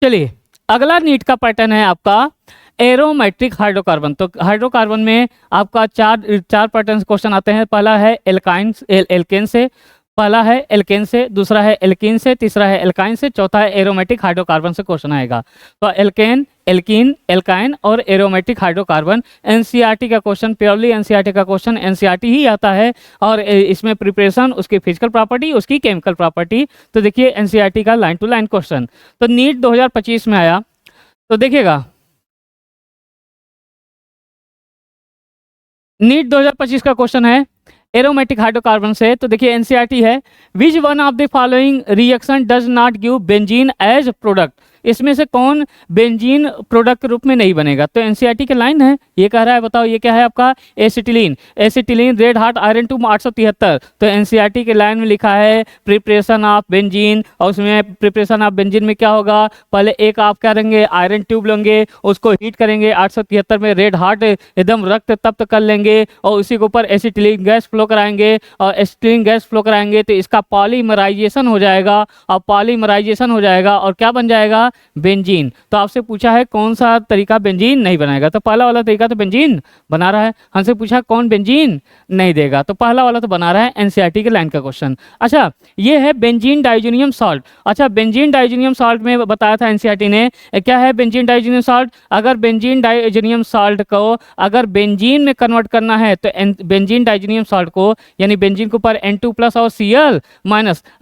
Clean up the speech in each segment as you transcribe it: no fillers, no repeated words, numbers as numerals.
चलिए अगला नीट का पैटर्न है आपका एरोमेट्रिक हाइड्रोकार्बन। तो हाइड्रोकार्बन में आपका चार पैटर्न क्वेश्चन आते हैं। पहला है एल्केन से, पहला है एल्केन से, दूसरा है एल्कीन से, तीसरा है एल्काइन से, चौथा है एरोमेटिक हाइड्रोकार्बन से क्वेश्चन आएगा। तो एल्केन, एल्कीन, एल्काइन और एरोमेटिक हाइड्रोकार्बन एनसीईआरटी का क्वेश्चन, प्योरली एनसीईआरटी का क्वेश्चन एनसीईआरटी ही आता है। और इसमें प्रिपरेशन, उसकी फिजिकल प्रॉपर्टी, उसकी केमिकल प्रॉपर्टी। तो देखिए एनसीईआरटी का लाइन टू लाइन क्वेश्चन तो नीट 2025 में आया। तो देखिएगा नीट 2025 का क्वेश्चन है एरोमेटिक हाइड्रोकार्बन से। तो देखिए एनसीईआरटी है, which one of the following reaction does not give benzene as product. इसमें से कौन बेंजीन प्रोडक्ट के रूप में नहीं बनेगा। तो एनसीईआरटी के लाइन है, ये कह रहा है, बताओ ये क्या है आपका acetylene. Acetylene red heart iron 2 873। तो एनसीईआरटी के लाइन में लिखा है प्रिपरेशन ऑफ बेंजीन, और उसमें प्रिपरेशन ऑफ बेंजीन में क्या होगा, पहले एक आप क्या करेंगे, आयरन ट्यूब लेंगे, उसको हीट करेंगे 873 में, रेड हार्ट एकदम रक्त तप्त कर लेंगे और उसी के ऊपर एसिटिलीन गैस फ्लो कराएंगे। और एसिटिलीन गैस फ्लो कराएंगे तो इसका पॉलीमराइजेशन हो जाएगा, और पॉलीमराइजेशन हो जाएगा और क्या बन जाएगा, बेंजीन। तो आपसे पूछा है कौन सा तरीका बेंजीन नहीं बनाएगा। तो पहला वाला तरीका तो बेंजीन बना रहा है। हमसे पूछा कौन बेंजीन नहीं देगा, तो पहला वाला तो बना रहा है एनसीईआरटी के लाइन का क्वेश्चन। अच्छा ये है बेंजीन डाइजोनियम सॉल्ट। अच्छा बेंजीन डाइजोनियम सॉल्ट में बताया था एनसीईआरटी ने, क्या है बेंजीन डाइजोनियम सॉल्ट। अगर बेंजीन डाइजोनियम सॉल्ट को अगर बेंजीन में कन्वर्ट करना है तो बेंजीन डाइजोनियम सॉल्ट को, यानी बेंजीन के ऊपर N2+ और Cl-,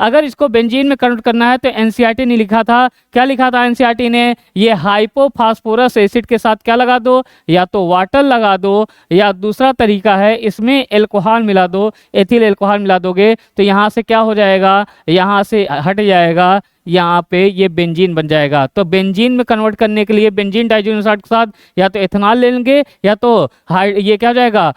अगर इसको बेंजीन में कन्वर्ट करना है तो एनसीईआरटी ने लिखा था, क्या लिखा था एनसीईआरटी ने, ये हाइपोफॉस्फोरस एसिड के साथ क्या लगा दो, या तो वाटर लगा दो, या दूसरा तरीका है इसमें एल्कोहल मिला दो, एथिल एल्कोहल मिला दोगे तो यहाँ से क्या हो जाएगा, यहाँ से हट जाएगा, यहाँ पे ये बेंजीन बन जाएगा। तो बेंजीन में कन्वर्ट करने के लिए बेंजीन डाइजोनियम सॉल्ट के साथ या तो एथेनॉल ले लेंगे, या तो ये क्या हो जाएगा,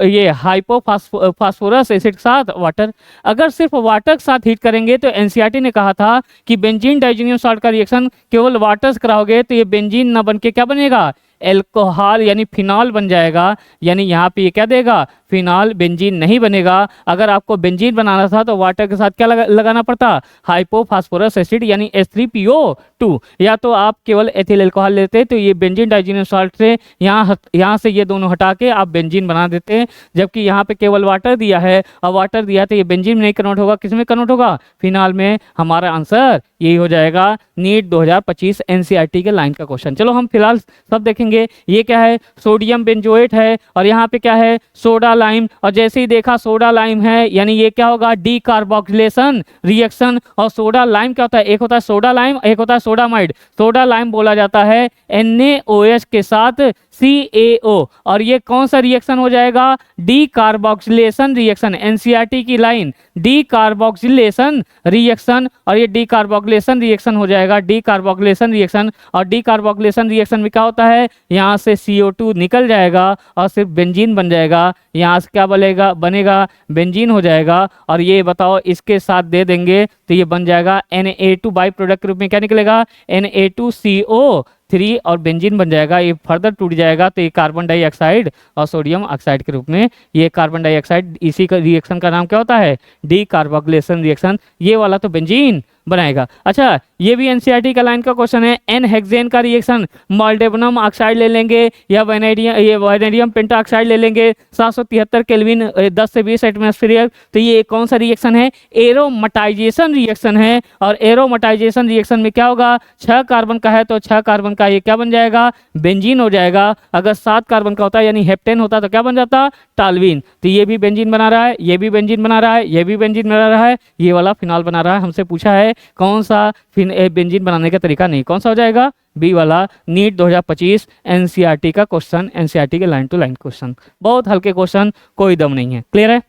ये हाइपोफॉस्फोरस एसिड के साथ वाटर। अगर सिर्फ वाटर के साथ हीट करेंगे तो एनसीईआरटी ने कहा था कि बेंजीन डाइजोनियम सॉल्ट का रिएक्शन केवल वाटर से कराओगे तो ये बेंजीन ना बन के क्या बनेगा, एल्कोहल यानी फिनॉल बन जाएगा। यानी यहाँ पे ये क्या देगा, फिनॉल, बेंजीन नहीं बनेगा। अगर आपको बेंजीन बनाना था तो वाटर के साथ क्या लगाना पड़ता, हाइपोफॉस्फोरस एसिड यानी H3PO2, या तो आप केवल एथिल एल्कोहल लेते तो ये बेंजीन डाइजोनियम सॉल्ट से यहाँ से ये दोनों हटा के आप बेंजीन बना देते। जबकि यहाँ पे केवल वाटर दिया है, और वाटर दिया तो ये बेंजीन में नहीं कन्वर्ट होगा, किस में कन्वर्ट होगा, फिनॉल में। हमारा आंसर यही हो जाएगा नीट 2025 एनसीईआरटी के लाइन का क्वेश्चन। चलो हम फिलहाल सब देखेंगे। ये क्या है, सोडियम बेंजोएट है, और यहाँ पे क्या है, सोडा लाइम। और जैसे ही देखा सोडा लाइम है यानी ये क्या होगा, डी कार्बोक्सिलेशन रिएक्शन। और सोडा लाइम क्या होता है, एक होता है सोडा लाइम, एक होता है सोडामाइड। सोडा लाइम बोला जाता है NaOH के साथ CaO, और ये कौन सा रिएक्शन हो जाएगा, डी कार्बोक्सिलेशन रिएक्शन। एनसीईआरटी की लाइन डी कार्बोक्सिलेशन रिएक्शन, और ये डी कार्बोक्सिलेशन रिएक्शन हो जाएगा, डी कार्बोक्सिलेशन रिएक्शन। और डी कार्बोक्सिलेशन रिएक्शन में क्या होता है, यहाँ से CO2 निकल जाएगा और सिर्फ बेंजीन बन जाएगा। यहाँ से क्या बनेगा बेंजीन हो जाएगा। और ये बताओ इसके साथ दे देंगे तो ये बन जाएगा Na2 बाई प्रोडक्ट के रूप में क्या निकलेगा, Na2CO3 और बेंजीन बन जाएगा। ये फर्दर टूट जाएगा तो ये कार्बन डाइऑक्साइड और सोडियम ऑक्साइड के रूप में, ये कार्बन डाइऑक्साइड, इसी का रिएक्शन का नाम क्या होता है, डी कार्बोक्सिलेशन रिएक्शन। ये वाला तो बेंजीन बनाएगा। अच्छा ये भी एनसीईआरटी का लाइन का क्वेश्चन है, एन हेक्सेन का रिएक्शन मोल्डेबनम ऑक्साइड ले लेंगे या वैनेडियम पेंटाऑक्साइड ले लेंगे 773 केल्विन 10 से 20 एटमॉस्फेरियर। तो ये कौन सा रिएक्शन है, एरोमेटाइजेशन रिएक्शन है। और एरोमेटाइजेशन रिएक्शन में क्या होगा, 6 कार्बन का है तो 6 कार्बन का ये क्या बन जाएगा, बेंजीन हो जाएगा। अगर 7 कार्बन का होता है यानी हेप्टेन होता तो क्या बन जाता, टालविन। तो ये भी बेंजीन बना रहा है, ये भी बेंजीन बना रहा है, ये भी बेंजीन बना रहा है, ये वाला फिनॉल बना रहा है। हमसे पूछा है कौन सा बेंजीन बनाने का तरीका नहीं, कौन सा हो जाएगा, बी वाला। नीट 2025 एनसीईआरटी का क्वेश्चन, एनसीईआरटी के लाइन टू लाइन क्वेश्चन, बहुत हल्के क्वेश्चन, कोई दम नहीं है। क्लियर है।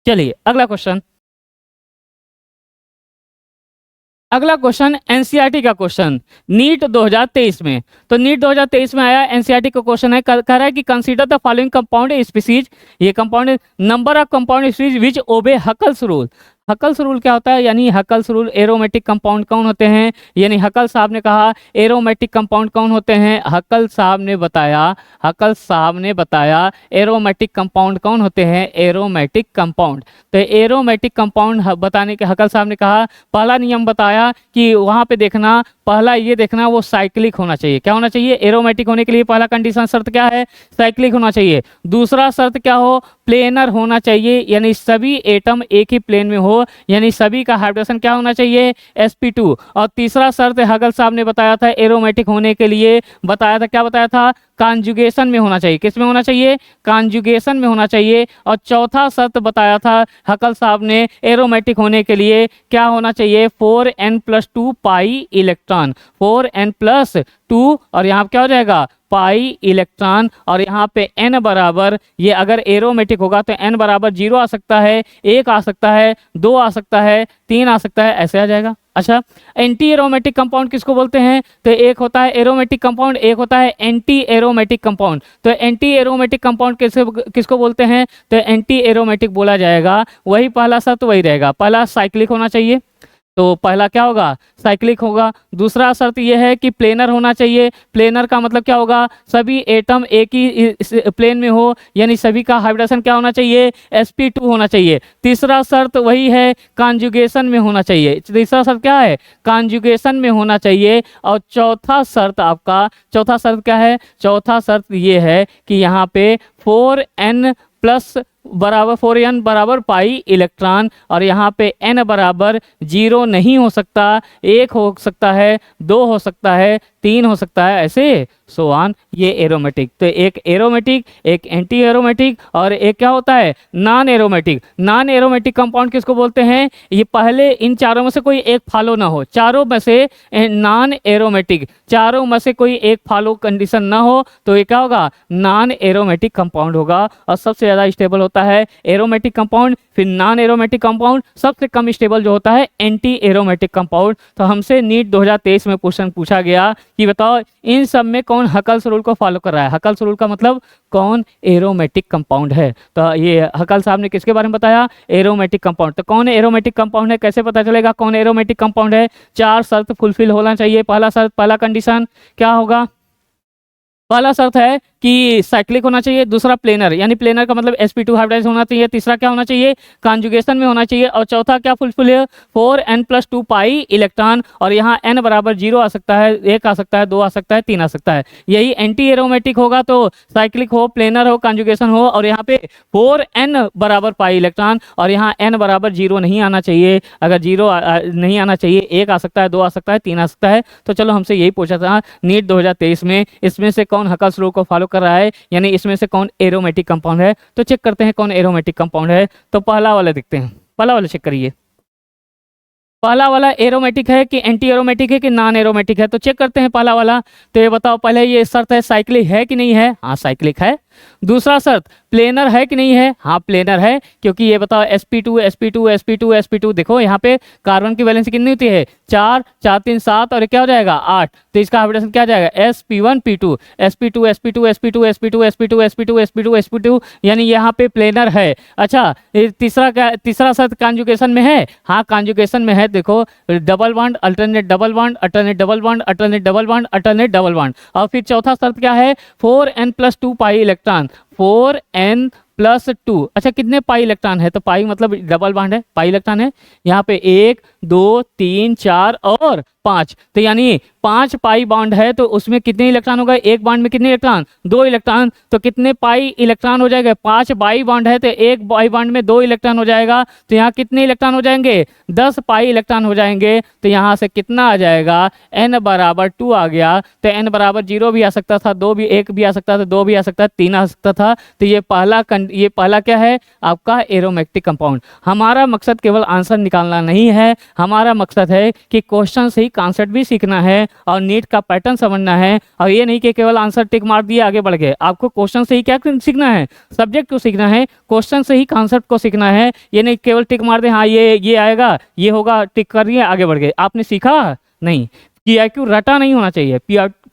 चलिए अगला क्वेश्चन, अगला क्वेश्चन एनसीईआरटी का क्वेश्चन नीट 2023 में। तो नीट 2023 में आया, एनसीईआरटी का क्वेश्चन है, कह रहा है कि consider the following compound species. ये compound, number of compound species which obey Huckel's rule. Huckel's rule क्या होता है, यानी हकल्स रूल एरोमेटिक कंपाउंड कौन होते हैं, यानी हकल साहब ने कहा एरोमेटिक कंपाउंड कौन होते हैं, हकल साहब ने बताया एरोमेटिक कंपाउंड कौन होते हैं, एरोमेटिक कंपाउंड। तो एरोमेटिक कंपाउंड बताने के हकल साहब ने कहा, पहला नियम बताया कि वहाँ पे देखना, पहला ये देखना वो साइक्लिक होना चाहिए। क्या होना चाहिए, एरोमेटिक होने के लिए पहला कंडीशन शर्त क्या है, साइक्लिक होना चाहिए। दूसरा शर्त क्या हो, प्लेनर होना चाहिए, यानी सभी एटम एक ही प्लेन में हो, यानी सभी का हाइब्रिडेशन क्या होना चाहिए, sp2। और तीसरा शर्त हगल साहब ने बताया था एरोमेटिक होने के लिए, बताया था, क्या बताया था, कॉन्जुगेशन में होना चाहिए। किस में होना चाहिए, कॉन्जुगेशन में होना चाहिए। और चौथा शर्त बताया था हकल साहब ने एरोमेटिक होने के लिए, क्या होना चाहिए, 4n+2 पाई इलेक्ट्रॉन, 4n+2, और यहाँ क्या हो जाएगा, पाई इलेक्ट्रॉन। और यहाँ पे n बराबर, ये अगर एरोमेटिक होगा तो n बराबर 0 आ सकता है, 1 आ सकता है, 2 आ सकता है, 3 आ सकता है, ऐसे आ जाएगा। अच्छा, एंटी एरोमेटिक कंपाउंड किसको बोलते हैं, तो एक होता है एरोमेटिक कंपाउंड, एक होता है एंटी एरोमेटिक कंपाउंड। तो एंटी एरोमेटिक कंपाउंड किसको बोलते हैं, तो एंटी एरोमेटिक बोला जाएगा। वही पहला शर्त वही रहेगा, पहला साइक्लिक होना चाहिए, तो पहला क्या होगा, साइक्लिक होगा। दूसरा शर्त यह है कि प्लेनर होना चाहिए। प्लेनर का मतलब क्या होगा, सभी एटम एक ही प्लेन में हो, यानी सभी का हाइब्रिडेशन क्या होना चाहिए, sp2 होना चाहिए। तीसरा शर्त वही है, कॉन्जुगेशन में होना चाहिए। तीसरा शर्त क्या है, कॉन्जुगेशन में होना चाहिए। और चौथा शर्त आपका, चौथा शर्त क्या है, चौथा शर्त ये है कि यहाँ पे 4n बराबर पाई इलेक्ट्रॉन, और यहाँ पे n बराबर 0 नहीं हो सकता, 1 हो सकता है, 2 हो सकता है, 3 हो सकता है, ऐसे सो ऑन। ये एरोमेटिक, तो एक एरोमेटिक, एक एंटी एरोमेटिक, और एक क्या होता है, non aromatic. Non aromatic compound किसको बोलते हैं, ये पहले इन चारों में से कोई एक फॉलो ना हो, चारों में से नॉन एरोमेटिक, चारों में से कोई एक फॉलो कंडीशन ना हो, तो ये क्या होगा, नॉन एरोमेटिक कंपाउंड होगा। और सबसे ज़्यादा स्टेबल होता है एरोमेटिक कंपाउंड, फिर नॉन एरोमेटिक कंपाउंड, सबसे कम स्टेबल जो होता है एंटी एरोमेटिक कंपाउंड। तो हमसे नीट 2023 में क्वेश्चन पूछा गया कि बताओ इन सब में कौन हकल्स रूल को फॉलो कर रहा है। हकल्स रूल का मतलब कौन एरोमेटिक कंपाउंड है। तो ये हकल साहब ने किसके बारे में बताया, एरोमेटिक कंपाउंड। तो कौन एरोमेटिक कंपाउंड है, कैसे पता चलेगा कौन एरोमेटिक कंपाउंड है, 4 शर्त फुलफिल होना चाहिए। पहला शर्त, पहला कंडीशन क्या होगा, पहला शर्त है कि साइक्लिक होना चाहिए। दूसरा प्लेनर, यानी प्लेनर का मतलब sp2 हाइब्रिडाइज होना चाहिए। तीसरा क्या होना चाहिए, कॉन्जुगेशन में होना चाहिए। और चौथा क्या फुलफिल है, 4n+2 पाई इलेक्ट्रॉन, और यहाँ n बराबर 0 आ सकता है, 1 आ सकता है, 2 आ सकता है, 3 आ सकता है। यही एंटी एरोमेटिक होगा तो साइक्लिक हो, प्लेनर हो, कॉन्जुगेशन हो, और यहाँ पे 4n बराबर पाई इलेक्ट्रॉन, और यहाँ n बराबर 0 नहीं आना चाहिए। अगर 0 नहीं आना चाहिए, 1 आ सकता है, 2 आ सकता है, 3 आ सकता है। तो चलो हमसे यही पूछा था नीट 2023 में, इसमें से कौन हकल्स रूल को फॉलो कर रहा है, यानी इसमें से कौन एरोमेटिक कंपाउंड है। तो चेक करते हैं कौन एरोमेटिक कंपाउंड है। तो पहला वाला देखते हैं, पहला वाला चेक करिए, पहला वाला एरोमेटिक है कि एंटी एरोमेटिक है कि नॉन एरोमेटिक है। तो चेक करते हैं पहला वाला। तो ये बताओ, पहले ये शर्त है साइक्लिक है कि नहीं है, हाँ साइक्लिक है। दूसरा शर्त प्लेनर है कि नहीं है, हाँ प्लेनर है, क्योंकि ये बताओ sp2 sp2 sp2 sp2, देखो यहाँ पे कार्बन की वैलेंसी कितनी होती है, 4 4 3 7, और क्या हो जाएगा 8। तो इसका हाइब्रिडेशन क्या जाएगा, sp1p2 sp2 sp2 sp2 sp2 sp2 sp2 sp2 sp2, यानी यहाँ पे प्लेनर है। अच्छा, तीसरा क्या, तीसरा शर्त कॉन्जुगेशन में है, हाँ कॉन्जुगेशन में है। देखो double bond alternate double bond alternate double bond alternate double bond alternate double bond. और फिर चौथा शर्त क्या है, 4n+2 पाई इलेक्ट्रॉन, 4n+2। अच्छा, कितने पाई इलेक्ट्रॉन है, तो पाई मतलब डबल बॉन्ड है, पाई इलेक्ट्रॉन है यहाँ पे 1 2 3 4 और 5। तो यानी 5 पाई बॉन्ड है, तो उसमें कितने इलेक्ट्रॉन होगा, एक बॉन्ड में कितने इलेक्ट्रॉन, 2 इलेक्ट्रॉन। तो कितने पाई इलेक्ट्रॉन हो जाएगा, 5 बाई बॉन्ड है तो एक बाई बॉन्ड में 2 इलेक्ट्रॉन हो जाएगा। तो यहाँ कितने इलेक्ट्रॉन हो जाएंगे, 10 पाई इलेक्ट्रॉन हो जाएंगे। तो यहाँ से कितना आ जाएगा, n बराबर 2 आ गया। तो n बराबर 0 भी आ सकता था, 2 भी, 1 भी आ सकता था, 2 भी आ सकता था, 3 आ सकता था। तो ये पहला क्या है आपका एरोमेटिक कंपाउंड। हमारा मकसद केवल आंसर निकालना नहीं है, हमारा मकसद है कि क्वेश्चन से ही कॉन्सेप्ट भी सीखना है और नीट का पैटर्न समझना है। और ये नहीं कि केवल आंसर टिक मार दिए आगे बढ़ गए। आपको क्वेश्चन से ही क्या सीखना है, सब्जेक्ट को सीखना है, क्वेश्चन से ही कॉन्सेप्ट को सीखना है। ये नहीं केवल टिक मार दे, हाँ ये आएगा, ये होगा, टिक कर दिए आगे बढ़ गए, आपने सीखा नहीं। PIQ रटा नहीं होना चाहिए,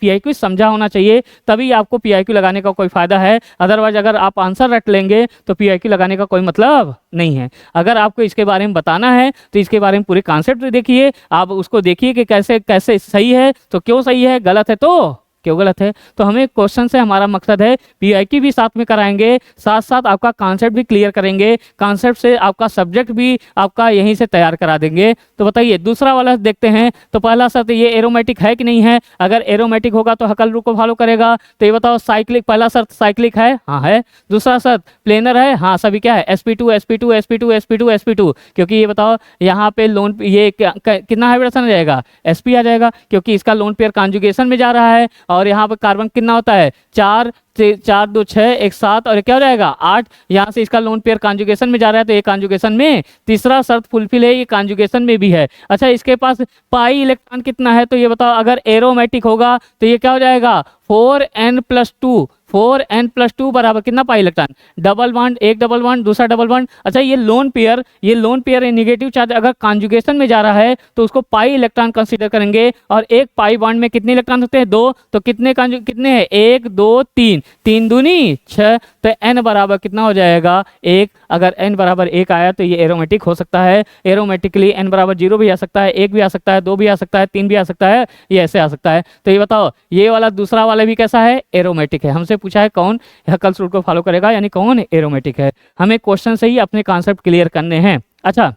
PIQ समझा होना चाहिए, तभी आपको PIQ लगाने का कोई फ़ायदा है। अदरवाइज अगर आप आंसर रट लेंगे तो PIQ लगाने का कोई मतलब नहीं है। अगर आपको इसके बारे में बताना है तो इसके बारे में पूरे कॉन्सेप्ट देखिए, आप उसको देखिए कि कैसे कैसे सही है तो क्यों सही है, गलत है तो क्यों गलत है। तो हमें क्वेश्चन से हमारा मकसद है, PIQ भी साथ में कराएंगे, साथ साथ आपका कॉन्सेप्ट भी क्लियर करेंगे, कॉन्सेप्ट से आपका सब्जेक्ट भी आपका यहीं से तैयार करा देंगे। तो बताइए दूसरा वाला देखते हैं। तो पहला शर्त, ये एरोमेटिक है कि नहीं है। अगर एरोमेटिक होगा तो हकल रूल को फॉलो करेगा। तो ये बताओ साइक्लिक, पहला शर्त साइक्लिक है, हाँ है। दूसरा शर्त प्लेनर है, हाँ सभी क्या है sp2 sp2 sp2 sp2 sp2, क्योंकि ये बताओ यहाँ पे लोन ये कितना हाइब्रिडेशन आ जाएगा, sp आ जाएगा, क्योंकि इसका लोन पेयर कॉन्जुगेशन में जा रहा है। और यहाँ पे कार्बन कितना होता है 4 4 2 6 1 7 और क्या हो जाएगा 8। यहाँ से इसका लोन पेयर कॉन्जुगेशन में जा रहा है तो ये कॉन्जुगेशन में तीसरा शर्त फुलफिल है, ये कॉन्जुगेशन में भी है। अच्छा इसके पास पाई इलेक्ट्रॉन कितना है, तो ये बताओ अगर एरोमेटिक होगा तो ये क्या हो जाएगा 4n+2, 4n+2 बराबर कितना पाई इलेक्ट्रॉन, डबल बॉन्ड, एक डबल बॉन्ड दूसरा डबल बॉन्ड। अच्छा ये लोन पेयर नेगेटिव चार्ज अगर कॉन्जुगेशन में जा रहा है तो उसको पाई इलेक्ट्रॉन कंसीडर करेंगे। और एक पाई बॉन्ड में कितने इलेक्ट्रॉन होते हैं, 2, तो कितने हैं 1 2 3, 3 दूनी 6, तो n बराबर कितना हो जाएगा 1। अगर n बराबर 1 आया तो ये एरोमेटिक हो सकता है। एरोमेटिकली n बराबर 0 भी आ सकता है, 1 भी आ सकता है, 2 भी आ सकता है, 3 भी आ सकता है, ये ऐसे आ सकता है। तो ये बताओ ये वाला दूसरा वाला भी कैसा है, एरोमेटिक है। हमसे पूछा है कौन हकल्स रूल को फॉलो करेगा, यानी कौन एरोमेटिक है। हमें क्वेश्चन से ही अपने कॉन्सेप्ट क्लियर करने हैं। अच्छा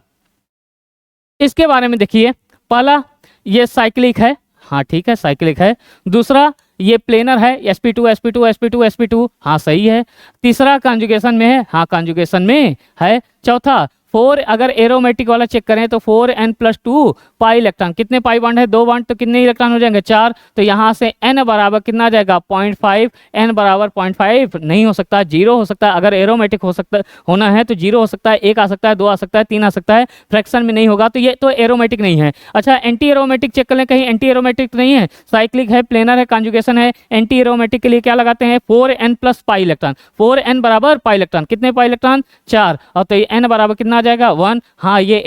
इसके बारे में देखिए, पहला ये साइक्लिक है, हाँ ठीक है साइक्लिक है। दूसरा ये प्लेनर है, sp2 sp2 sp2 sp2, हाँ सही है। तीसरा कॉन्जुगेशन में है, हाँ कॉन्जुगेशन में है। चौथा 4, अगर एरोमेटिक वाला चेक करें तो 4n+2 पाई इलेक्ट्रॉन, कितने पाई बॉन्ड है 2 बॉन्ड, तो कितने इलेक्ट्रॉन हो जाएंगे 4। तो यहाँ से n बराबर कितना आ जाएगा 0.5, n बराबर 0.5 नहीं हो सकता, 0 हो सकता है। अगर एरोमेटिक हो सकता होना है तो 0 हो सकता है, 1 आ सकता है, 2 आ सकता है, 3 आ सकता है, फ्रैक्शन में नहीं होगा, तो ये तो एरोमेटिक नहीं है। अच्छा एंटी एरोमेटिक चेक कर लें, कहीं एंटी एरोमेटिक नहीं है, साइक्लिक है, प्लेनर है, कॉन्जुगेशन है। एंटी एरोमेटिक के लिए क्या लगाते हैं 4n+ पाई इलेक्ट्रॉन, 4n बराबर पाई इलेक्ट्रॉन, कितने पाई इलेक्ट्रॉन 4, और तो ये n बराबर कितना आ जाएगा 1। हाँ ये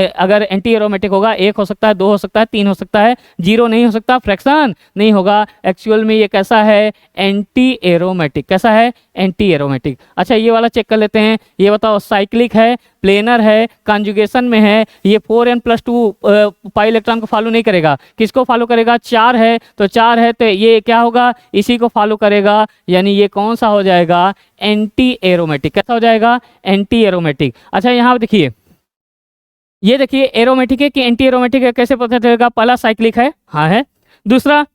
अगर एंटी एरोमेटिक होगा 1 हो सकता है, 2 हो सकता है, 3 हो सकता है, 0 नहीं हो सकता, फ्रैक्शन नहीं होगा। एक्चुअल में ये कैसा है एंटी एरोमेटिक, कैसा है एंटी एरोमेटिक। अच्छा ये वाला चेक कर लेते हैं। ये बताओ साइक्लिक है, प्लेनर है, कॉन्जुगेशन में है, ये 4n+2 पाई इलेक्ट्रॉन को फॉलो नहीं करेगा, किसको फॉलो करेगा 4 है, तो 4 है तो ये क्या होगा इसी को फॉलो करेगा, यानी ये कौन सा हो जाएगा एंटी एरोमेटिक। कैसा हो जाएगा एंटी एरोमेटिक। अच्छा यहाँ देखिए, ये देखिए एरोमेटिक है कि एंटी एरोमेटिक है, कैसे पता चलेगा, पहला साइक्लिक है, हाँ है। दूसरा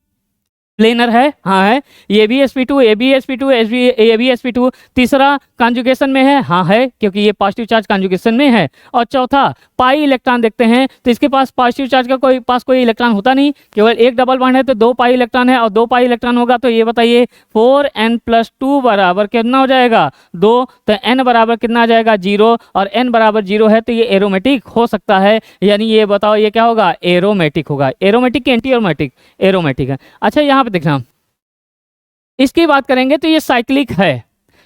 प्लेनर है, हाँ है। ये भी sp2, ये भी sp2, ये भी sp2। तीसरा कॉन्जुगेशन में है, हाँ है, क्योंकि ये पॉजिटिव चार्ज कॉन्जुगेशन में है। और चौथा पाई इलेक्ट्रॉन देखते हैं तो इसके पास पॉजिटिव चार्ज का कोई इलेक्ट्रॉन होता नहीं, केवल एक डबल बॉन्ड है तो 2 पाई इलेक्ट्रॉन है, और 2 पाई इलेक्ट्रॉन होगा तो ये बताइए 4n+2 बराबर कितना हो जाएगा 2, तो n बराबर कितना आ जाएगा 0, और n बराबर 0 है तो ये एरोमेटिक हो सकता है। यानी ये बताओ ये क्या होगा एरोमेटिक होगा। एरोमेटिक की एंटी एरोमेटिक, एरोमेटिक है। अच्छा यहाँ पे देखना, इसकी बात करेंगे तो ये साइक्लिक है,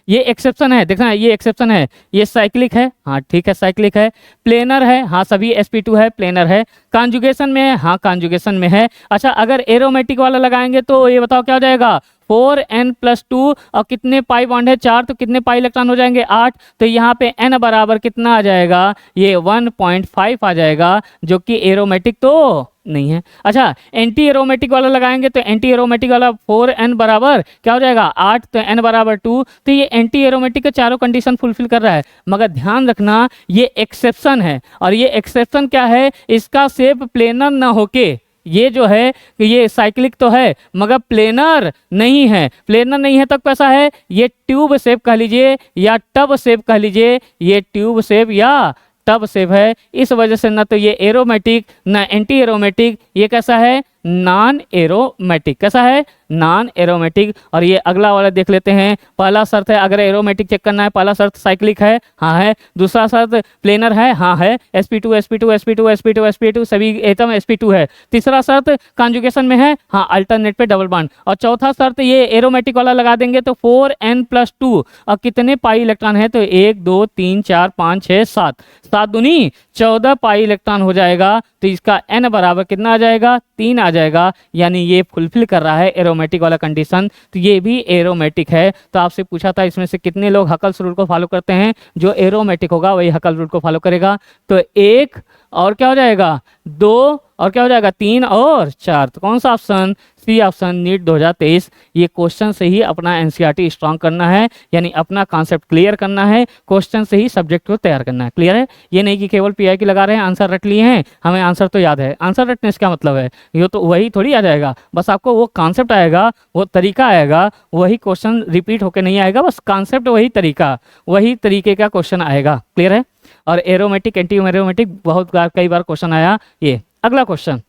ये एक्सेप्शन है, देखना ये एक्सेप्शन है, ये साइक्लिक है, हाँ ठीक है साइक्लिक है। प्लेनर है, हाँ सभी sp2 है, प्लेनर है। कॉन्जुगेशन में है, हाँ कॉन्जुगेशन में है। अच्छा अगर एरोमेटिक वाला लगाएंगे तो ये बताओ क्या हो जाएगा 4n+2, और कितने पाई बॉन्ड है 4, तो कितने पाई इलेक्ट्रॉन हो जाएंगे 8, तो यहाँ पे n बराबर कितना आ जाएगा ये 1.5 आ जाएगा, जो कि एरोमेटिक तो नहीं है। अच्छा एंटी एरोमेटिक वाला लगाएंगे तो एंटी एरोमेटिक वाला 4n बराबर क्या हो जाएगा 8, तो n बराबर 2, तो ये एंटी एरोमेटिक के चारों कंडीशन फुलफिल कर रहा है। मगर ध्यान रखना ये एक्सेप्शन है, और ये एक्सेप्शन क्या है, इसका शेप प्लेनर ना होके, ये जो है ये साइक्लिक तो है मगर प्लेनर नहीं है। प्लेनर नहीं है तब कैसा है, ये ट्यूब शेप कह लीजिए या टब शेप कह लीजिए, ये ट्यूब शेप या टब शेप है। इस वजह से ना तो ये एरोमेटिक ना एंटी एरोमेटिक, ये कैसा है नॉन एरोमेटिक। कैसा है नॉन एरोमेटिक। और ये अगला वाला देख लेते हैं। पहला शर्त है अगर एरोमेटिक चेक करना है, पहला शर्त साइक्लिक है, हाँ है। दूसरा शर्त प्लेनर है, हाँ है। sp2 sp2 sp2 sp2 sp2 सभी एटम sp2 है। तीसरा शर्त कॉन्जुगेशन में है, हाँ अल्टरनेट पे डबल बॉन्ड। और चौथा शर्त ये एरोमेटिक वाला लगा देंगे तो 4n+2 और कितने पाई इलेक्ट्रॉन है तो 1 2 3 4 5 6 7, 7 दूनी 14 पाई इलेक्ट्रॉन हो जाएगा तो इसका n बराबर कितना आ जाएगा, 3 आ जाएगा, यानी ये फुलफिल कर रहा है एरोमेटिक वाला कंडीशन, तो ये भी एरोमेटिक है। तो आपसे पूछा था इसमें से कितने लोग हकल्स रूल को फॉलो करते हैं, जो एरोमेटिक होगा वही हकल रूल को फॉलो करेगा। तो 1 और क्या हो जाएगा, 2 और क्या हो जाएगा, 3 और 4, तो कौन सा ऑप्शन, सी ऑप्शन, नीट 2023। ये क्वेश्चन से ही अपना एनसीईआरटी स्ट्रांग करना है, यानी अपना कॉन्सेप्ट क्लियर करना है, क्वेश्चन से ही सब्जेक्ट को तैयार करना है। क्लियर है, ये नहीं कि केवल पीआई की लगा रहे हैं, आंसर रट लिए हैं, हमें आंसर तो याद है। आंसर रटने से क्या मतलब है, ये तो वही थोड़ी आ जाएगा, बस आपको वो कॉन्सेप्ट आएगा, वो तरीका आएगा, वही क्वेश्चन रिपीट होकर नहीं आएगा, बस कॉन्सेप्ट वही तरीका, वही तरीके का क्वेश्चन आएगा। क्लियर है, और एरोमेटिक एंटी एरोमेटिक बहुत कई बार क्वेश्चन आया। ये अगला क्वेश्चन,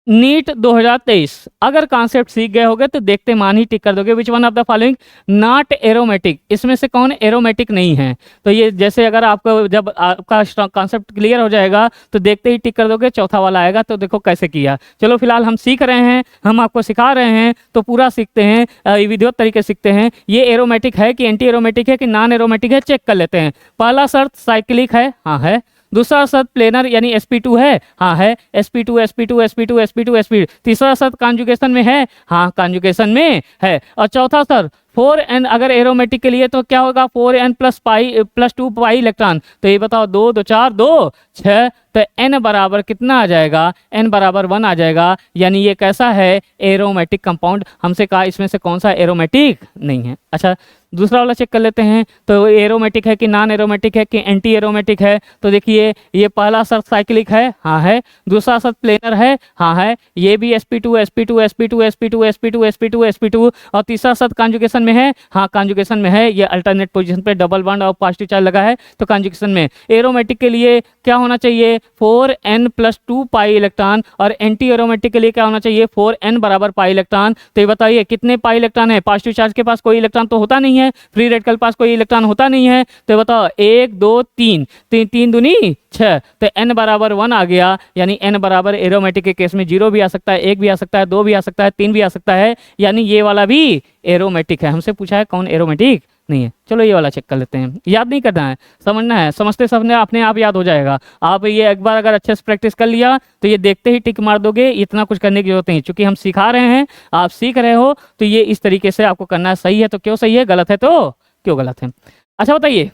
नीट 2023, अगर कॉन्सेप्ट सीख गए होगे तो देखते मान ही टिक कर दोगे। विच one of the following not aromatic, इसमें से कौन एरोमेटिक नहीं है। तो ये जैसे अगर आपको जब आपका कॉन्सेप्ट क्लियर हो जाएगा तो देखते ही टिक कर दोगे, चौथा वाला आएगा। तो देखो कैसे किया। चलो फिलहाल हम सीख रहे हैं, हम आपको सिखा रहे हैं, तो पूरा सीखते हैं, विधिवत तरीके सीखते हैं। ये एरोमेटिक है कि एंटी एरोमेटिक है कि नॉन एरोमेटिक है, चेक कर लेते हैं। पहला शर्त साइक्लिक है, हाँ है। दूसरा शर्त प्लेनर यानी sp2 है, हाँ है, sp2 sp2 sp2 sp2 sp2। तीसरा शर्त कॉन्जुगेशन में है, हाँ कॉन्जुगेशन में है। और चौथा शर्त 4n अगर एरोमेटिक के लिए तो क्या होगा, 4n प्लस 2 पाई इलेक्ट्रॉन। तो ये बताओ, 2 2 4 2 6, तो n बराबर कितना आ जाएगा, n बराबर 1 आ जाएगा, यानी ये कैसा है, एरोमेटिक कंपाउंड। हमसे कहा इसमें से कौन सा एरोमेटिक नहीं है। अच्छा दूसरा वाला चेक कर लेते हैं, तो एरोमेटिक है कि नॉन एरोमेटिक है कि एंटी एरोमेटिक है। तो देखिए ये पहला शर्त साइक्लिक है, हाँ है। दूसरा शर्त प्लेनर है, हाँ है। ये भी sp2 sp2 sp2 sp2 sp2 sp2 sp2। और तीसरा शर्त कॉन्जुगेशन में है, हाँ कॉन्जुगेशन में है। ये अल्टरनेट पोजीशन पे डबल बॉन्ड और पॉजिटिव चार्ज लगा है, तो कॉन्जुगेशन में। एरोमेटिक के लिए क्या होना चाहिए, 4n प्लस 2 पाई इलेक्ट्रॉन, और एंटी एरोमेटिक के लिए क्या होना चाहिए, 4n बराबर पाई इलेक्ट्रॉन। तो ये बताइए कितने पाई इलेक्ट्रॉन है, पॉजिटिव चार्ज के पास कोई इलेक्ट्रॉन तो होता नहीं है, फ्री रेडिकल पास कोई इलेक्ट्रॉन होता नहीं है। तो बताओ 1 2 3, 3 दूनी 6, तो n बराबर 1 आ गया, यानी n बराबर एरोमेटिक के केस में 0 भी आ सकता है, 1 भी आ सकता है, 2 भी आ सकता है, 3 भी आ सकता है, यानी ये वाला भी एरोमेटिक है। हमसे पूछा है कौन एरोमेटिक नहीं है। चलो ये वाला चेक कर लेते हैं, याद नहीं करना है, समझना है, समझते समझने अपने आप याद हो जाएगा। आप ये एक बार अगर अच्छे से प्रैक्टिस कर लिया तो ये देखते ही टिक मार दोगे, इतना कुछ करने की जरूरत नहीं। चूंकि हम सिखा रहे हैं, आप सीख रहे हो, तो ये इस तरीके से आपको करना है। सही है तो क्यों सही है, गलत है तो क्यों गलत है। अच्छा बताइए,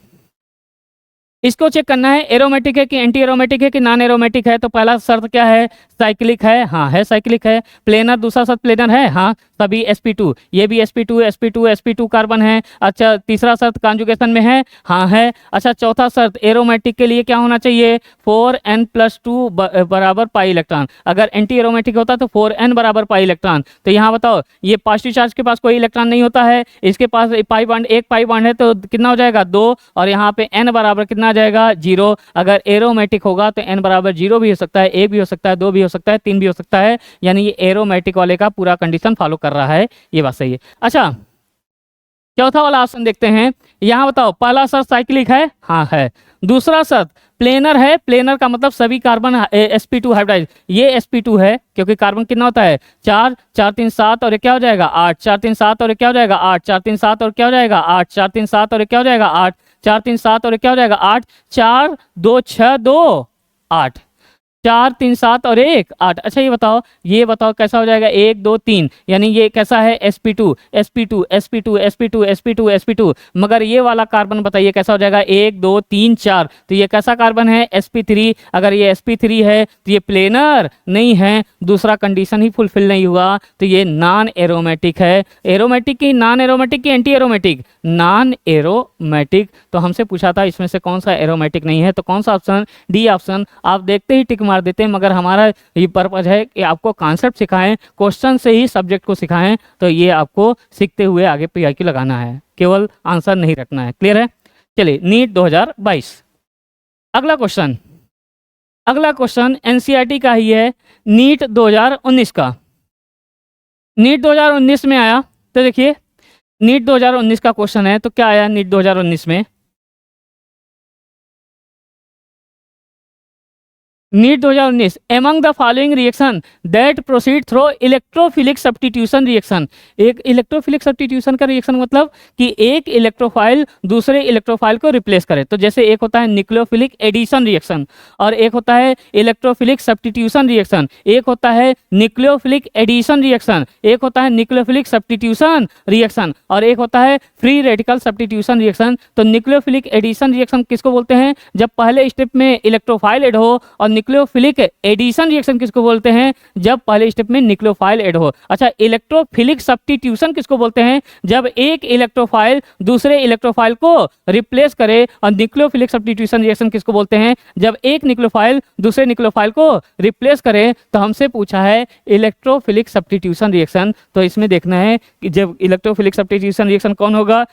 इसको चेक करना है एरोमेटिक है कि एंटी एरोमेटिक है कि नॉन एरोमेटिक है। तो पहला शर्त क्या है, साइक्लिक है, हाँ है साइक्लिक है। प्लेनर, दूसरा शर्त प्लेनर है, हाँ सभी sp2, ये भी sp2 sp2 sp2 कार्बन है। अच्छा तीसरा शर्त कॉन्जुगेशन में है, हाँ है। अच्छा चौथा शर्त एरोमेटिक के लिए क्या होना चाहिए, 4n प्लस 2 बराबर पाई इलेक्ट्रॉन। अगर एंटी एरोमेटिक होता तो 4n बराबर पाई इलेक्ट्रॉन। तो यहाँ बताओ, ये पॉजिटिव चार्ज के पास कोई इलेक्ट्रॉन नहीं होता है, इसके पास पाई बॉन्ड, एक पाई बॉन्ड है, तो कितना हो जाएगा 2, और यहाँ पे n बराबर कितना आ जाएगा 0। अगर एरोमेटिक होगा तो n बराबर 0 भी हो सकता है, 1 भी हो सकता है, 2 भी हो सकता है, 3 भी हो सकता है, यानी ये एरोमेटिक वाले का पूरा कंडीशन फॉलो कर रहा है, ये बात सही है। अच्छा चौथा वाला ऑप्शन देखते हैं, यहाँ बताओ पहला शर्त साइक्लिक है, हाँ है। दूसरा शर्त प्लेनर है, प्लेनर का मतलब सभी कार्बन sp2 हाइब्रिडाइज, ये sp2 है क्योंकि कार्बन कितना होता है 4 4 3 7 और ये क्या हो जाएगा 8, 4 3 7 और ये क्या हो जाएगा 8, 4 3 7 और क्या हो जाएगा 8, 4 3 7 और ये क्या हो जाएगा 8, 4 3 7 और ये क्या हो जाएगा 8, 4 2 6 2 8, 4 3 7 और 1 8। अच्छा ये बताओ कैसा हो जाएगा 1 2 3, यानी ये कैसा है sp2 sp2 sp2 sp2 sp2 sp2। मगर ये वाला कार्बन बताइए कैसा हो जाएगा 1 2 3 4, तो ये कैसा कार्बन है sp3। अगर ये sp3 है तो ये प्लेनर नहीं है, दूसरा कंडीशन ही फुलफिल नहीं हुआ, तो ये नॉन एरोमेटिक है। एरोमेटिक की नॉन एरोमेटिक की एंटी एरोमेटिक, नॉन एरोमेटिक। तो हमसे पूछा था इसमें से कौन सा एरोमेटिक नहीं है, तो कौन सा ऑप्शन, डी ऑप्शन। आप देखते ही टिक मार देते हैं, मगर हमारा ये पर्पज है कि आपको कॉन्सेप्ट सिखाएं, क्वेश्चन से ही सब्जेक्ट को सिखाएं, तो ये आपको सीखते हुए आगे पीआईक्यू लगाना है, केवल आंसर नहीं रखना है। क्लियर है, चलिए नीट 2022 अगला क्वेश्चन एनसीईआरटी का ही है, नीट 2019 का। नीट 2019 में आया, तो देखिए नीट 2019 का क्वेश्चन है, तो क्या आया नीट 2019 में, NEET 2019 among the following reaction that proceed through electrophilic substitution reaction. एक इलेक्ट्रोफिलिक सब्स्टिट्यूशन का रिएक्शन मतलब कि एक इलेक्ट्रोफाइल दूसरे इलेक्ट्रोफाइल को रिप्लेस करे। तो जैसे एक होता है न्यूक्लियोफिलिक एडिशन रिएक्शन, और एक होता है इलेक्ट्रोफिलिक सब्स्टिट्यूशन रिएक्शन, एक होता है न्यूक्लियोफिलिक एडिशन रिएक्शन, एक होता है न्यूक्लियोफिलिक सब्स्टिट्यूशन रिएक्शन, और एक होता है फ्री रेडिकल सब्स्टिट्यूशन रिएक्शन। तो न्यूक्लियोफिलिक एडिशन रिएक्शन किसको बोलते हैं? जब पहले स्टेप में इलेक्ट्रोफाइल ऐड हो। और न्यूक्लियोफिलिक एडिशन रिएक्शन किसको बोलते हैं? जब पहले स्टेप में न्यूक्लियोफाइल ऐड हो। अच्छा, इलेक्ट्रोफिलिक सब्स्टिट्यूशन किसको बोलते हैं? जब एक इलेक्ट्रोफाइल दूसरे इलेक्ट्रोफाइल को रिप्लेस करे। और न्यूक्लियोफिलिक सब्स्टिट्यूशन रिएक्शन किसको बोलते हैं? जब एक न्यूक्लियोफाइल दूसरे न्यूक्लियोफाइल को रिप्लेस करे। तो हमसे पूछा है इलेक्ट्रोफिलिक सब्स्टिट्यूशन रिएक्शन, तो इसमें देखना है कि जब इलेक्ट्रोफिलिक सब्स्टिट्यूशन रिएक्शन कौन होगा?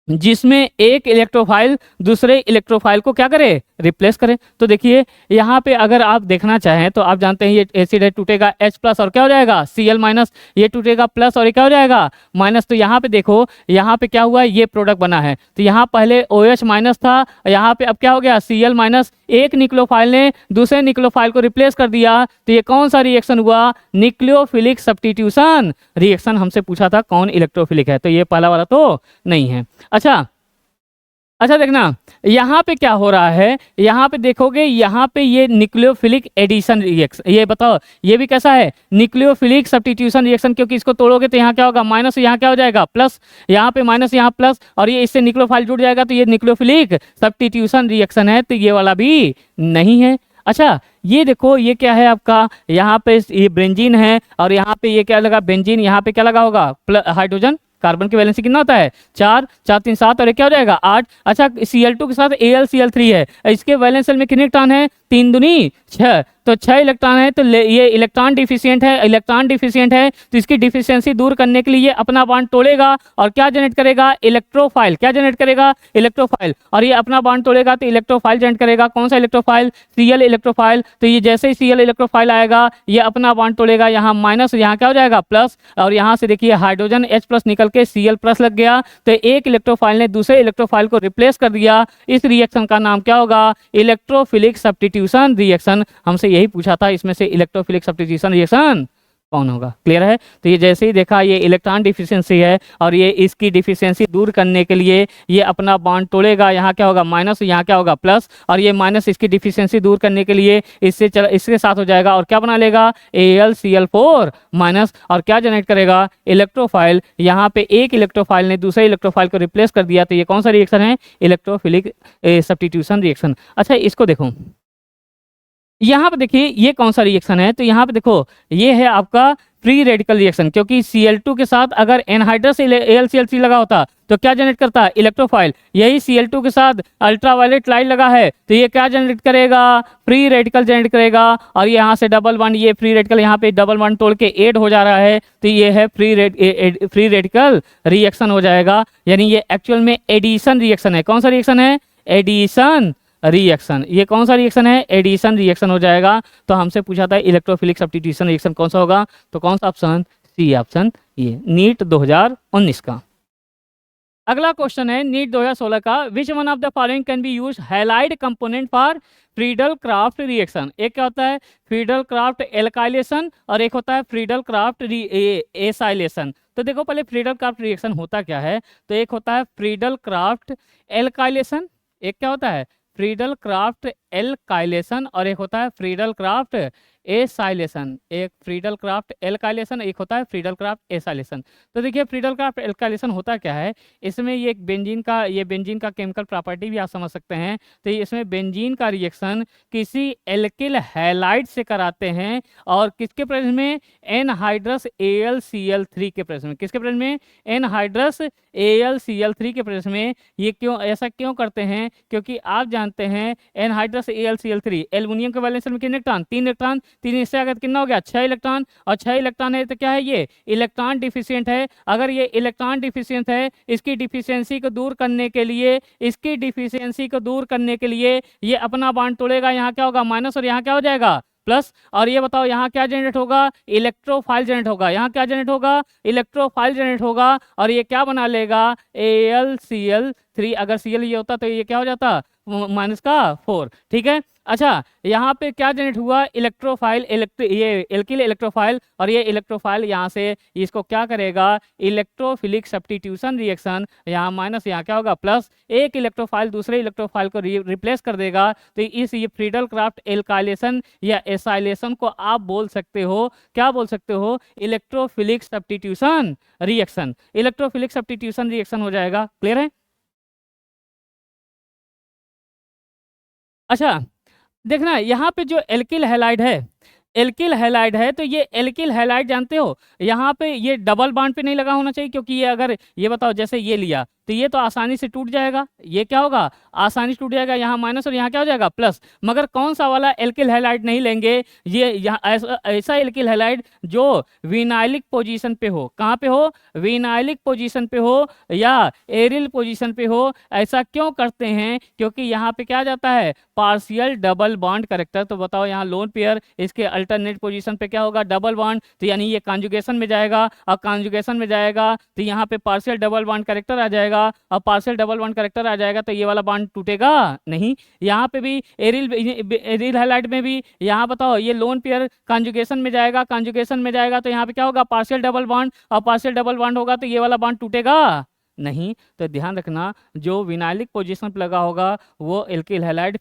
जिसमें एक इलेक्ट्रोफाइल दूसरे इलेक्ट्रोफाइल को क्या करे? रिप्लेस करें। तो देखिए यहाँ पे अगर आप देखना चाहें तो आप जानते हैं ये एसिड है, टूटेगा H प्लस और क्या हो जाएगा? Cl minus. ये टूटेगा प्लस और ये क्या हो जाएगा? माइनस। तो यहाँ पे देखो, यहाँ पे क्या हुआ? ये प्रोडक्ट बना है। तो यहाँ पहले OH माइनस था, यहाँ पे अब क्या हो गया? Cl minus. एक न्यूक्लियोफाइल ने दूसरे न्यूक्लियोफाइल को रिप्लेस कर दिया। तो ये कौन सा रिएक्शन हुआ? Nucleophilic substitution reaction. हमसे पूछा था कौन इलेक्ट्रोफिलिक है, तो ये पहला वाला तो नहीं है। अच्छा अच्छा, देखना यहाँ पे क्या हो रहा है। यहाँ पे देखोगे, यहाँ पे ये न्यूक्लियोफिलिक एडिशन रिएक्शन, ये बताओ ये भी कैसा है? न्यूक्लियोफिलिक सब्स्टिट्यूशन रिएक्शन, क्योंकि इसको तोड़ोगे तो यहाँ क्या होगा? माइनस, यहाँ क्या हो जाएगा? प्लस। यहाँ पे माइनस, यहाँ प्लस, और ये इससे न्यूक्लियोफाइल जुड़ जाएगा। तो ये न्यूक्लियोफिलिक सब्स्टिट्यूशन रिएक्शन है, तो ये वाला भी नहीं है। अच्छा, ये देखो ये क्या है आपका? यहाँ पे ये बेंजीन है, और यहाँ पे ये क्या लगा? बेंजीन। यहाँ पे क्या लगा होगा? हाइड्रोजन। कार्बन की वैलेंसी कितना होता है? 4, 4 3 7, और ये क्या हो जाएगा? 8। अच्छा, Cl2 के साथ AlCl3 है, इसके वैलेंस शेल में कितने इलेक्ट्रॉन है? 3 दूनी 6, तो 6 इलेक्ट्रॉन है। तो ये इलेक्ट्रॉन डिफिशिएंट है, इलेक्ट्रॉन डिफिशिएंट है, तो इसकी डिफिशियंसी दूर करने के लिए ये अपना बॉन्ड तोड़ेगा और क्या जनरेट करेगा? इलेक्ट्रोफाइल। क्या जनरेट करेगा? इलेक्ट्रोफाइल। और ये अपना बॉन्ड तोड़ेगा तो इलेक्ट्रोफाइल जनरेट करेगा। कौन सा इलेक्ट्रोफाइल? Cl electrophile. तो ये जैसे ही Cl इलेक्ट्रोफाइल आएगा, ये अपना बॉन्ड तोड़ेगा, यहाँ माइनस, यहाँ क्या हो जाएगा? प्लस। और यहाँ से देखिए हाइड्रोजन H प्लस निकल के Cl प्लस लग गया। तो एक इलेक्ट्रोफाइल ने दूसरे इलेक्ट्रोफाइल को रिप्लेस कर दिया। इस रिएक्शन का नाम क्या होगा? Electrophilic substitution reaction. हमसे यही पूछा था, इसमें से इलेक्ट्रोफिलिक सब्स्टिट्यूशन रिएक्शन कौन होगा? क्लियर है? तो ये जैसे ही देखा, ये इलेक्ट्रॉन डिफिशियंसी है, और ये इसकी डिफिशियंसी दूर करने के लिए ये अपना बॉन्ड तोड़ेगा। यहाँ क्या होगा? माइनस, यहाँ क्या होगा? प्लस। और ये माइनस इसकी डिफिशियंसी दूर करने के लिए इसके साथ हो जाएगा, और क्या बना लेगा? AlCl4 minus. और क्या जनरेट करेगा? इलेक्ट्रोफाइल। यहाँ पे एक इलेक्ट्रोफाइल ने दूसरे इलेक्ट्रोफाइल को रिप्लेस कर दिया। तो ये कौन सा रिएक्शन है? Electrophilic substitution reaction. अच्छा, इसको देखो, यहाँ पे देखिए ये कौन सा रिएक्शन है? तो यहाँ पे देखो, ये है आपका फ्री रेडिकल रिएक्शन, क्योंकि Cl2 के साथ अगर एनहाइड्रस AlCl3 लगा होता तो क्या जनरेट करता? इलेक्ट्रोफाइल। यही Cl2 के साथ अल्ट्रावायलेट लाइट लगा है, तो ये क्या जनरेट करेगा? फ्री रेडिकल जनरेट करेगा। और यहाँ से डबल बॉन्ड, ये फ्री रेडिकल यहाँ पे डबल बॉन्ड तोड़ के ऐड हो जा रहा है, तो ये है फ्री रेडिकल रिएक्शन हो जाएगा। यानी ये एक्चुअल में एडिशन रिएक्शन है। कौन सा रिएक्शन है? Addition reaction. ये कौन सा रिएक्शन है? एडिशन रिएक्शन हो जाएगा। तो हमसे पूछा था इलेक्ट्रोफिलिक सब्स्टिट्यूशन रिएक्शन कौन सा होगा? तो कौन सा ऑप्शन? सी ऑप्शन, ये नीट 2019 का। अगला क्वेश्चन है नीट 2016 का, विच one of the following can be use halide component for Friedel Crafts reaction. एक क्या होता है? फ्रीडल क्राफ्ट एल्काइलेशन, और एक होता है फ्रीडल क्राफ्ट एसाइलेशन। तो देखो पहले फ्रीडल क्राफ्ट रिएक्शन होता क्या है? तो एक होता है फ्रीडल क्राफ्ट एल्काइलेशन, एक क्या होता है? फ्रीडल क्राफ्ट एल्काइलेशन, और एक होता है फ्रीडल क्राफ्ट एसाइलेशन। एक फ्रीडल क्राफ्ट एल्काइलेशन, एक होता है फ्रीडल क्राफ्ट एसाइलेशन। तो देखिए फ्रीडल क्राफ्ट एल्काइलेशन होता क्या है? इसमें ये एक बेंजीन का केमिकल प्रॉपर्टी भी आप समझ सकते हैं। तो इसमें बेंजीन का रिएक्शन किसी एल्किल हैलाइड से कराते हैं, और किसके प्रेजेंस में? एनहाइड्रस AlCl3 के प्रेजेंस में। किसके प्रेजेंस में? एनहाइड्रस AlCl3 के प्रेजेंस में। ये क्यों ऐसा क्यों करते हैं? क्योंकि आप जानते हैं एनहाइड्रस AlCl3, एल्युमिनियम के वैलेंस शेल में कितने इलेक्ट्रॉन? 3 इलेक्ट्रॉन। 3 इससे अगर कितना हो गया? 6 इलेक्ट्रॉन। और 6 इलेक्ट्रॉन है तो क्या है? ये इलेक्ट्रॉन डिफिशिएंट है। अगर ये इलेक्ट्रॉन डिफिशिएंट है, इसकी डिफिशियंसी को दूर करने के लिए ये अपना बॉन्ड तोड़ेगा। यहाँ क्या होगा? माइनस, और यहाँ क्या हो जाएगा? प्लस। और ये बताओ यहाँ क्या जनरेट होगा? इलेक्ट्रोफाइल जनरेट होगा। यहाँ क्या जनरेट होगा? इलेक्ट्रोफाइल जनरेट होगा। और ये क्या बना लेगा? AlCl 3, अगर Cl ये होता तो ये क्या हो जाता, माइनस का 4, ठीक है। अच्छा, यहाँ पे क्या जनरेट हुआ, इलेक्ट्रोफाइल, ये एल्किल इलेक्ट्रोफाइल, और ये इलेक्ट्रोफाइल यहाँ से इसको क्या करेगा, इलेक्ट्रोफिलिक सब्स्टिट्यूशन रिएक्शन, यहाँ माइनस यहाँ क्या होगा प्लस, एक इलेक्ट्रोफाइल दूसरे इलेक्ट्रोफाइल को रिप्लेस कर देगा। तो इस ये फ्रीडल क्राफ्ट एल्काइलेशन या एसाइलेशन को आप बोल सकते हो, क्या बोल सकते हो, electrophilic substitution reaction, electrophilic substitution reaction हो जाएगा। क्लियर है। अच्छा, देखना यहाँ पे जो एल्किल हैलाइड है, एल्किल हैलाइड है, तो ये एल्किल हैलाइड जानते हो, यहाँ पे ये डबल बॉन्ड पे नहीं लगा होना चाहिए, क्योंकि ये अगर ये बताओ जैसे ये लिया तो ये तो आसानी से टूट जाएगा, ये क्या होगा, आसानी से टूट जाएगा, यहाँ माइनस और यहाँ क्या हो जाएगा प्लस। मगर कौन सा वाला एल्किल हैलाइड नहीं लेंगे, ये यहाँ ऐसा एल्किल हैलाइड जो विनाइलिक पोजीशन पे हो, कहाँ पे हो, विनाइलिक पोजीशन पे हो या एरिल पोजीशन पे हो। ऐसा क्यों करते हैं, क्योंकि यहाँ पे क्या जाता है, पार्शियल डबल बॉन्ड करेक्टर। तो बताओ यहाँ लोन पेयर, इसके अल्टरनेट पोजीशन पे क्या होगा, डबल बॉन्ड, तो यानी ये कॉन्जुगेशन में जाएगा, और कॉन्जुगेशन में जाएगा तो यहाँ पे पार्शियल डबल बॉन्ड करेक्टर आ जाएगा, और पार्शियल डबल बॉन्ड करेक्टर आ जाएगा तो ये वाला बॉन्ड टूटेगा नहीं। यहाँ पे भी एरिल हैलाइड में भी यहाँ बताओ ये लोन पेयर कॉन्जुगेशन में जाएगा, कॉन्जुगेशन में जाएगा तो यहाँ पे क्या होगा, पार्शियल डबल बॉन्ड, और पार्शियल डबल बॉन्ड होगा तो ये वाला बॉन्ड टूटेगा नहीं। तो ध्यान रखना, जो विनाइलिक पोजीशन पे लगा होगा वो एल्किल हैलाइड,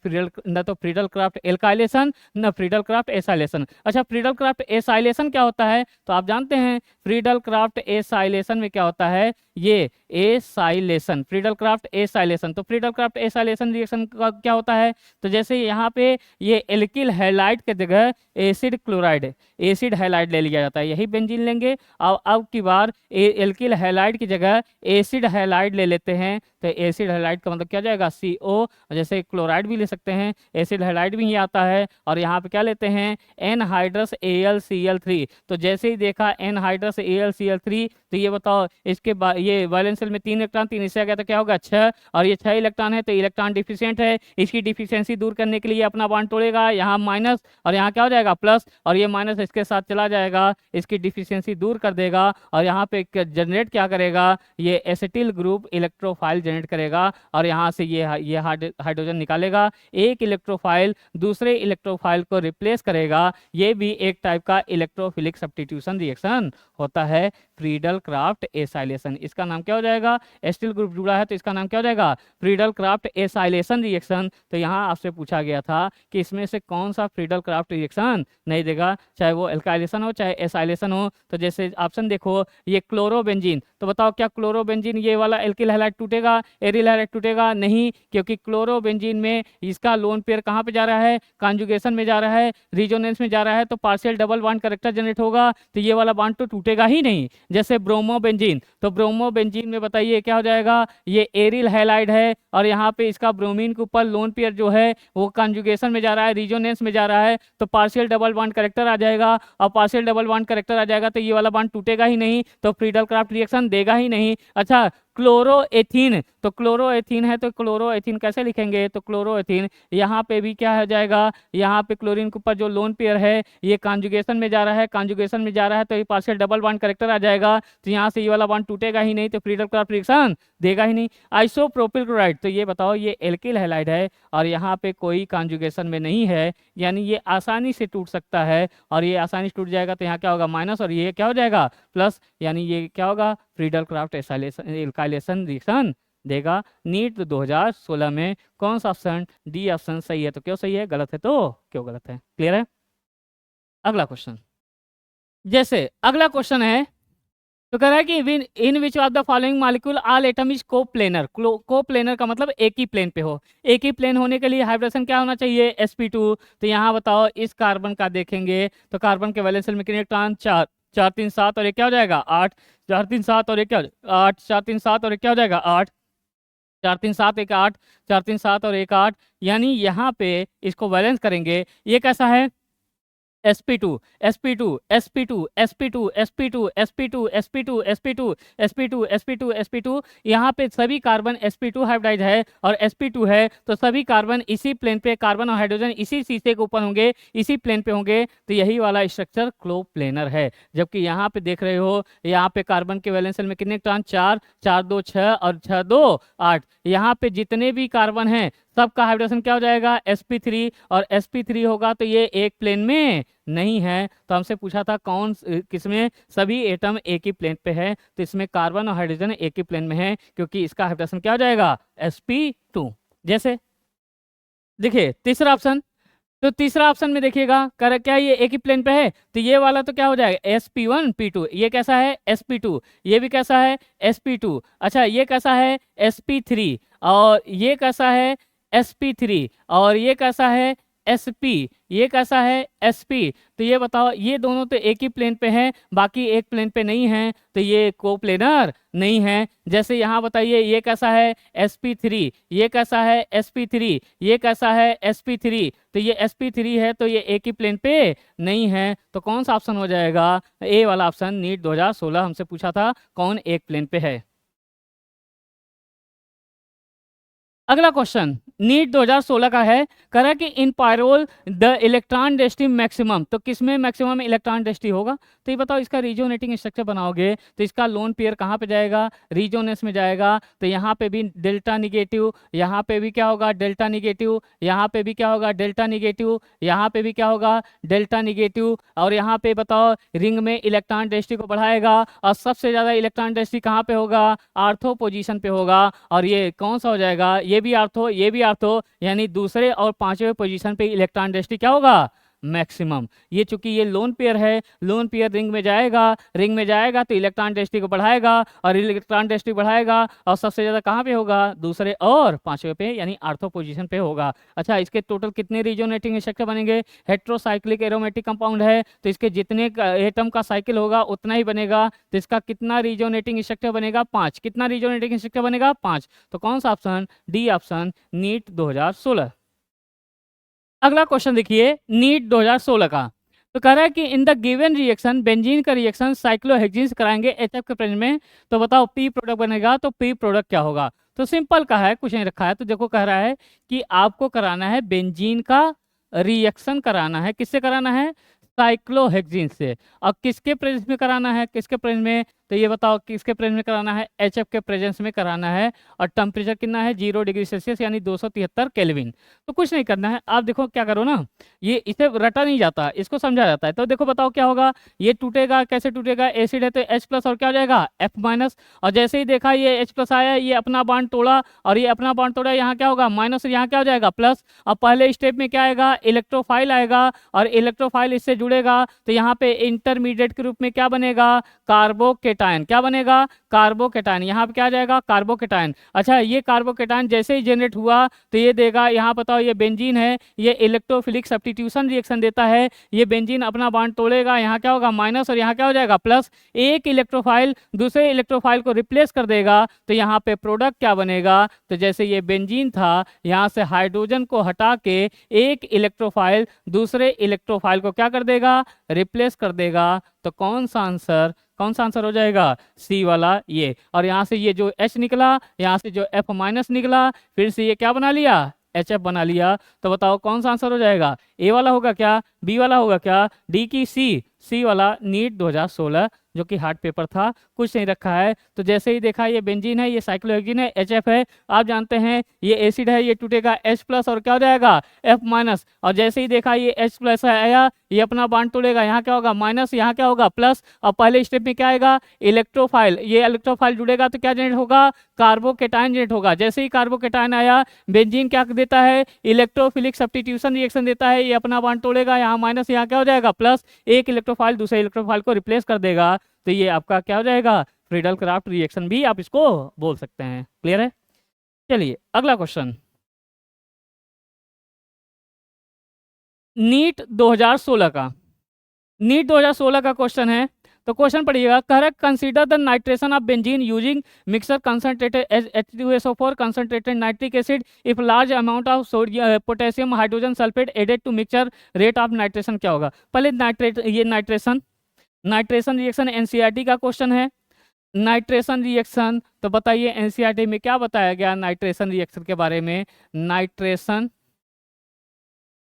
न तो फ्रीडल क्राफ्ट एल्काइलेशन न फ्रीडल क्राफ्ट एसाइलेशन। अच्छा, फ्रीडल क्राफ्ट एसाइलेशन क्या होता है, तो आप जानते हैं फ्रीडल क्राफ्ट एसाइलेशन में क्या होता है, ये एसाइलेशन, फ्रीडल क्राफ्ट एसाइलेशन। तो फ्रीडल क्राफ्ट एसाइलेशन रिएक्शन का क्या होता है, तो जैसे यहाँ पे ये एल्किल हैलाइड के जगह एसिड क्लोराइड, एसिड हैलाइड ले लिया जाता है, यही बेंजीन लेंगे। अब की बार एल्किल हैलाइड की जगह एसिड हैलाइड ले लेते हैं, तो एसिड हैलाइड का मतलब क्या जाएगा, CO, जैसे क्लोराइड भी ले सकते हैं, एसिड हैलाइड भी ही आता है। और यहाँ पे क्या लेते हैं, एनहाइड्रस AlCl3। तो जैसे ही देखा एनहाइड्रस AlCl3, तो ये बताओ इसके बाद ये वैलेंस शेल में 3 इलेक्ट्रॉन, 3 इससे आ गया तो क्या होगा 6, और ये 6 इलेक्ट्रॉन है तो इलेक्ट्रॉन डिफिशिएंट है, इसकी डिफिशियंसी दूर करने के लिए अपना बॉन्ड तोड़ेगा, यहाँ माइनस और यहाँ क्या हो जाएगा प्लस, और ये माइनस इसके साथ चला जाएगा, इसकी डिफिशियंसी दूर कर देगा, और यहाँ पे जनरेट क्या करेगा, ये एसिटिल ग्रुप इलेक्ट्रोफाइल जनरेट करेगा, और यहाँ से ये हाइड्रोजन निकालेगा, एक इलेक्ट्रोफाइल दूसरे इलेक्ट्रोफाइल को रिप्लेस करेगा। ये भी एक टाइप का इलेक्ट्रोफिलिक सब्स्टिट्यूशन रिएक्शन होता है, फ्रीडल क्राफ्ट एसाइलेशन। इसका नाम क्या हो जाएगा, एसिटिल ग्रुप जुड़ा है तो इसका नाम क्या हो जाएगा, फ्रीडल क्राफ्ट एसाइलेशन रिएक्शन। तो यहाँ आपसे पूछा गया था कि इसमें से कौन सा फ्रीडल क्राफ्ट रिएक्शन नहीं देगा, चाहे वो एल्काइलेशन हो चाहे एसाइलेशन हो। तो जैसे ऑप्शन देखो, ये क्लोरोबेंजीन, तो बताओ क्या क्लोरोबेंजीन ये वाला एल्किल हैलाइड टूटेगा, एरिल हैलाइड टूटेगा नहीं, क्योंकि क्लोरोबेंजीन में इसका लोन पेयर कहाँ पे जा रहा है, कॉन्जुगेशन में जा रहा है, रिजोनेंस में जा रहा है, तो partial double bond character generate होगा, तो ये वाला बॉन्ड तो टूटेगा ही नहीं। जैसे ब्रोमोबेंजीन, तो ब्रोमोबेंजीन में बताइए क्या हो जाएगा, ये एरिल हैलाइड है, और यहाँ पे इसका ब्रोमीन के ऊपर लोन पेयर जो है वो कॉन्जुगेशन में जा रहा है, रिजोनेंस में जा रहा है, तो पार्शियल डबल बॉन्ड करेक्टर आ जाएगा, और पार्शियल डबल बॉन्ड करेक्टर आ जाएगा तो ये वाला बॉन्ड टूटेगा ही नहीं, तो फ्रीडल क्राफ्ट रिएक्शन देगा ही नहीं। अच्छा, क्लोरोएथीन, तो क्लोरोएथीन है तो क्लोरोएथीन कैसे लिखेंगे, तो क्लोरोएथीन यहाँ पे भी क्या हो जाएगा, यहाँ पे क्लोरीन के ऊपर जो लोन पेयर है ये कॉन्जुगेशन में जा रहा है, कॉन्जुगेशन में जा रहा है तो ये पार्शियल डबल बॉन्ड करेक्टर आ जाएगा, तो यहाँ से ये वाला बॉन्ड टूटेगा ही नहीं, तो फ्रीडल क्राफ्ट रिएक्शन देगा ही नहीं। आइसोप्रोपिल क्लोराइड, तो ये बताओ ये एल्किल हैलाइड है और यहाँ पे कोई कॉन्जुगेशन में नहीं है, यानी ये आसानी से टूट सकता है, और ये आसानी से टूट जाएगा तो यहाँ क्या होगा माइनस, और ये क्या हो जाएगा प्लस, यानी ये क्या होगा, फ्रीडल क्राफ्ट एल्काइलेशन रिएक्शन देगा। नीट 2016 में कौन सा ऑप्शन, डी ऑप्शन सही है तो क्यों सही है, गलत है तो क्यों गलत है। क्लियर है। अगला क्वेश्चन, जैसे अगला क्वेश्चन है तो कह रहा है कि in which of the following molecule all atom is coplanar. Coplanar का मतलब एक ही प्लेन पे हो, एक ही प्लेन होने के लिए हाइब्रिडेशन क्या होना चाहिए, sp2। तो यहाँ बताओ इस कार्बन का देखेंगे तो कार्बन के वैलेंस शेल में कितने इलेक्ट्रॉन, 4, 4 3 7 और एक क्या हो जाएगा 8, 4 3 7 और एक क्या 8, 4 3 7 और एक क्या हो जाएगा 8, 4 3 7 एक 8, 4 3 7 और एक 8, यानी यहाँ पे इसको बैलेंस करेंगे, ये कैसा है sp2 sp2 sp2 sp2 sp2 sp2 sp2 sp2 sp2 sp2 sp2 यहाँ पे सभी कार्बन sp2 हाइब्रिडाइज है और sp2 है, तो सभी कार्बन इसी प्लेन पे, कार्बन और हाइड्रोजन इसी शीशे के ऊपर होंगे, इसी प्लेन पे होंगे, तो यही वाला स्ट्रक्चर क्लोप्लेनर है। जबकि यहाँ पे देख रहे हो, यहाँ पे कार्बन के वैलेंस शेल में कितने इलेक्ट्रॉन, 4, 4 2 6 और 6 2 8। यहाँ पे जितने भी कार्बन हैं सबका हाइब्रिडेशन क्या हो जाएगा, sp3, और sp3 होगा तो ये एक प्लेन में नहीं है। तो हमसे पूछा था कौन किसमें सभी एटम एक ही प्लेन पे है, तो इसमें कार्बन और हाइड्रोजन एक ही प्लेन में है, क्योंकि इसका हाइब्रिडेशन क्या हो जाएगा, sp2। जैसे देखिए तीसरा ऑप्शन, तो तीसरा ऑप्शन में देखिएगा कर क्या ये एक ही प्लेन पे है, तो ये वाला तो क्या हो जाएगा sp1 p2, ये कैसा है sp2, ये भी कैसा है sp2। अच्छा ये कैसा है sp3, और ये कैसा है sp3, और ये कैसा है sp, ये कैसा है sp। तो ये बताओ, ये दोनों तो एक ही प्लेन पे हैं, बाकी एक प्लेन पे नहीं है, तो ये कोप्लेनर नहीं है। जैसे यहाँ बताइए, ये कैसा है sp3, ये कैसा है sp3, ये कैसा है sp3, तो ये sp3 है, तो ये एक ही प्लेन पे नहीं है। तो कौन सा ऑप्शन हो जाएगा, ए वाला ऑप्शन। नीट 2016 हमसे पूछा था कौन एक प्लेन पे है। अगला क्वेश्चन नीट 2016 का है, करा कि in pyrrole the electron density maximum, तो किसमें मैक्सिमम इलेक्ट्रॉन डेंसिटी होगा। तो ये बताओ, इसका रीजोनेटिंग स्ट्रक्चर बनाओगे तो इसका लोन पेयर कहाँ पे जाएगा, रीजोनेस में जाएगा। तो यहाँ पे भी डेल्टा निगेटिव, यहाँ पे भी क्या होगा डेल्टा निगेटिव, यहाँ पे भी क्या होगा डेल्टा निगेटिव, यहाँ पे भी क्या होगा डेल्टा निगेटिव, और यहाँ पे बताओ रिंग में इलेक्ट्रॉन डेंसिटी को बढ़ाएगा, और सबसे ज़्यादा इलेक्ट्रॉन डेंसिटी कहाँ पे होगा, आर्थो पोजीशन पे होगा। और ये कौन सा हो जाएगा, ये भी आर्थो, ये भी आर्थो, यानी दूसरे और पांचवें पोजीशन पे इलेक्ट्रॉन डेंसिटी क्या होगा, मैक्सिमम। ये चूंकि ये लोन पेयर है, लोन पेयर रिंग में जाएगा, रिंग में जाएगा तो इलेक्ट्रॉन डेंसिटी को बढ़ाएगा, और इलेक्ट्रॉन डेंसिटी बढ़ाएगा, और सबसे ज़्यादा कहाँ पे होगा, दूसरे और पांचवें पे, यानी आर्थो पोजीशन पे होगा। अच्छा, इसके टोटल कितने रीजोनेटिंग स्ट्रक्चर बनेंगे, हेट्रोसाइक्लिक एरोमेटिक कंपाउंड है, तो इसके जितने एटम का साइकिल होगा उतना ही बनेगा। तो इसका कितना रीजोनेटिंग स्ट्रक्चर बनेगा, 5। कितना रीजोनेटिंग स्ट्रक्चर बनेगा, 5। तो कौन सा ऑप्शन, डी ऑप्शन, नीट 2016। अगला क्वेश्चन देखिए नीट 2016 का, तो कह रहा है कि in the given reaction benzene का रिएक्शन साइक्लोहेक्सीन कराएंगे एचएफ के प्रेजेंस में, तो बताओ पी प्रोडक्ट बनेगा, तो पी प्रोडक्ट क्या होगा। तो सिंपल का है, कुछ नहीं रखा है। तो देखो कह रहा है कि आपको कराना है बेंजीन का रिएक्शन कराना है, किससे कराना है, साइक्लोहेक्सीन से। और किसके प्रेजेंस में कराना है, किसके प्रेजेंस में, तो ये बताओ किसके प्रेजेंस में कराना है, एचएफ के प्रेजेंस में कराना है। और टेम्परेचर कितना है, 0 डिग्री सेल्सियस, यानी 273 केल्विन। तो कुछ नहीं करना है, आप देखो क्या करो ना, ये इसे रटा नहीं जाता, इसको समझा जाता है। तो देखो बताओ क्या होगा, ये टूटेगा, कैसे टूटेगा, एसिड है तो H+ और क्या हो जाएगा F-। और जैसे ही देखा ये H+ आया, ये अपना बॉन्ड तोड़ा, और ये अपना बॉन्ड तोड़ा, यहाँ क्या होगा माइनस, यहाँ क्या हो जाएगा प्लस। अब पहले स्टेप में क्या आएगा, इलेक्ट्रोफाइल आएगा, और इलेक्ट्रोफाइल इससे जुड़ेगा, तो यहाँ पे इंटरमीडिएट के रूप में क्या बनेगा, कार्बोकेटायन। क्या बनेगा, कार्बोकेटायन। यहाँ पे क्या आ जाएगा, कार्बोकेटायन। अच्छा, ये कार्बोकेटायन जैसे ही जनरेट हुआ तो ये देगा, यहाँ बताओ ये बेंजीन है, ये इलेक्ट्रोफिलिक सब्स्टिट्यूशन रिएक्शन देता है, ये बेंजीन अपना बॉन्ड तोड़ेगा, यहाँ क्या होगा माइनस, और यहाँ क्या हो जाएगा प्लस। एक इलेक्ट्रोफाइल दूसरे इलेक्ट्रोफाइल को रिप्लेस कर देगा, तो यहाँ पे प्रोडक्ट क्या बनेगा, तो जैसे ये बेंजीन था, यहाँ से हाइड्रोजन को हटा के एक इलेक्ट्रोफाइल दूसरे इलेक्ट्रोफाइल को क्या कर देगा, रिप्लेस कर देगा। तो कौन सा आंसर, कौन सा आंसर हो जाएगा, सी वाला ये। और यहाँ से ये जो H निकला, यहाँ से जो F- निकला, फिर से ये क्या बना लिया, HF बना लिया। तो बताओ कौन सा आंसर हो जाएगा, ए वाला होगा क्या, बी वाला होगा क्या, डी की सी, सी वाला। नीट 2016 जो कि हार्ड पेपर था, कुछ नहीं रखा है। तो जैसे ही देखा ये बेंजीन है, ये साइक्लोहेक्सीन है, HF है, आप जानते हैं ये एसिड है, ये टूटेगा H+ और क्या हो जाएगा F-। और जैसे ही देखा ये H+ आया, ये अपना बॉन्ड तोड़ेगा, यहाँ क्या होगा माइनस, यहाँ क्या होगा प्लस। और पहले स्टेप में क्या आएगा, इलेक्ट्रोफाइल, ये इलेक्ट्रोफाइल जुड़ेगा तो क्या जनरेट होगा, कार्बोकेटायन जनरेट होगा। जैसे ही कार्बोकेटायन आया, बेंजीन क्या देता है, इलेक्ट्रोफिलिक सब्स्टिट्यूशन रिएक्शन देता है, ये अपना बॉन्ड तोड़ेगा, यहाँ माइनस, यहाँ क्या हो जाएगा प्लस, एक इलेक्ट्रोफाइल दूसरे इलेक्ट्रोफाइल को रिप्लेस कर देगा। तो ये आपका क्या हो जाएगा, फ्रीडल क्राफ्ट रिएक्शन भी आप इसको बोल सकते हैं। क्लियर है। चलिए अगला क्वेश्चन, नीट 2016 का, नीट 2016 का क्वेश्चन है, तो क्वेश्चन पढ़िएगा, correct, consider the nitration of benzene using mixer concentrated H2SO4 concentrated nitric acid if large amount of sodium potassium hydrogen sulphate added to mixture, rate of nitration क्या होगा। पहले nitration reaction NCERT का question है। Nitration reaction तो बताइए NCERT में क्या बताया गया नाइट्रेशन रिएक्शन के बारे में। नाइट्रेशन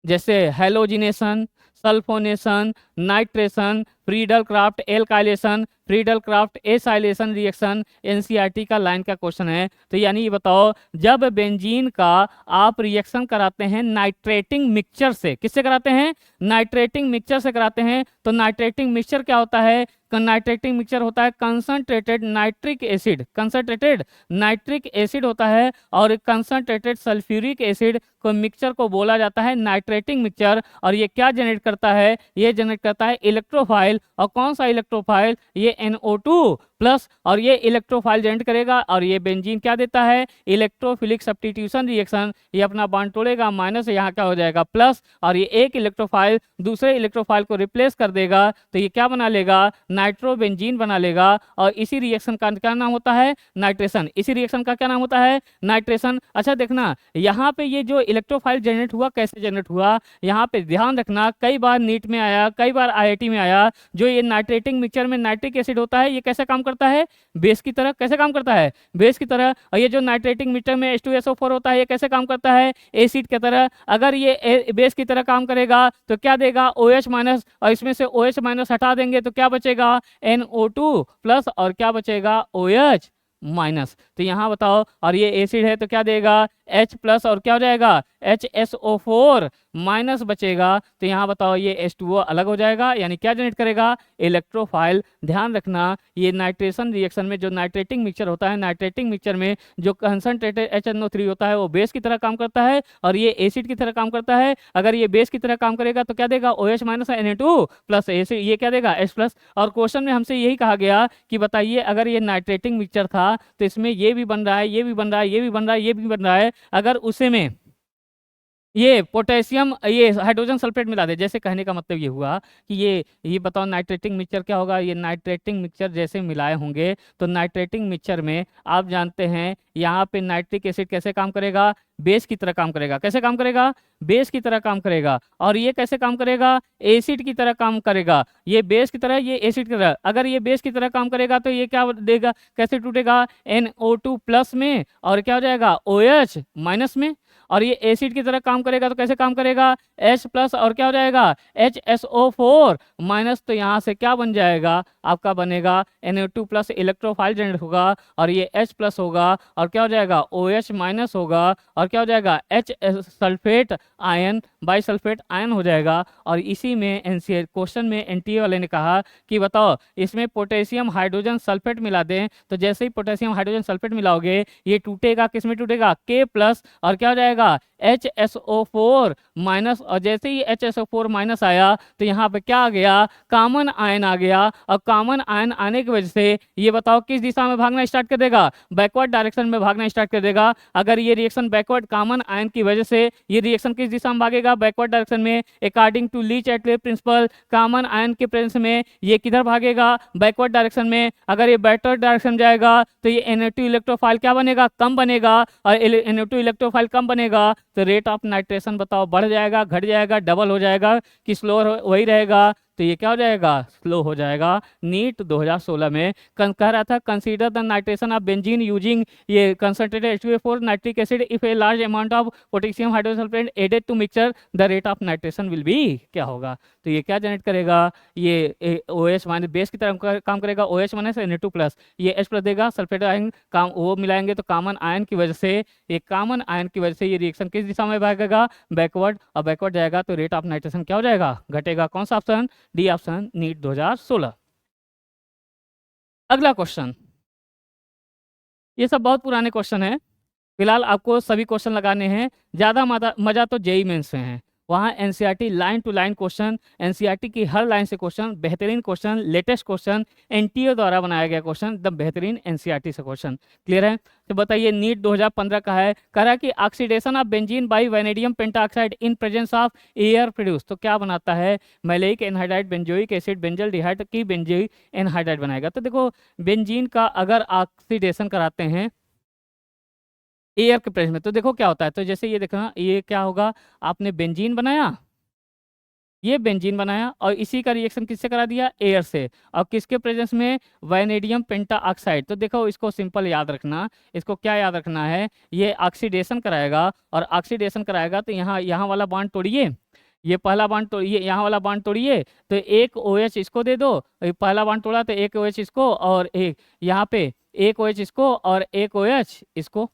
जैसे halogenation, sulphonation, nitration, Friedel Crafts alkylation, Friedel Crafts acylation reaction NCERT का लाइन का क्वेश्चन है। तो यानी ये बताओ, जब बेंजीन का आप रिएक्शन कराते हैं नाइट्रेटिंग मिक्सचर से, किससे कराते हैं, नाइट्रेटिंग मिक्सचर से कराते हैं, तो नाइट्रेटिंग मिक्सचर क्या होता है, नाइट्रेटिंग मिक्सचर होता है concentrated nitric acid, concentrated nitric acid होता है, और कंसंट्रेटेड सल्फ्यूरिक एसिड को मिक्सचर को बोला जाता है नाइट्रेटिंग मिक्सचर। और ये क्या जनरेट करता है, ये जनरेट करता है इलेक्ट्रोफाइल, और कौन सा इलेक्ट्रोफाइल, ये NO2 प्लस, और ये इलेक्ट्रोफाइल जनरेट करेगा, और ये बेंजीन क्या देता है, इलेक्ट्रोफिलिक सब्स्टिट्यूशन रिएक्शन, ये अपना बॉन्ड तोड़ेगा माइनस, यहाँ क्या हो जाएगा प्लस, और ये एक इलेक्ट्रोफाइल दूसरे इलेक्ट्रोफाइल को रिप्लेस कर देगा, तो ये क्या बना लेगा, नाइट्रोबेंजीन बना लेगा। और इसी रिएक्शन का क्या नाम होता है, नाइट्रेशन। इसी रिएक्शन का क्या नाम होता है, नाइट्रेशन। अच्छा देखना, यहाँ पे ये जो इलेक्ट्रोफाइल जनरेट हुआ कैसे जनरेट हुआ, यहाँ पे ध्यान रखना, कई बार नीट में आया, कई बार IIT में आया, जो ये नाइट्रेटिंग मिक्सचर में नाइट्रिक एसिड होता है, ये कैसे काम करता है, बेस की तरह। कैसे काम करता है, बेस की तरह। और ये जो नाइट्रेटिंग मिक्सचर में H2SO4 होता है, ये कैसे काम करता है, एसिड की तरह। अगर ये बेस की तरह काम करेगा तो क्या देगा, OH माइनस, और इसमें से OH माइनस हटा देंगे तो क्या बचेगा, NO2 प्लस, और क्या बचेगा, OH माइनस। तो यहाँ बताओ, और ये एसिड है तो क्या देगा, H प्लस, और क्या हो जाएगा, HSO4 माइनस बचेगा। तो यहाँ बताओ, ये H2O अलग हो जाएगा, यानी क्या जनरेट करेगा, इलेक्ट्रोफाइल। ध्यान रखना, ये नाइट्रेशन रिएक्शन में जो नाइट्रेटिंग मिक्सचर होता है, नाइट्रेटिंग मिक्सचर में जो कंसंट्रेटेड HNO3 होता है वो बेस की तरह काम करता है, और ये एसिड की तरह काम करता है। अगर ये बेस की तरह काम करेगा तो क्या देगा, OH minus Na2 plus, acid ये क्या देगा, H प्लस। और क्वेश्चन में हमसे यही कहा गया कि बताइए, अगर ये नाइट्रेटिंग मिक्सचर था तो इसमें ये भी बन रहा है, ये भी बन रहा है, ये भी बन रहा है, ये भी बन रहा है, अगर उसे में ये पोटेशियम, ये हाइड्रोजन सल्फेट मिला दे, जैसे कहने का मतलब ये हुआ कि ये बताओ नाइट्रेटिंग मिक्सचर क्या होगा, ये नाइट्रेटिंग मिक्सचर जैसे मिलाए होंगे, तो नाइट्रेटिंग मिक्सचर में आप जानते हैं यहाँ पे नाइट्रिक एसिड कैसे काम करेगा, बेस की तरह काम करेगा। कैसे काम करेगा, बेस की तरह काम करेगा। और ये कैसे काम करेगा, एसिड की तरह काम करेगा। ये बेस की तरह, ये एसिड की तरह। अगर ये बेस की तरह काम करेगा तो ये क्या देगा, कैसे टूटेगा, NO2 प्लस में, और क्या हो जाएगा, OH माइनस में। और ये एसिड की तरह काम करेगा तो कैसे काम करेगा, H प्लस, और क्या हो जाएगा, HSO4 माइनस। तो यहाँ से क्या बन जाएगा, आपका बनेगा NO2 प्लस, इलेक्ट्रोफाइल जनरेट होगा, और ये H प्लस होगा, और क्या हो जाएगा, OH माइनस होगा, और क्या हो जाएगा, H sulphate ion, by sulphate ion हो जाएगा। और इसी में एनसीईआरटी क्वेश्चन में NTA वाले ने कहा कि बताओ, इसमें पोटेशियम हाइड्रोजन सल्फेट मिला दें, तो जैसे ही पोटेशियम हाइड्रोजन सल्फेट मिलाओगे, ये टूटेगा, किस में टूटेगा, K प्लस, और क्या हो जाएगा, HSO4 माइनस। और जैसे ही HSO4 माइनस आया तो यहाँ पे क्या आ गया, कॉमन आयन आ गया। और कॉमन आयन आने की वजह से ये बताओ किस दिशा में भागना स्टार्ट कर देगा, बैकवर्ड डायरेक्शन में भागना स्टार्ट कर देगा। अगर ये रिएक्शन बैकवर्ड, कॉमन आयन की वजह से ये रिएक्शन किस दिशा में भागेगा, बैकवर्ड डायरेक्शन में। अकॉर्डिंग टू लीच एटले प्रिंसिपल, कॉमन आयन के प्रेजेंस में ये किधर भागेगा, बैकवर्ड डायरेक्शन में। अगर ये बैकवर्ड डायरेक्शन जाएगा तो ये Na2 इलेक्ट्रोफाइल क्या बनेगा, कम बनेगा, और Na2 इलेक्ट्रोफाइल कम बनेगा तो रेट ऑफ नाइट्रेशन बताओ बढ़ जाएगा, घट जाएगा, डबल हो जाएगा, कि स्लो वही रहेगा। तो ये क्या हो जाएगा, स्लो हो जाएगा। नीट 2016 में कह रहा था, consider the nitration of benzene using ये concentrated H2O4 nitric acid if a large amount of potassium hydrosulphate added to mixture, the rate of nitration will be, क्या होगा। तो ये क्या जनरेट करेगा, ये OH माइनस, बेस की तरह काम करेगा, OH माइनस Na2 प्लस, ये H प्लस देगा, सल्फेट आयन काम वो मिलाएंगे तो कॉमन आयन की वजह से, ये कॉमन आयन की वजह से ये रिएक्शन किस दिशा में भागेगा, बैकवर्ड, और बैकवर्ड जाएगा तो रेट ऑफ नाइट्रेशन क्या हो जाएगा, घटेगा। कौन सा ऑप्शन, डी ऑप्शन, नीट 2016। अगला क्वेश्चन, ये सब बहुत पुराने क्वेश्चन है, फिलहाल आपको सभी क्वेश्चन लगाने हैं। ज़्यादा मजा तो जेई मेंस से हैं, वहाँ NCERT line to line question, NCERT की हर लाइन से क्वेश्चन, बेहतरीन क्वेश्चन, लेटेस्ट क्वेश्चन, एनटीए द्वारा बनाया गया क्वेश्चन, एकदम बेहतरीन एनसीईआरटी से क्वेश्चन। क्लियर है? तो बताइए नीट 2015 का है, कह रहा है कि oxidation of benzene by vanadium pentoxide in presence of air produce, तो क्या बनाता है? Maleic anhydride benzoic acid benzaldehyde की बेंजोइक एनहाइड्राइड बनाएगा। तो देखो बेंजीन का अगर ऑक्सीडेशन कराते हैं एयर के प्रेजेंस में तो देखो क्या होता है। तो जैसे ये देखना, ये क्या होगा, आपने बेंजीन बनाया, ये बेंजीन बनाया और इसी का रिएक्शन किससे करा दिया? एयर से। और किसके प्रेजेंस में? Vanadium pentoxide. तो देखो इसको सिंपल याद रखना, इसको क्या याद रखना है, ये ऑक्सीडेशन कराएगा और ऑक्सीडेशन कराएगा तो यहाँ यहाँ वाला बॉन्ड तोड़िए, ये पहला बॉन्ड तोड़िए, यहाँ वाला बॉन्ड तोड़िए, तो एक OH इसको दे दो, ये पहला बॉन्ड तोड़ा तो एक OH इसको और एक यहाँ पे एक OH इसको और एक OH इसको।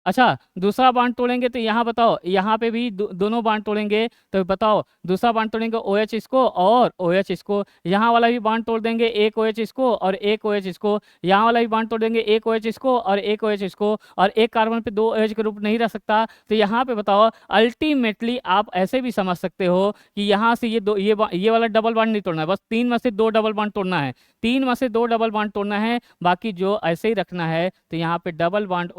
अच्छा दूसरा बांड तोड़ेंगे तो यहाँ बताओ, यहाँ पे भी दोनों बांड तोड़ेंगे तो बताओ, दूसरा बांड तोड़ेंगे OH इसको और OH इसको, यहाँ वाला भी बांड तोड़ देंगे एक OH इसको और एक OH इसको, यहाँ वाला भी बांड तोड़ देंगे एक OH इसको और एक OH इसको, और एक कार्बन पे दो OH का ग्रुप नहीं रह सकता। तो यहाँ पे बताओ अल्टीमेटली आप ऐसे भी समझ सकते हो कि यहाँ से ये वाला डबल बांड नहीं तोड़ना है, बस 3 में से 2 डबल बांड तोड़ना है, 3 में से 2 डबल बांड तोड़ना है, बाकी जो ऐसे ही रखना है। तो यहाँ पे डबल बांड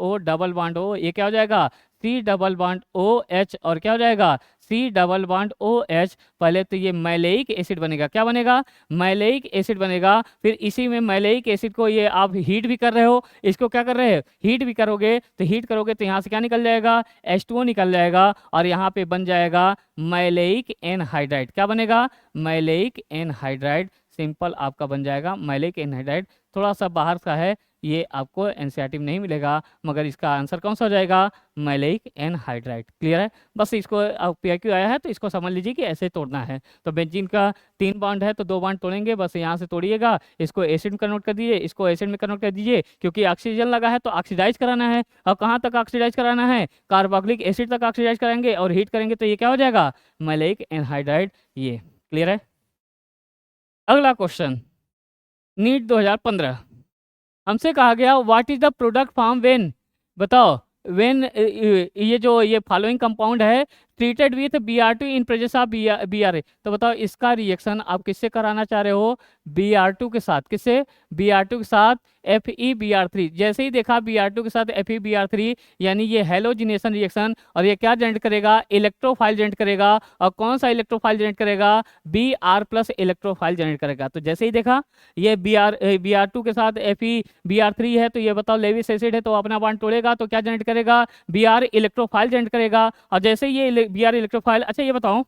O, ये क्या हो जाएगा? C डबल बांड OH और क्या हो जाएगा? C double bond OH। पहले तो ये मैलेइक एसिड बनेगा, क्या बनेगा? मैलेइक एसिड बनेगा। फिर इसी में मैलेइक एसिड को ये आप हीट भी कर रहे हो, इसको क्या कर रहे हो? हीट भी करोगे, तो हीट करोगे तो यहाँ से क्या निकल जाएगा? H2O निकल जाएगा और यहाँ पे बन जाएगा मैलेइक एनहाइड्राइड। क्या बनेगा? Maleic anhydride. सिंपल आपका बन जाएगा मैलेइक एनहाइड्राइड। थोड़ा सा बाहर का है, ये आपको एनसीईआरटी में नहीं मिलेगा, मगर इसका आंसर कौन सा हो जाएगा? Maleic anhydride. क्लियर है? बस इसको PIQ आया है तो इसको समझ लीजिए कि ऐसे तोड़ना है। तो बेंजीन का 3 बॉन्ड है तो 2 बॉन्ड तोड़ेंगे, बस यहाँ से तोड़िएगा, इसको एसिड में कन्वर्ट कर दीजिए, इसको एसिड में कन्वर्ट कर दीजिए, क्योंकि ऑक्सीजन लगा है तो ऑक्सीडाइज कराना है। और कहाँ तक ऑक्सीडाइज कराना है? कार्बोक्सिलिक एसिड तक ऑक्सीडाइज कराएंगे और हीट करेंगे तो ये क्या हो जाएगा? Maleic anhydride. ये क्लियर है? अगला क्वेश्चन नीट 2015 हमसे कहा गया what is the product form when, बताओ व्हेन ये फॉलोइंग कंपाउंड है treated with Br2 in presence of Bra। तो बताओ इसका रिएक्शन आप किससे कराना चाह रहे हो? Br2 के साथ। किससे? Br2 के साथ FeBr3। जैसे ही देखा Br2 के साथ FeBr3 यानी ये हेलोजिनेशन रिएक्शन, और ये क्या जनरेट करेगा? इलेक्ट्रोफाइल जनरेट करेगा। और कौन सा इलेक्ट्रोफाइल जनरेट करेगा? Br+ इलेक्ट्रोफाइल जनरेट करेगा। तो जैसे ही देखा ये Br2 के साथ FeBr3 है, तो ये बताओ लेविस एसिड है तो अपना बॉन्ड तोड़ेगा तो क्या जनरेट करेगा? Br इलेक्ट्रोफाइल जनरेट करेगा। और जैसे ये Br इलेक्ट्रोफाइल, अच्छा ये बताओ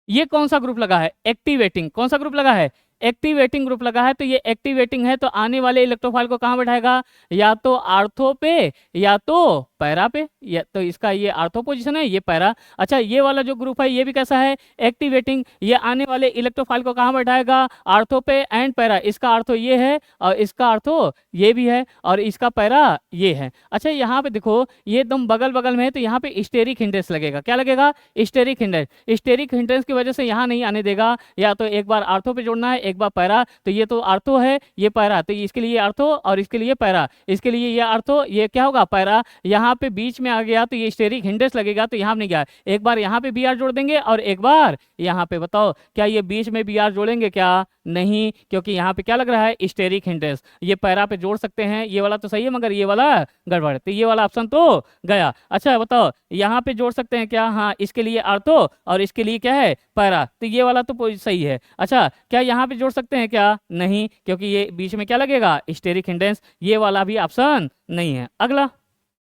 ये कौन सा ग्रुप लगा है? एक्टिवेटिंग। कौन सा ग्रुप लगा है? एक्टिवेटिंग ग्रुप लगा है। तो ये एक्टिवेटिंग है तो आने वाले इलेक्ट्रोफाइल को कहाँ बैठाएगा? या तो आर्थो पे या तो पैरा पे, या तो इसका ये आर्थो पोजीशन है, ये पैरा। अच्छा ये वाला जो ग्रुप है ये भी कैसा है? एक्टिवेटिंग। ये आने वाले इलेक्ट्रोफाइल को कहाँ बैठाएगा? आर्थो पे एंड पैरा। इसका आर्थो ये है और इसका आर्थो ये भी है और इसका पैरा ये है। अच्छा यहाँ पे देखो ये एकदम बगल बगल में है तो यहाँ पे स्टेरिक हिंड्रेंस लगेगा। क्या लगेगा? Steric hindrance. स्टेरिक हिंड्रेंस की वजह से यहाँ नहीं आने देगा, या तो एक बार आर्थो पे जोड़ना है एक बार पैरा। तो ये तो आर्थो है ये पैरा, तो इसके लिए आर्थो और इसके लिए पैरा, इसके लिए ये आर्थो, ये क्या होगा? पैरा। यहाँ पे बीच में आ गया तो ये स्टेरिक हिंड्रेंस लगेगा, तो यहाँ नहीं गया, एक बार यहाँ पे Br जोड़ देंगे और एक बार यहाँ पे। बताओ क्या ये बीच में Br जोड़ेंगे? क्या नहीं, क्योंकि यहाँ पे क्या लग रहा है? Steric hindrance. ये पैरा पे जोड़ सकते हैं, ये वाला तो सही है मगर ये वाला गड़बड़ है, तो ये वाला ऑप्शन तो गया। अच्छा बताओ यहाँ पे जोड़ सकते हैं क्या? हाँ, इसके लिए आर्थो और इसके लिए क्या है? पैरा, तो ये वाला तो सही है। अच्छा क्या यहाँ पे जोड़ सकते हैं क्या? नहीं, क्योंकि ये बीच में क्या लगेगा? Steric hindrance. ये वाला भी ऑप्शन नहीं है।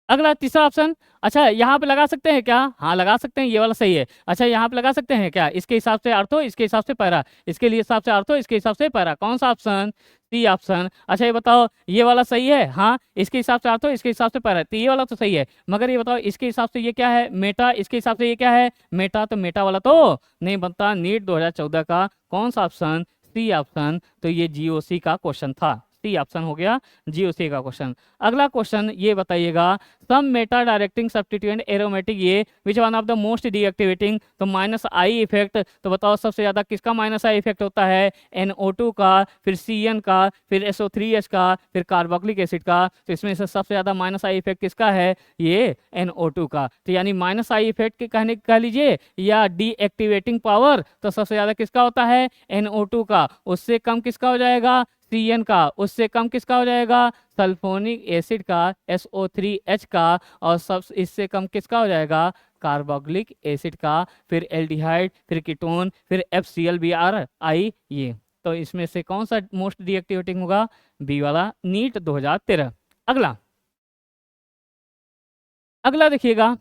अगला तीसरा ऑप्शन, अच्छा यहाँ पे लगा सकते हैं क्या? हाँ लगा सकते हैं, ये वाला सही है। अच्छा यहाँ पे लगा सकते हैं क्या? इसके हिसाब से आर्थो, इसके हिसाब से पैरा, इसके लिए हिसाब से आर्थो, इसके हिसाब से पैरा। कौन सा ऑप्शन? C option. अच्छा ये बताओ ये वाला सही है? हाँ, इसके हिसाब से आर्थो, इसके हिसाब से पैरा, तो ये वाला तो सही है, मगर ये बताओ इसके हिसाब से ये क्या है? मेटा, इसके हिसाब से ये क्या है? मेटा, तो मेटा वाला तो नहीं बनता। नीट 2014 का कौन सा ऑप्शन? C option. तो ये GOC का क्वेश्चन था। सी ऑप्शन हो गया GOC का क्वेश्चन। अगला क्वेश्चन ये बताइएगा, सम मेटा डायरेक्टिंग सब्स्टिट्यूएंट एरोमेटिक ये विच one of the most deactivating, तो माइनस आई इफेक्ट, तो बताओ सबसे ज्यादा किसका माइनस आई इफेक्ट होता है, NO2 का, फिर CN का, फिर SO3H का, फिर कार्बोक्सिलिक एसिड का। तो इसमें से सबसे ज्यादा माइनस आई इफेक्ट किसका है, ये NO2 का। तो यानी माइनस आई इफेक्ट के कहने कह लीजिए या डीएक्टिवेटिंग पावर, तो सबसे ज्यादा किसका होता है, NO2 का। उससे कम किसका हो जाएगा, CN का। उससे कम किसका हो जाएगा, सल्फोनिक एसिड का, SO3H का। और सब इससे कम किसका हो जाएगा, कार्बोक्सिलिक एसिड का, फिर एल्डिहाइड, फिर कीटोन, फिर FCl ये। तो इसमें से कौन सा मोस्ट डीएक्टिवेटिंग होगा, बी वाला, नीट 2013। अगला अगला देखिएगा,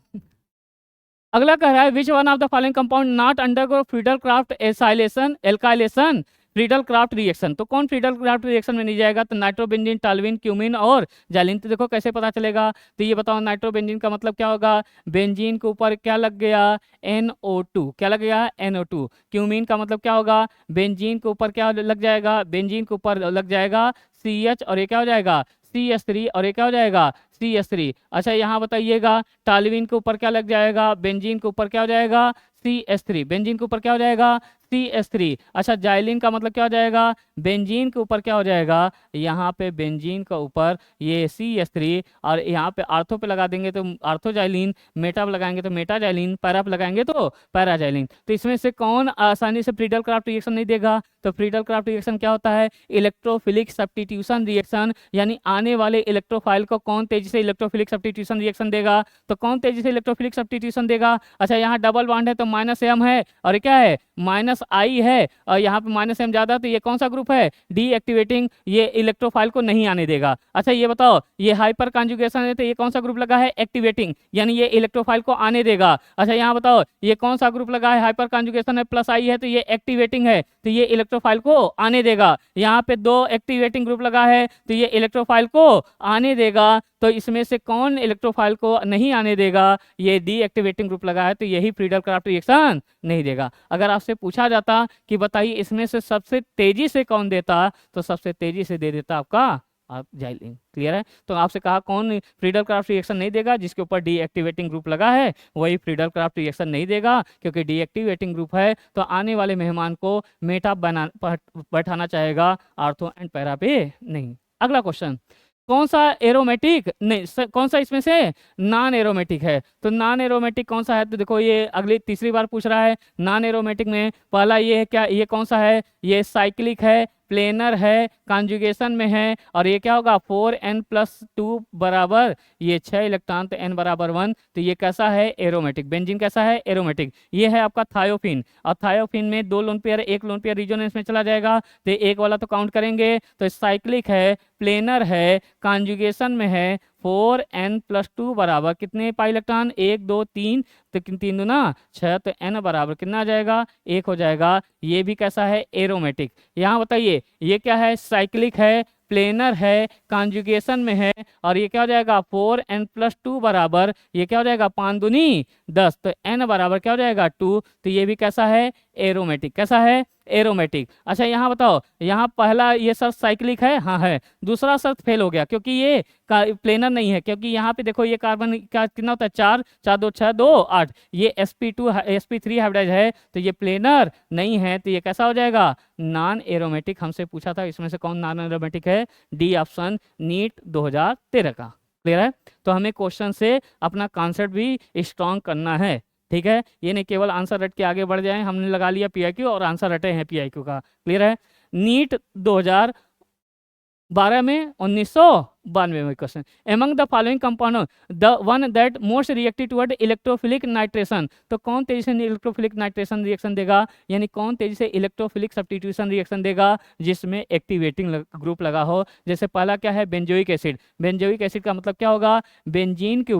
अगला कह रहा है which one of the following compound not undergo Friedel Crafts acylation alkylation Friedel Crafts reaction. तो कौन फ्रीडल क्राफ्ट रिएक्शन में नहीं जाएगा, तो नाइट्रोबेंजीन, टॉल्यूइन, क्यूमीन और जाइलिन। तो देखो कैसे पता चलेगा, तो ये बताओ नाइट्रोबेंजीन का मतलब क्या होगा, बेंजीन के ऊपर क्या लग गया, NO2, क्या लग गया, NO2। क्यूमीन का मतलब क्या होगा, बेंजीन के ऊपर क्या लग जाएगा, बेंजीन के ऊपर लग जाएगा CH, और ये क्या हो जाएगा, CH3, और ये क्या हो जाएगा, CH3। अच्छा यहाँ बताइएगा, टॉल्यूइन के ऊपर क्या लग जाएगा, बेंजीन के ऊपर क्या हो जाएगा, CH3, बेंजीन के ऊपर क्या हो जाएगा, CH3। अच्छा जाइलिन का मतलब क्या हो जाएगा, बेंजीन के ऊपर क्या हो जाएगा, यहाँ पे बेंजीन का ऊपर ये CH3, और यहाँ पे आर्थो पे लगा देंगे तो आर्थोजाइलिन, मेटा पे लगाएंगे तो मेटाजाइलिन, पैरा पे लगाएंगे तो पैराजाइलिन। तो इसमें से कौन आसानी से फ्रीडल क्राफ्ट रिएक्शन नहीं देगा, तो फ्रीडल क्राफ्ट रिएक्शन क्या होता है, इलेक्ट्रोफिलिक सब्स्टिट्यूशन रिएक्शन। यानी आने वाले इलेक्ट्रोफाइल को कौन तेजी से इलेक्ट्रोफिलिक सब्स्टिट्यूशन रिएक्शन देगा, तो कौन तेजी से इलेक्ट्रोफिलिक सब्स्टिट्यूशन देगा। अच्छा यहाँ डबल बॉन्ड है तो -M है, और ये क्या है, -I है, और यहाँ पे -M ज्यादा, तो ये कौन सा ग्रुप है, डीएक्टिवेटिंग, ये इलेक्ट्रोफाइल को नहीं आने देगा। अच्छा ये बताओ, ये हाइपर कॉन्जुगेशन है तो ये कौन सा ग्रुप लगा है, एक्टिवेटिंग, यानी ये इलेक्ट्रोफाइल को आने देगा। अच्छा यहाँ बताओ, ये कौन सा ग्रुप लगा है, हाइपर कॉन्जुगेशन है, +I है, तो ये एक्टिवेटिंग है, तो ये इलेक्ट्रोफाइल को आने देगा। यहाँ पे 2 एक्टिवेटिंग ग्रुप लगा है तो ये इलेक्ट्रोफाइल को आने देगा। तो इसमें से कौन इलेक्ट्रोफाइल को नहीं आने देगा, ये डीएक्टिवेटिंग ग्रुप लगा है, तो यही फ्रीडल क्राफ्ट रिएक्शन नहीं देगा। अगर आपसे पूछा जाता कि बताइए इसमें से सबसे तेजी से कौन देता, तो सबसे तेजी से दे देता आपका आप जाइलिन। क्लियर है, तो आपसे कहा कौन फ्रीडल क्राफ्ट रिएक्शन नहीं देगा, जिसके ऊपर डीएक्टिवेटिंग ग्रुप लगा है वही फ्रीडल क्राफ्ट रिएक्शन नहीं देगा, क्योंकि डीएक्टिवेटिंग ग्रुप है तो आने वाले मेहमान को मेटा बैठाना चाहेगा, आर्थो एंड पैरा पे नहीं। अगला क्वेश्चन, कौन सा एरोमेटिक नहीं, कौन सा इसमें से नॉन एरोमेटिक है, तो नॉन एरोमेटिक कौन सा है, तो देखो ये अगली तीसरी बार पूछ रहा है। नॉन एरोमेटिक में पहला ये है क्या, ये कौन सा है, ये साइक्लिक है, प्लेनर है, कॉन्जुगेशन में है, और ये क्या होगा 4n+2 बराबर ये 6 इलेक्ट्रॉन, तो n बराबर 1, तो ये कैसा है, एरोमेटिक। बेंजीन कैसा है, एरोमेटिक। ये है आपका थायोफिन, और थायोफिन में 2 lone pair, 1 lone pair resonance में चला जाएगा, तो एक वाला तो काउंट करेंगे। तो साइक्लिक है, प्लेनर है, कॉन्जुगेशन में है, 4n+2 बराबर कितने पाई इलेक्ट्रॉन, 1 2 3, तो 3 दूना 6, तो n बराबर कितना आ जाएगा, 1 हो जाएगा। ये भी कैसा है, एरोमेटिक। यहाँ बताइए ये क्या है, साइक्लिक है, प्लेनर है, कॉन्जुगेशन में है, और ये क्या हो जाएगा 4n+2 बराबर ये क्या हो जाएगा 5 दूनी 10, तो n बराबर क्या हो जाएगा 2, तो ये भी कैसा है, एरोमेटिक। कैसा है, एरोमेटिक। अच्छा यहाँ बताओ, यहाँ पहला ये शर्त साइक्लिक है, हाँ है, दूसरा शर्त फेल हो गया क्योंकि ये प्लेनर नहीं है, क्योंकि यहाँ पे देखो ये कार्बन का कितना होता है 4 4 2 6 2 8, ये sp3 हाइब्रिडाइज है, तो ये प्लेनर नहीं है, तो ये कैसा हो जाएगा, नॉन एरोमेटिक। हमसे पूछा था इसमें से कौन नॉन एरोमेटिक है, डी ऑप्शन, नीट 2013 का। क्लियर है, तो हमें क्वेश्चन से अपना कॉन्सेप्ट भी स्ट्रॉन्ग करना है। ठीक है, ये नहीं केवल आंसर रट के आगे बढ़ जाए, हमने लगा लिया PIQ और आंसर रटे हैं PIQ का। क्लियर है, नीट 2012 में 1992 में question, among the following compound the one that most reactive toward electrophilic nitration, तो कौन तेजी से इलेक्ट्रोफिलिक नाइट्रेशन रिएक्शन देगा, यानी कौन तेजी से इलेक्ट्रोफिलिक सब्स्टिट्यूशन रिएक्शन देगा, जिसमें एक्टिवेटिंग ग्रुप लगा हो। जैसे पहला क्या है, बेंजोइक एसिड। बेंजोइक एसिड का मतलब क्या होगा, बेंजीन के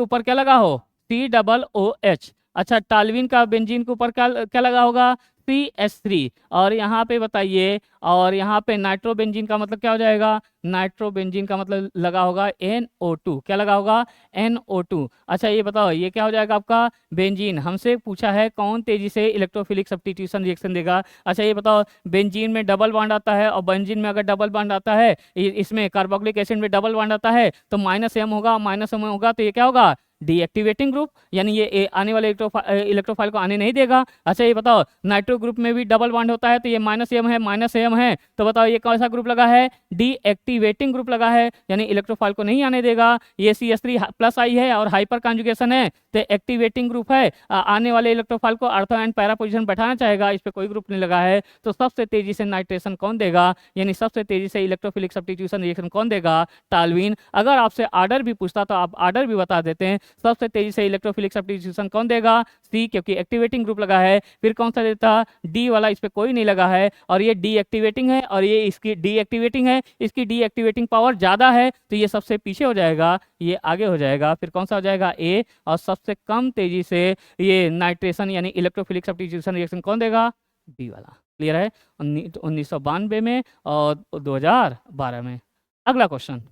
ऊपर क्या लगा हो, COOH। अच्छा टॉल्यूइन का बेंजीन के ऊपर क्या लगा होगा, CH3 और यहाँ पे बताइए, और यहाँ पे नाइट्रोबेंजीन का मतलब क्या हो जाएगा, नाइट्रोबेंजीन का मतलब लगा होगा NO2, क्या लगा होगा, NO2। अच्छा ये बताओ ये क्या हो जाएगा आपका बेंजीन। हमसे पूछा है कौन तेजी से इलेक्ट्रोफिलिक सब्स्टिट्यूशन रिएक्शन देगा। अच्छा ये बताओ बेंजीन में डबल बॉन्ड आता है, और बेंजीन में अगर डबल बॉन्ड आता है, इसमें कार्बोक्सिलिक एसिड में डबल बॉन्ड आता है, तो -M होगा, -M होगा तो ये क्या होगा, डीएक्टिवेटिंग ग्रुप, यानी ये आने वाले इलेक्ट्रोफाइल को आने नहीं देगा। अच्छा ये बताओ नाइट्रो ग्रुप में भी डबल बॉन्ड होता है, तो ये -M है, तो बताओ ये कौन सा ग्रुप लगा है, डीएक्टिवेटिंग ग्रुप लगा है, यानी इलेक्ट्रोफाइल को नहीं आने देगा। ये CH3+ है और हाइपर कॉन्जुगेशन है, तो एक्टिवेटिंग ग्रुप है, आने वाले इलेक्ट्रोफाइल को ऑर्थो एंड पैरा पोजीशन बैठाना चाहेगा, इस पर कोई ग्रुप नहीं लगा है। तो सबसे तेजी से नाइट्रेशन कौन देगा, यानी सबसे तेजी से इलेक्ट्रोफिलिक सब्स्टिट्यूशन रिएक्शन कौन देगा, टालवीन। अगर आपसे आर्डर भी पूछता तो आप आर्डर भी बता देते हैं। सबसे तेजी से इलेक्ट्रोफिलिक सब्स्टिट्यूशन कौन देगा, सी, क्योंकि एक्टिवेटिंग ग्रुप लगा है। फिर कौन सा देता, डी वाला, इस पे कोई नहीं लगा है, और ये डीएक्टिवेटिंग है, और ये इसकी डीएक्टिवेटिंग है, इसकी डीएक्टिवेटिंग पावर ज़्यादा है, तो ये सबसे पीछे हो जाएगा, ये आगे हो जाएगा। फिर कौन सा हो जाएगा, ए, और सबसे कम तेजी से ये नाइट्रेशन यानी इलेक्ट्रोफिलिक सब्स्टिट्यूशन रिएक्शन कौन देगा, बी वाला। क्लियर है, 1992 में और 2012 में। अगला क्वेश्चन,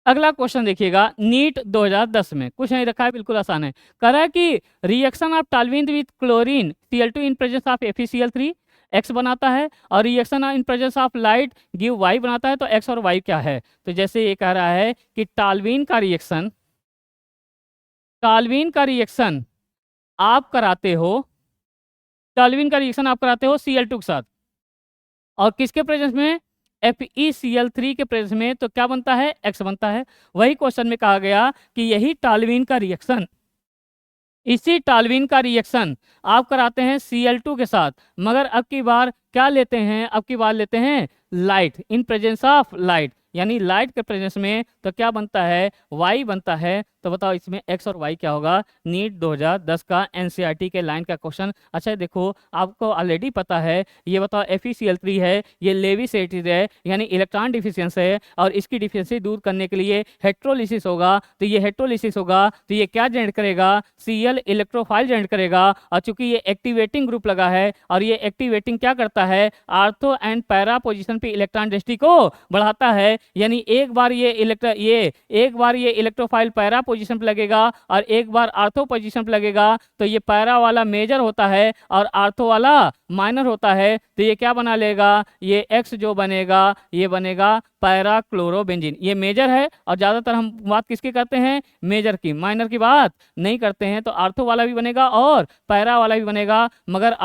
अगला क्वेश्चन देखिएगा, नीट 2010 में कुछ नहीं रखा है, बिल्कुल आसान है। कह रहा है कि reaction of टालवीन with chlorine Cl2 in presence of FeCl3 X बनाता है, और reaction in presence of light give Y बनाता है, तो X और Y क्या है। तो जैसे ये कह रहा है कि टालवीन का रिएक्शन आप कराते हो, टालवीन का रिएक्शन आप कराते हो Cl2 के साथ, और किसके प्रेजेंस में, FeCl3 के प्रेजेंस में, तो क्या बनता है, X बनता है। वही क्वेश्चन में कहा गया कि यही टालवीन का रिएक्शन, इसी टालवीन का रिएक्शन आप कराते हैं Cl2 के साथ, मगर अब की बार क्या लेते हैं, अब की बार लेते हैं light, in presence of light, यानी लाइट के प्रेजेंस में, तो क्या बनता है, Y बनता है। तो बताओ इसमें X और Y क्या होगा, नीट 2010 का NCERT के लाइन का क्वेश्चन। अच्छा देखो आपको ऑलरेडी पता है, ये बताओ FeCl3 है, ये लेविस एसिड है, यानी इलेक्ट्रॉन डिफिशियंस है, और इसकी डिफिशियंसी दूर करने के लिए हेट्रोलिसिस होगा, तो ये हेट्रोलिसिस होगा तो ये क्या जनरेट करेगा, Cl इलेक्ट्रोफाइल जनरेट करेगा, और चूंकि ये एक्टिवेटिंग ग्रुप लगा है, और ये एक्टिवेटिंग क्या करता है, आर्थो एंड पैरा पोजीशन पे इलेक्ट्रॉन डेंसिटी को बढ़ाता है, यानी एक बार ये इलेक्ट्रोफाइल पैरा पोजीशन पे लगेगा और एक बार आर्थो पोजीशन पे लगेगा, तो ये पैरा वाला मेजर होता है और आर्थो वाला माइनर होता है, तो ये क्या बना लेगा, ये X जो बनेगा ये बनेगा पैरा क्लोरोबेंजीन। ये मेजर है, और ज़्यादातर हम बात किसकी करते हैं, मेजर की, माइनर की बात नहीं करते हैं। तो आर्थो वाला भी बनेगा और पैरा वाला भी बनेगा, मगर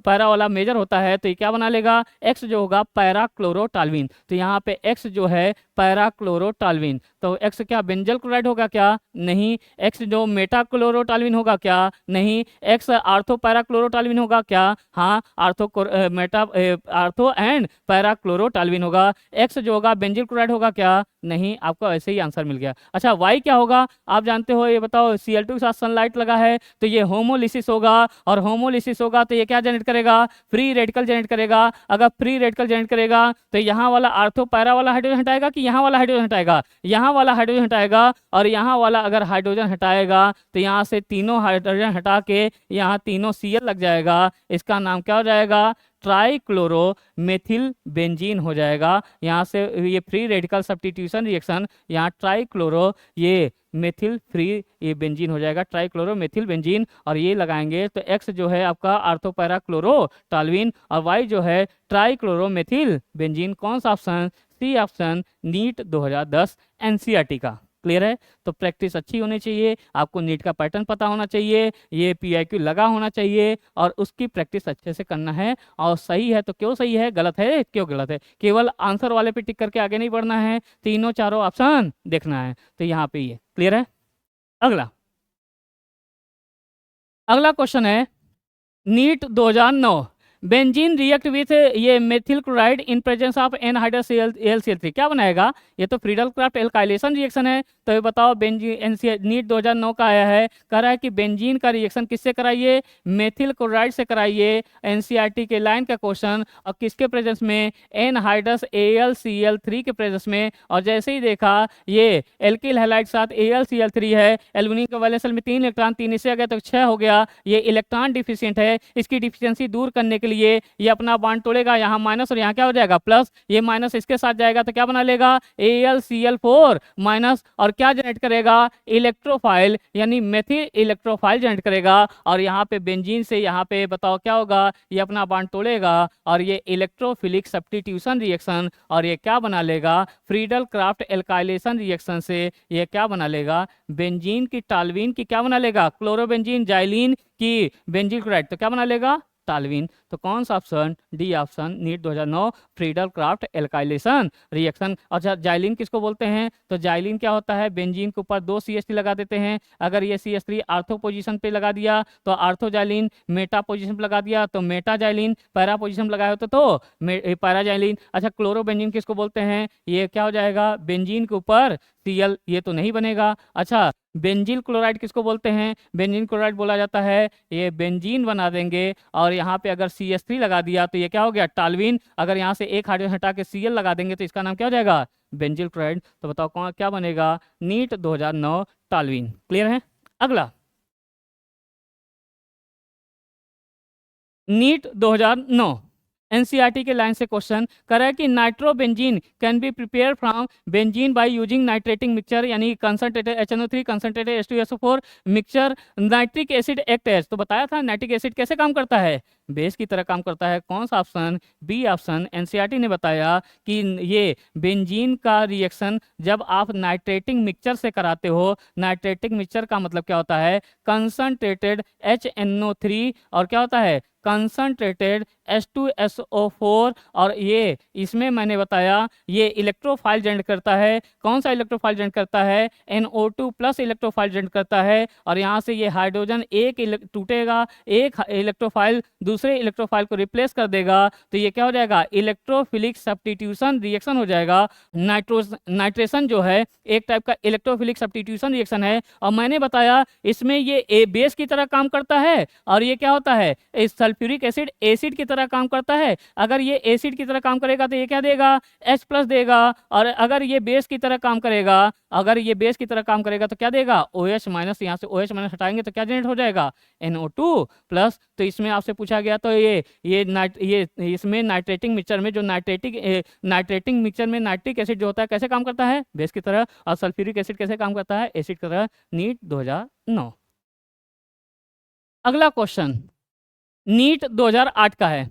पैरा वाला मेजर होता है, तो ये क्या बना लेगा, X जो होगा पैरा क्लोरोटालवीन। तो यहाँ पे X जो है पैरा क्लोरोटालवीन, तो X क्या बेंजल क्लोराइड होगा क्या, नहीं। X जो मेटा क्लोरोटालवीन होगा क्या, नहीं। X आर्थो पैरा क्लोरोटालवीन होगा क्या, हाँ, आर्थो एंड पैरा क्लोरोटालवीन होगा। X जो होगा बेंजिल क्लोराइड होगा क्या, नहीं। आपको ऐसे ही आंसर मिल गया। अच्छा Y क्या होगा, आप जानते हो, ये बताओ Cl2 के साथ सनलाइट लगा है, तो ये होमोलिसिस होगा, और होमोलिसिस होगा तो ये क्या जनरेट करेगा, फ्री रेडिकल जनरेट करेगा। अगर फ्री रेडिकल जनरेट करेगा तो यहाँ वाला आर्थो पैरा वाला हाइड्रोजन हटाएगा कि यहाँ वाला हाइड्रोजन हटाएगा, यहाँ वाला हाइड्रोजन हटाएगा, और यहाँ वाला अगर हाइड्रोजन हटाएगा तो यहाँ से तीनों हाइड्रोजन हटा के यहाँ तीनों Cl लग जाएगा। इसका नाम क्या हो जाएगा, ट्राइक्लोरो मेथिल बेंजीन हो जाएगा। यहाँ से ये फ्री रेडिकल सब्स्टिट्यूशन रिएक्शन, यहाँ ट्राइक्लोरो ये मेथिल फ्री ये बेंजीन हो जाएगा, ट्राइक्लोरो मेथिल बेंजीन, और ये लगाएंगे तो X जो है आपका आर्थो पैरा क्लोरो टालवीन, और Y जो है ट्राइक्लोरो मेथिल बेंजीन। कौन सा option, C option, NEET 2010 NCERT का। क्लियर है, तो प्रैक्टिस अच्छी होनी चाहिए, आपको नीट का पैटर्न पता होना चाहिए, ये PIQ लगा होना चाहिए, और उसकी प्रैक्टिस अच्छे से करना है। और सही है तो क्यों सही है, गलत है क्यों गलत है, केवल आंसर वाले पे टिक करके आगे नहीं बढ़ना है, तीनों चारों ऑप्शन देखना है। तो यहाँ पे ये क्लियर है। अगला क्वेश्चन है, नीट 2009 बेंजीन रिएक्ट विथ ये methyl chloride in presence of anhydrous AlCl3 क्या बनाएगा? ये तो फ्रीडल क्राफ्ट एल्काइलेशन रिएक्शन है। तो ये बताओ बेंजीन नीट 2009 का आया है, कह रहा है कि बेंजीन का रिएक्शन किससे कराइए? मेथिल क्लोराइड से कराइए। एनसीईआरटी के लाइन का क्वेश्चन, और किसके प्रेजेंस में? एनहाइड्रस AlCl3 के प्रेजेंस में। और जैसे ही देखा ये एल्किल हैलाइड साथ AlCl3 है, एल्युमिनियम के वैलेंस शेल में 3 इलेक्ट्रॉन, 3 इससे आ गया तो 6 हो गया। ये इलेक्ट्रॉन डिफिशिएंट है, इसकी डिफिशियंसी दूर करने के लिए ये अपना बॉन्ड तोड़ेगा, यहाँ माइनस और यहाँ क्या हो जाएगा प्लस, ये माइनस इसके साथ जाएगा तो क्या बना लेगा? AlCl4 माइनस, और क्या जनरेट करेगा? इलेक्ट्रोफाइल, यानी मेथिल इलेक्ट्रोफाइल जनरेट करेगा। और यहाँ पे बेंजीन से यहाँ पे बताओ क्या होगा? ये अपना बॉन्ड तोड़ेगा और ये इलेक्ट्रोफिलिक सब्स्टिट्यूशन रिएक्शन, और ये क्या बना लेगा? फ्रीडल क्राफ्ट एल्काइलेशन रिएक्शन से ये क्या बना लेगा? बेंजीन की टालवीन की क्या बना लेगा? क्लोरोबेंजीन जाइलीन की बेंजीन क्लोराइड, तो क्या बना लेगा? टालवीन। तो कौन सा option? D option, NEET 2009 Friedel Crafts alkylation reaction. अच्छा, जाइलिन किसको बोलते हैं? तो जाइलिन क्या होता है? बेंजीन के ऊपर 2 CH3 लगा देते हैं, अगर ये CH3 आर्थो पोजीशन पे लगा दिया तो आर्थो जाइलिन, मेटा पोजीशन पे लगा दिया तो मेटा जाइलिन, पैरा पोजीशन पे लगाया होता तो पैरा जाइलिन। अच्छा, क्लोरोबेंजीन किसको बोलते हैं? ये क्या हो जाएगा? बेंजीन के ऊपर Cl, ये तो नहीं बनेगा। अच्छा, बेंजील क्लोराइड किसको बोलते हैं? बेंजीन क्लोराइड बोला जाता है, ये बेंजीन बना देंगे और यहाँ पे अगर CH3 लगा दिया तो ये क्या हो गया? टालवीन। अगर यहाँ से एक हाइड्रोजन हटा के Cl लगा देंगे तो इसका नाम क्या हो जाएगा? बेंजील क्लोराइड। तो बताओ कौन क्या बनेगा? नीट 2009 टालवीन। क्लियर है? अगला नीट 2009 एनसीईआरटी के लाइन से क्वेश्चन कर रहा है कि nitrobenzene can be prepare from benzene by using nitrating mixture, यानी concentrated HNO3 concentrated H2SO4 mixture nitric acid act as. तो बताया था नाइट्रिक एसिड कैसे काम करता है? बेस की तरह काम करता है। कौन सा ऑप्शन? B option. एनसीईआरटी ने बताया कि ये बेंजीन का रिएक्शन जब आप नाइट्रेटिंग मिक्सचर से कराते हो, नाइट्रेटिंग मिक्सचर का मतलब क्या होता है? कंसंट्रेटेड HNO3 और क्या होता है? कंसंट्रेटेड H2SO4, और ये इसमें मैंने बताया ये इलेक्ट्रोफाइल जनरेट करता है। कौन सा इलेक्ट्रोफाइल जनरेट करता है? NO2 प्लस इलेक्ट्रोफाइल जनरेट करता है, और यहाँ से ये हाइड्रोजन एक टूटेगा, एक इलेक्ट्रोफाइल दूसरे इलेक्ट्रोफाइल को रिप्लेस कर देगा, तो ये क्या हो जाएगा? इलेक्ट्रोफिलिक सब्स्टिट्यूशन रिएक्शन हो जाएगा। नाइट्रेशन जो है एक टाइप का इलेक्ट्रोफिलिक सब्स्टिट्यूशन रिएक्शन है, और मैंने बताया इसमें ये बेस की तरह काम करता है, और ये क्या होता है? सल्फ्यूरिक एसिड एसिड की तरह काम करता है। अगर ये एसिड की तरह काम करेगा तो ये क्या देगा? H+ देगा, और अगर ये बेस की तरह काम करेगा, अगर ये बेस की तरह काम करेगा तो क्या देगा? OH-, यहाँ से OH- हटाएंगे तो क्या जनरेट हो जाएगा? NO2+। तो इसमें आपसे पूछा गया तो ये इसमें नाइट्रेटिंग मिक्सचर में जो नाइट्रेटिंग मिक्सचर में नाइट्रिक एसिड जो होता है कैसे काम करता है? बेस की तरह। और सल्फ्यूरिक एसिड कैसे काम करता है? एसिड की तरह। नीट 2009। अगला क्वेश्चन नीट 2008 का है।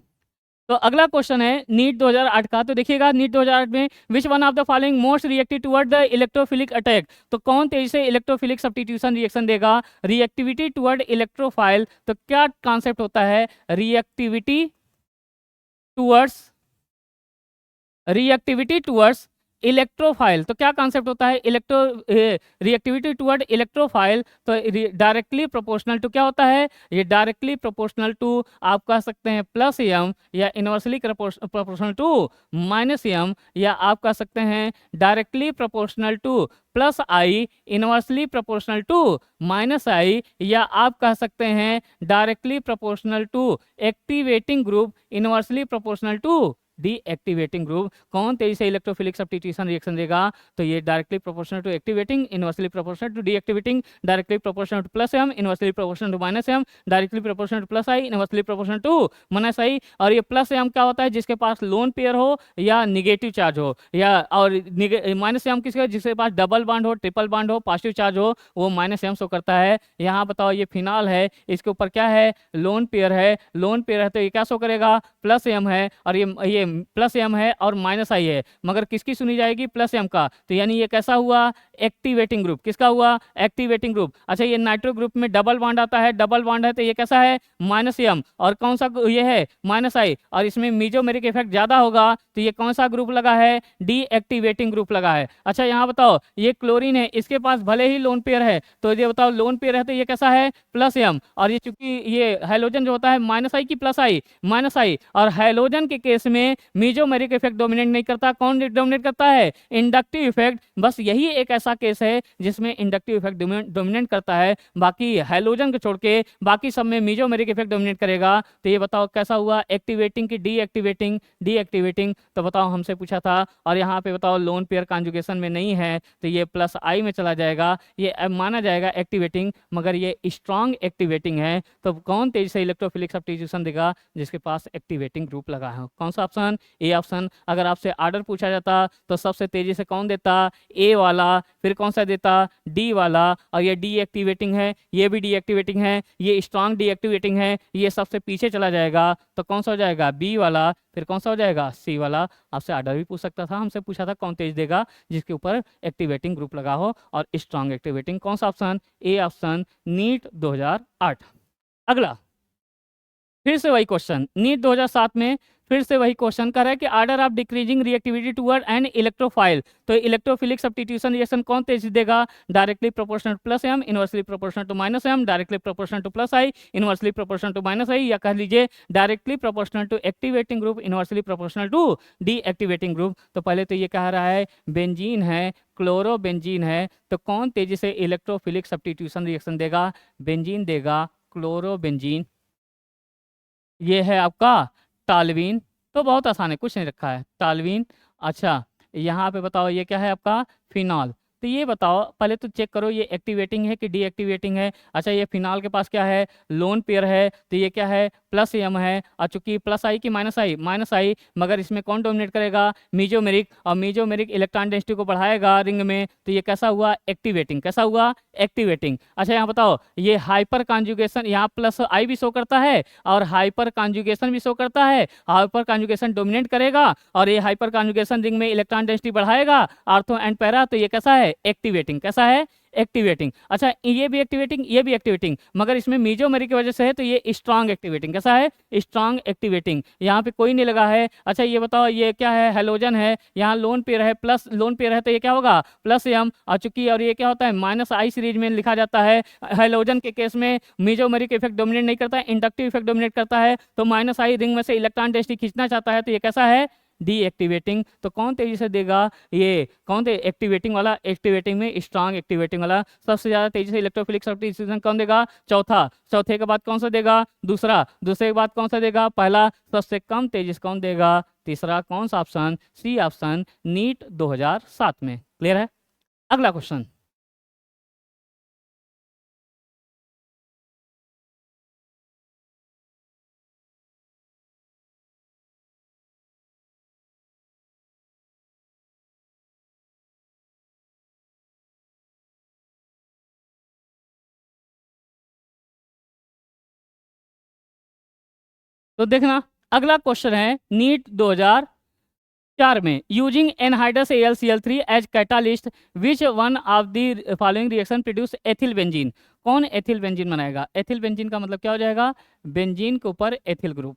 तो अगला क्वेश्चन है नीट 2008 का। तो देखिएगा नीट 2008 में विच one of the following most reactive toward the electrophilic attack. तो कौन तेजी से इलेक्ट्रोफिलिक सब्स्टिट्यूशन रिएक्शन देगा? Reactivity toward electrophile. तो क्या कॉन्सेप्ट होता है? Reactivity towards electrophile. तो क्या कॉन्सेप्ट होता है? Reactivity toward electrophile. तो डायरेक्टली प्रोपोर्शनल टू क्या होता है? ये डायरेक्टली प्रोपोर्शनल टू आप कह सकते हैं +m, या इनवर्सली प्रोपोर्शनल टू -m, या आप कह सकते हैं directly proportional to +i, inversely proportional to -i, या आप कह सकते हैं directly proportional to activating group, inversely proportional to deactivating group. कौन तेजी से इलेक्ट्रोफिलिक सब्स्टिट्यूशन रिएक्शन देगा? तो ये directly proportional to activating, inversely proportional to deactivating, directly proportional to +m, inversely proportional to -m, directly proportional to +i, inversely proportional to -i। और ये +m क्या होता है? जिसके पास लोन पेयर हो या निगेटिव चार्ज हो, या और -m किसका? जिसके पास डबल बॉन्ड हो, ट्रिपल बॉन्ड हो, पॉजिटिव चार्ज हो, वो -m शो करता है। यहाँ बताओ ये फिनाल है, इसके ऊपर क्या है? लोन पेयर है। लोन पेयर है तो ये क्या शो करेगा? +m है, और ये प्लस एम है और माइनस आई है, मगर किसकी सुनी जाएगी? प्लस एम का। तो यानी ये कैसा हुआ? Activating group. किसका हुआ? Activating group. अच्छा, ये नाइट्रो ग्रुप में डबल बॉन्ड आता है, डबल बॉन्ड है तो ये कैसा है? Minus M. और कौन सा ये है? Minus I. और इसमें मीजोमेरिक इफेक्ट ज्यादा होगा तो ये कौन सा ग्रुप लगा है? डीएक्टिवेटिंग ग्रुप लगा है। अच्छा, यहाँ बताओ, ये क्लोरीन है, इसके पास भले ही लोन पेयर है, तो ये बताओ लोन पेयर है तो ये कैसा है? Plus M. और ये चूंकि ये हैलोजन जो होता है माइनस आई की प्लस आई, माइनस आई। और हैलोजन के केस में मीजोमेरिक इफेक्ट डोमिनेट नहीं करता। कौन डोमिनेट करता है? Inductive effect. बस यही एक ऐसा केस है जिसमें इंडक्टिव इफेक्ट डोमिनेट करता है। बाकी हैलोजन को छोड़ के बाकी सब में मीजोमेरिक इफेक्ट डोमिनेट करेगा। तो ये बताओ कैसा हुआ? एक्टिवेटिंग की डीएक्टिवेटिंग? डीएक्टिवेटिंग। तो बताओ, हमसे पूछा था। और यहाँ पे बताओ लोन पेयर कॉन्जुगेशन में नहीं है तो ये प्लस आई में चला जाएगा। ये माना जाएगा एक्टिवेटिंग, मगर ये स्ट्रॉन्ग एक्टिवेटिंग है। तो कौन तेजी से इलेक्ट्रोफिलिक सब्स्टिट्यूशन देगा? जिसके पास एक्टिवेटिंग ग्रुप लगा है। कौन सा ऑप्शन? A option. अगर आपसे ऑर्डर पूछा जाता तो सबसे तेजी से कौन देता? ए वाला। फिर कौन सा देता? डी वाला। और ये डीएक्टिवेटिंग है, ये भी डीएक्टिवेटिंग है, ये स्ट्रॉन्ग डीएक्टिवेटिंग है, ये सबसे पीछे चला जाएगा। तो कौन सा हो जाएगा? बी वाला। फिर कौन सा हो जाएगा? सी वाला। आपसे ऑर्डर भी पूछ सकता था, हमसे पूछा था कौन तेज देगा? जिसके ऊपर एक्टिवेटिंग ग्रुप लगा हो और स्ट्रॉन्ग एक्टिवेटिंग। कौन सा ऑप्शन? A option, NEET 2008। अगला फिर से वही क्वेश्चन, नीट 2007 में फिर से वही क्वेश्चन कर रहा है कि order of decreasing reactivity toward an electrophile. तो इलेक्ट्रोफिलिक सब्स्टिट्यूशन रिएक्शन कौन तेजी देगा? Directly proportional to plus M, inversely proportional to minus M, directly proportional to plus I, inversely proportional to minus I, या कह लीजिए directly proportional to activating group, inversely proportional to deactivating group. तो पहले तो ये कह रहा है बेंजीन है, क्लोरोबेंजीन है, तो कौन तेजी से इलेक्ट्रोफिलिक सब्स्टिट्यूशन रिएक्शन देगा? बेंजीन देगा, क्लोरोबेंजीन। ये है आपका टालवीन। तो बहुत आसान है, कुछ नहीं रखा है, टालवीन। अच्छा, यहाँ पे बताओ ये क्या है आपका? फिनॉल। तो ये बताओ, पहले तो चेक करो ये एक्टिवेटिंग है कि डीएक्टिवेटिंग है। अच्छा, ये फिनॉल के पास क्या है? लोन पेयर है, तो ये क्या है? प्लस एम है। और चूंकि प्लस आई की माइनस आई, माइनस आई, मगर इसमें कौन डोमिनेट करेगा? मीजोमेरिक। और मीजोमेरिक इलेक्ट्रॉन डेंसिटी को बढ़ाएगा रिंग में, तो ये कैसा हुआ? एक्टिवेटिंग। कैसा हुआ? एक्टिवेटिंग। अच्छा, यहाँ बताओ, ये हाइपर कॉन्जुगेशन, यहाँ प्लस आई भी शो करता है और हाइपर कॉन्जुगेशन भी शो करता है। हाइपर कॉन्जुगेशन डोमिनेट करेगा और ये हाइपर कॉन्जुगेशन रिंग में इलेक्ट्रॉन डेंसिटी बढ़ाएगा, आर्थो एंड पैरा। तो ये कैसा है? एक्टिवेटिंग। कैसा है? एक्टिवेटिंग। अच्छा, ये भी एक्टिवेटिंग, ये भी एक्टिवेटिंग, मगर इसमें मीजोमेरिक की वजह से है तो ये स्ट्रॉन्ग एक्टिवेटिंग। कैसा है? Strong activating. यहाँ पे कोई नहीं लगा है। अच्छा, ये बताओ ये क्या है? हैलोजन है, यहाँ लोन पेयर है, प्लस लोन पेयर है तो ये क्या होगा? Plus M. और चूंकि और ये क्या होता है? माइनस आई सीरीज में लिखा जाता है। हैलोजन के केस में मीजोमेरिक इफेक्ट डोमिनेट नहीं करता है, इंडक्टिव इफेक्ट डोमिनेट करता है। तो माइनस आई रिंग में से इलेक्ट्रॉन डेंसिटी खींचना चाहता है, तो ये कैसा है? डीएक्टिवेटिंग। तो कौन तेजी से देगा? ये कौन एक्टिवेटिंग वाला? एक्टिवेटिंग में स्ट्रॉन्ग एक्टिवेटिंग वाला। सबसे ज्यादा तेजी से इलेक्ट्रोफिलिक सब्स्टिट्यूशन कौन देगा? चौथा। चौथे के बाद कौन सा देगा? दूसरा। दूसरे के बाद कौन सा देगा? पहला। सबसे कम तेजी से कौन देगा? तीसरा। कौन सा ऑप्शन? सी ऑप्शन, नीट 2007 में। क्लियर है? अगला क्वेश्चन, तो देखना अगला क्वेश्चन है नीट 2004 में, using anhydrous AlCl3 as catalyst which one of the following reaction produce ethyl benzene. कौन एथिल बेंजीन बनाएगा? एथिल बेंजीन का मतलब क्या हो जाएगा? बेंजीन के ऊपर एथिल ग्रुप।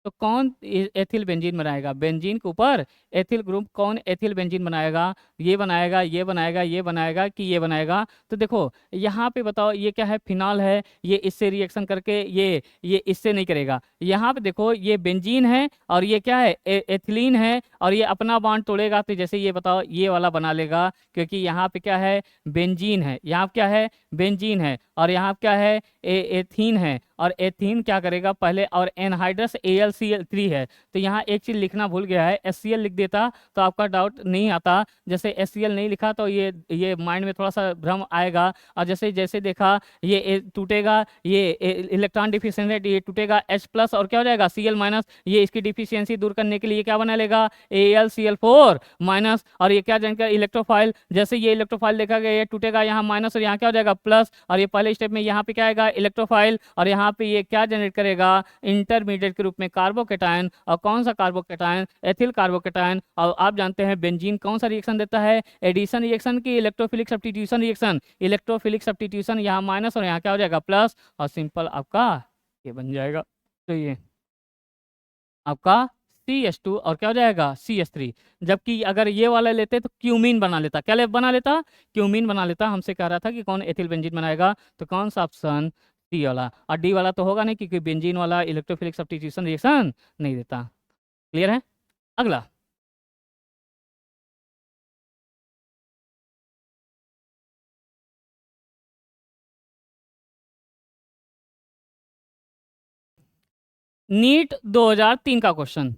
तो कौन एथिल बेंजीन बनाएगा? बेंजीन के ऊपर एथिल ग्रुप। कौन एथिल बेंजीन बनाएगा? ये बनाएगा, ये बनाएगा, ये बनाएगा कि ये बनाएगा? तो देखो यहाँ पे बताओ, ये क्या है? फिनॉल है, ये इससे रिएक्शन करके ये इससे नहीं करेगा। यहाँ पे देखो ये बेंजीन है और ये क्या है? एथिलीन है, और ये अपना बॉन्ड तोड़ेगा तो जैसे ये बताओ ये वाला बना लेगा, क्योंकि यहाँ पे क्या है? बेंजीन है। यहाँ पे क्या है? बेंजीन है। और यहाँ पे क्या है? एथीन है। और एथीन क्या करेगा पहले? और एनहाइड्रस AlCl3 है। तो यहाँ एक चीज लिखना भूल गया है, HCl लिख देता तो आपका डाउट नहीं आता। जैसे HCl नहीं लिखा तो ये माइंड में थोड़ा सा भ्रम आएगा। और जैसे जैसे देखा ये टूटेगा, ये इलेक्ट्रॉन डिफिशियंसी, ये टूटेगा H+ और क्या हो जाएगा? Cl-। ये इसकी डिफिशियंसी दूर करने के लिए क्या बना लेगा? AlCl4-। और ये क्या जानकर? इलेक्ट्रोफाइल। जैसे ये इलेक्ट्रोफाइल देखा गया, ये टूटेगा यहाँ माइनस और यहाँ क्या हो जाएगा? प्लस। और ये पहले पहले स्टेप में यहाँ पे क्या आएगा इलेक्ट्रोफाइल, और यहाँ पे ये क्या जनरेट करेगा इंटरमीडिएट के रूप में कार्बोकेटायन, और कौन सा कार्बोकेटायन एथिल कार्बोकेटायन। और आप जानते हैं बेंजीन कौन सा रिएक्शन देता है एडिशन रिएक्शन की electrophilic substitution reaction, electrophilic substitution यहाँ माइनस और यहाँ क्या हो जाएगा प्लस, और सिंपल आपका ये बन जाएगा। तो ये आपका CH2 और क्या हो जाएगा CH3। जबकि अगर ये वाला लेते तो क्यूमीन बना लेता, क्या बना लेता क्यूमीन बना लेता। हमसे कह रहा था कि कौन एथिल बेंजीन बनाएगा, तो कौन सा ऑप्शन डी वाला, और डी वाला तो होगा नहीं क्योंकि बेंजीन वाला इलेक्ट्रोफिलिक सब्स्टिट्यूशन रिएक्शन नहीं देता। क्लियर है। अगला नीट 2003 का क्वेश्चन।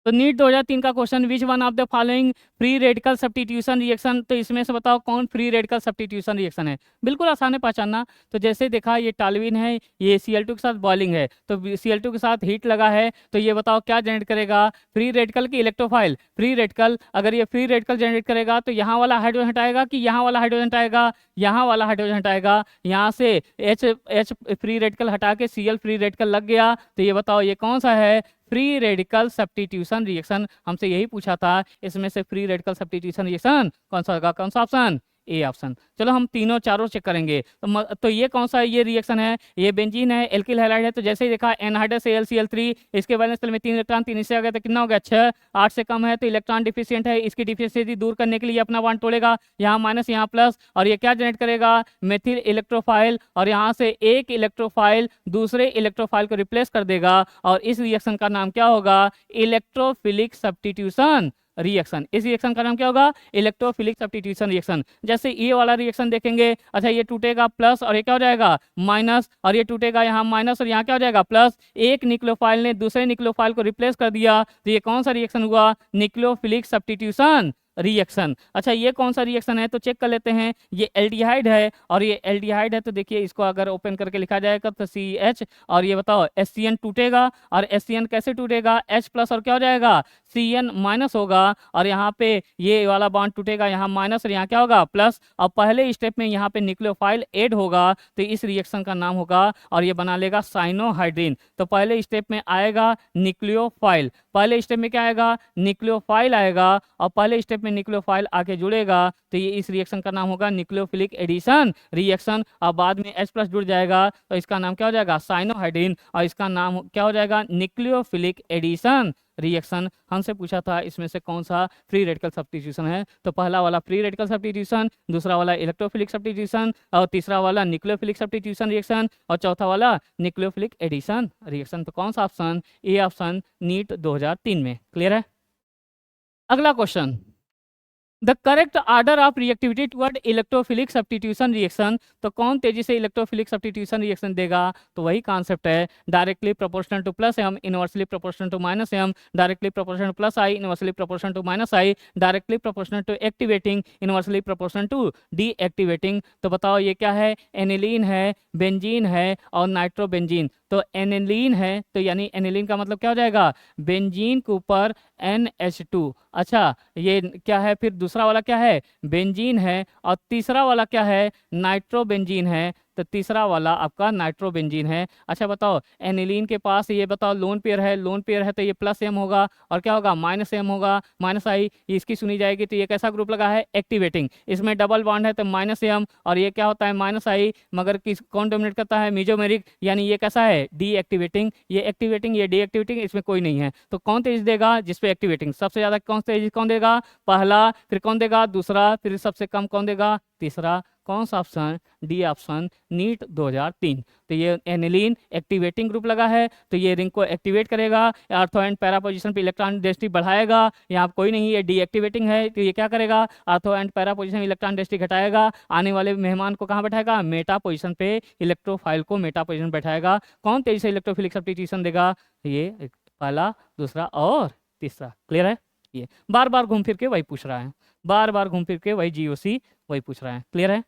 तो नीट 2003 का question which one of the following free radical substitution reaction, तो इसमें से बताओ कौन फ्री रेडिकल सब्स्टिट्यूशन रिएक्शन है। बिल्कुल आसान है पहचानना। तो जैसे देखा ये टालविन है, ये Cl2 के साथ बॉइलिंग है, तो Cl2 के साथ हीट लगा है, तो ये बताओ क्या जनरेट करेगा फ्री रेडिकल की इलेक्ट्रोफाइल। फ्री रेडिकल, अगर ये फ्री रेडिकल जनरेट करेगा तो यहाँ वाला हाइड्रोजन हटाएगा कि यहाँ वाला हाइड्रोजन हटाएगा, यहाँ वाला हाइड्रोजन हटाएगा। यहाँ से H फ्री रेडिकल हटा के Cl फ्री रेडिकल लग गया, तो ये बताओ ये कौन सा है फ्री रेडिकल सब्स्टिट्यूशन रिएक्शन। हमसे यही पूछा था, इसमें से फ्री रेडिकल सब्स्टिट्यूशन रिएक्शन कौन सा होगा, कौन सा ऑप्शन ए ऑप्शन। चलो हम तीनों चारों चेक करेंगे। तो ये कौन सा ये रिएक्शन है, ये बेंजीन है, एल्किल हैलाइड है। तो जैसे ही देखा एनहाइड्रस से LCl3, इसके बैलेंस तल में 3 इलेक्ट्रॉन 3 इससे आ गया तो कितना हो गया 6, 8 से कम है तो इलेक्ट्रॉन डिफिशियंट है। इसकी डिफिशियंसी दूर करने के लिए अपना बॉन्ड तोड़ेगा, यहाँ माइनस यहाँ प्लस, और ये क्या जनरेट करेगा मेथिल इलेक्ट्रोफाइल, और यहाँ से एक इलेक्ट्रोफाइल दूसरे इलेक्ट्रोफाइल को रिप्लेस कर देगा, और इस रिएक्शन का नाम क्या होगा इलेक्ट्रोफिलिक सब्स्टिट्यूशन रिएक्शन। इस रिएक्शन का नाम क्या होगा इलेक्ट्रोफिलिक सब्स्टिट्यूशन रिएक्शन। जैसे ये वाला रिएक्शन देखेंगे, अच्छा ये टूटेगा प्लस और ये क्या हो जाएगा माइनस, और ये टूटेगा यहाँ माइनस और यहाँ क्या हो जाएगा प्लस। एक न्यूक्लियोफाइल ने दूसरे न्यूक्लियोफाइल को रिप्लेस कर दिया, तो ये कौन सा रिएक्शन हुआ न्यूक्लियोफिलिक सब्स्टिट्यूशन रिएक्शन। अच्छा ये कौन सा रिएक्शन है तो चेक कर लेते हैं। ये एल्डिहाइड है, और ये एल्डिहाइड है तो देखिए इसको अगर ओपन करके लिखा जाएगा तो CH, और ये बताओ HCN टूटेगा, और HCN कैसे टूटेगा H प्लस और क्या हो जाएगा CN माइनस होगा, और यहाँ पे ये वाला बॉन्ड टूटेगा यहाँ माइनस और यहाँ क्या होगा प्लस। और पहले स्टेप में यहाँ पे न्यूक्लियोफाइल ऐड होगा, तो इस रिएक्शन का नाम होगा और ये बना लेगा साइनोहाइड्रिन। तो पहले स्टेप में आएगा न्यूक्लियोफाइल, पहले स्टेप में क्या आएगा न्यूक्लियोफाइल आएगा, और पहले स्टेप में न्यूक्लियोफाइल आके जुड़ेगा, तो ये इस रिएक्शन का नाम होगा न्यूक्लियोफिलिक एडिशन रिएक्शन। और बाद में H प्लस जुड़ जाएगा तो इसका नाम क्या हो जाएगा साइनोहाइड्रिन, और इसका नाम क्या हो जाएगा न्यूक्लियोफिलिक एडिशन रिएक्शन। हमसे पूछा था इसमें से कौन सा फ्री रेडिकल सब्स्टिट्यूशन है, तो पहला वाला फ्री रेडिकल सब्स्टिट्यूशन, दूसरा वाला इलेक्ट्रोफिलिक सब्स्टिट्यूशन, और तीसरा वाला न्यूक्लियोफिलिक सब्स्टिट्यूशन रिएक्शन, और चौथा वाला न्यूक्लियोफिलिक एडिशन रिएक्शन। तो कौन सा ऑप्शन ए ऑप्शन नीट 2003 में। क्लियर है। अगला question, the correct order of reactivity toward electrophilic substitution reaction. तो कौन तेजी से इलेक्ट्रोफिलिक सब्स्टिट्यूशन रिएक्शन देगा, तो वही कॉन्सेप्ट है directly proportional to plus M, inversely proportional to minus M, directly proportional to plus I, inversely proportional to minus I, directly proportional to activating, inversely proportional to deactivating. तो बताओ ये क्या है aniline है, बेंजीन है और nitrobenzene. तो aniline है तो यानी एनिलीन का मतलब क्या हो जाएगा बेंजीन के ऊपर NH2। अच्छा ये क्या है फिर दूसरा वाला क्या है बेंजीन है, और तीसरा वाला क्या है नाइट्रोबेंजीन है। तो तीसरा वाला आपका नाइट्रोबेंजीन है। अच्छा बताओ एनिलीन के पास ये बताओ लोन पेयर है, लोन पेयर है तो ये प्लस एम होगा, और क्या होगा माइनस एम होगा, माइनस आई इसकी सुनी जाएगी। तो ये कैसा ग्रुप लगा है एक्टिवेटिंग, इसमें डबल बॉन्ड है तो माइनस एम, और ये क्या होता है माइनस आई, मगर किस कौन डोमिनेट करता है मेजोमेरिक, यानी ये कैसा है डीएक्टिवेटिंग, ये एक्टिवेटिंग ये डीएक्टिवेटिंग, इसमें कोई नहीं है। तो कौन तेज देगा जिसपे एक्टिवेटिंग सबसे ज्यादा कौन तेज कौन देगा पहला, फिर कौन देगा दूसरा, फिर सबसे कम कौन देगा तीसरा। कौन सा ऑप्शन डी ऑप्शन नीट 2003। तो ये एनिलीन एक्टिवेटिंग ग्रुप लगा है तो ये रिंग को एक्टिवेट करेगा, आर्थो एंड पैरा पोजीशन पे इलेक्ट्रॉन डेंसिटी बढ़ाएगा। यहाँ कोई नहीं है डीएक्टिवेटिंग है तो ये क्या करेगा ortho and para position electron density घटाएगा, आने वाले मेहमान को कहाँ बैठाएगा मेटा पोजीशन पे, इलेक्ट्रोफाइल को मेटा पोजीशन बैठाएगा। कौन तेजी से इलेक्ट्रोफिलिक सब्स्टिट्यूशन देगा, ये पहला दूसरा और तीसरा। क्लियर है। ये बार बार घूम फिर के वही पूछ रहा है, बार बार घूम फिर के वही GOC वही पूछ रहा है। क्लियर है।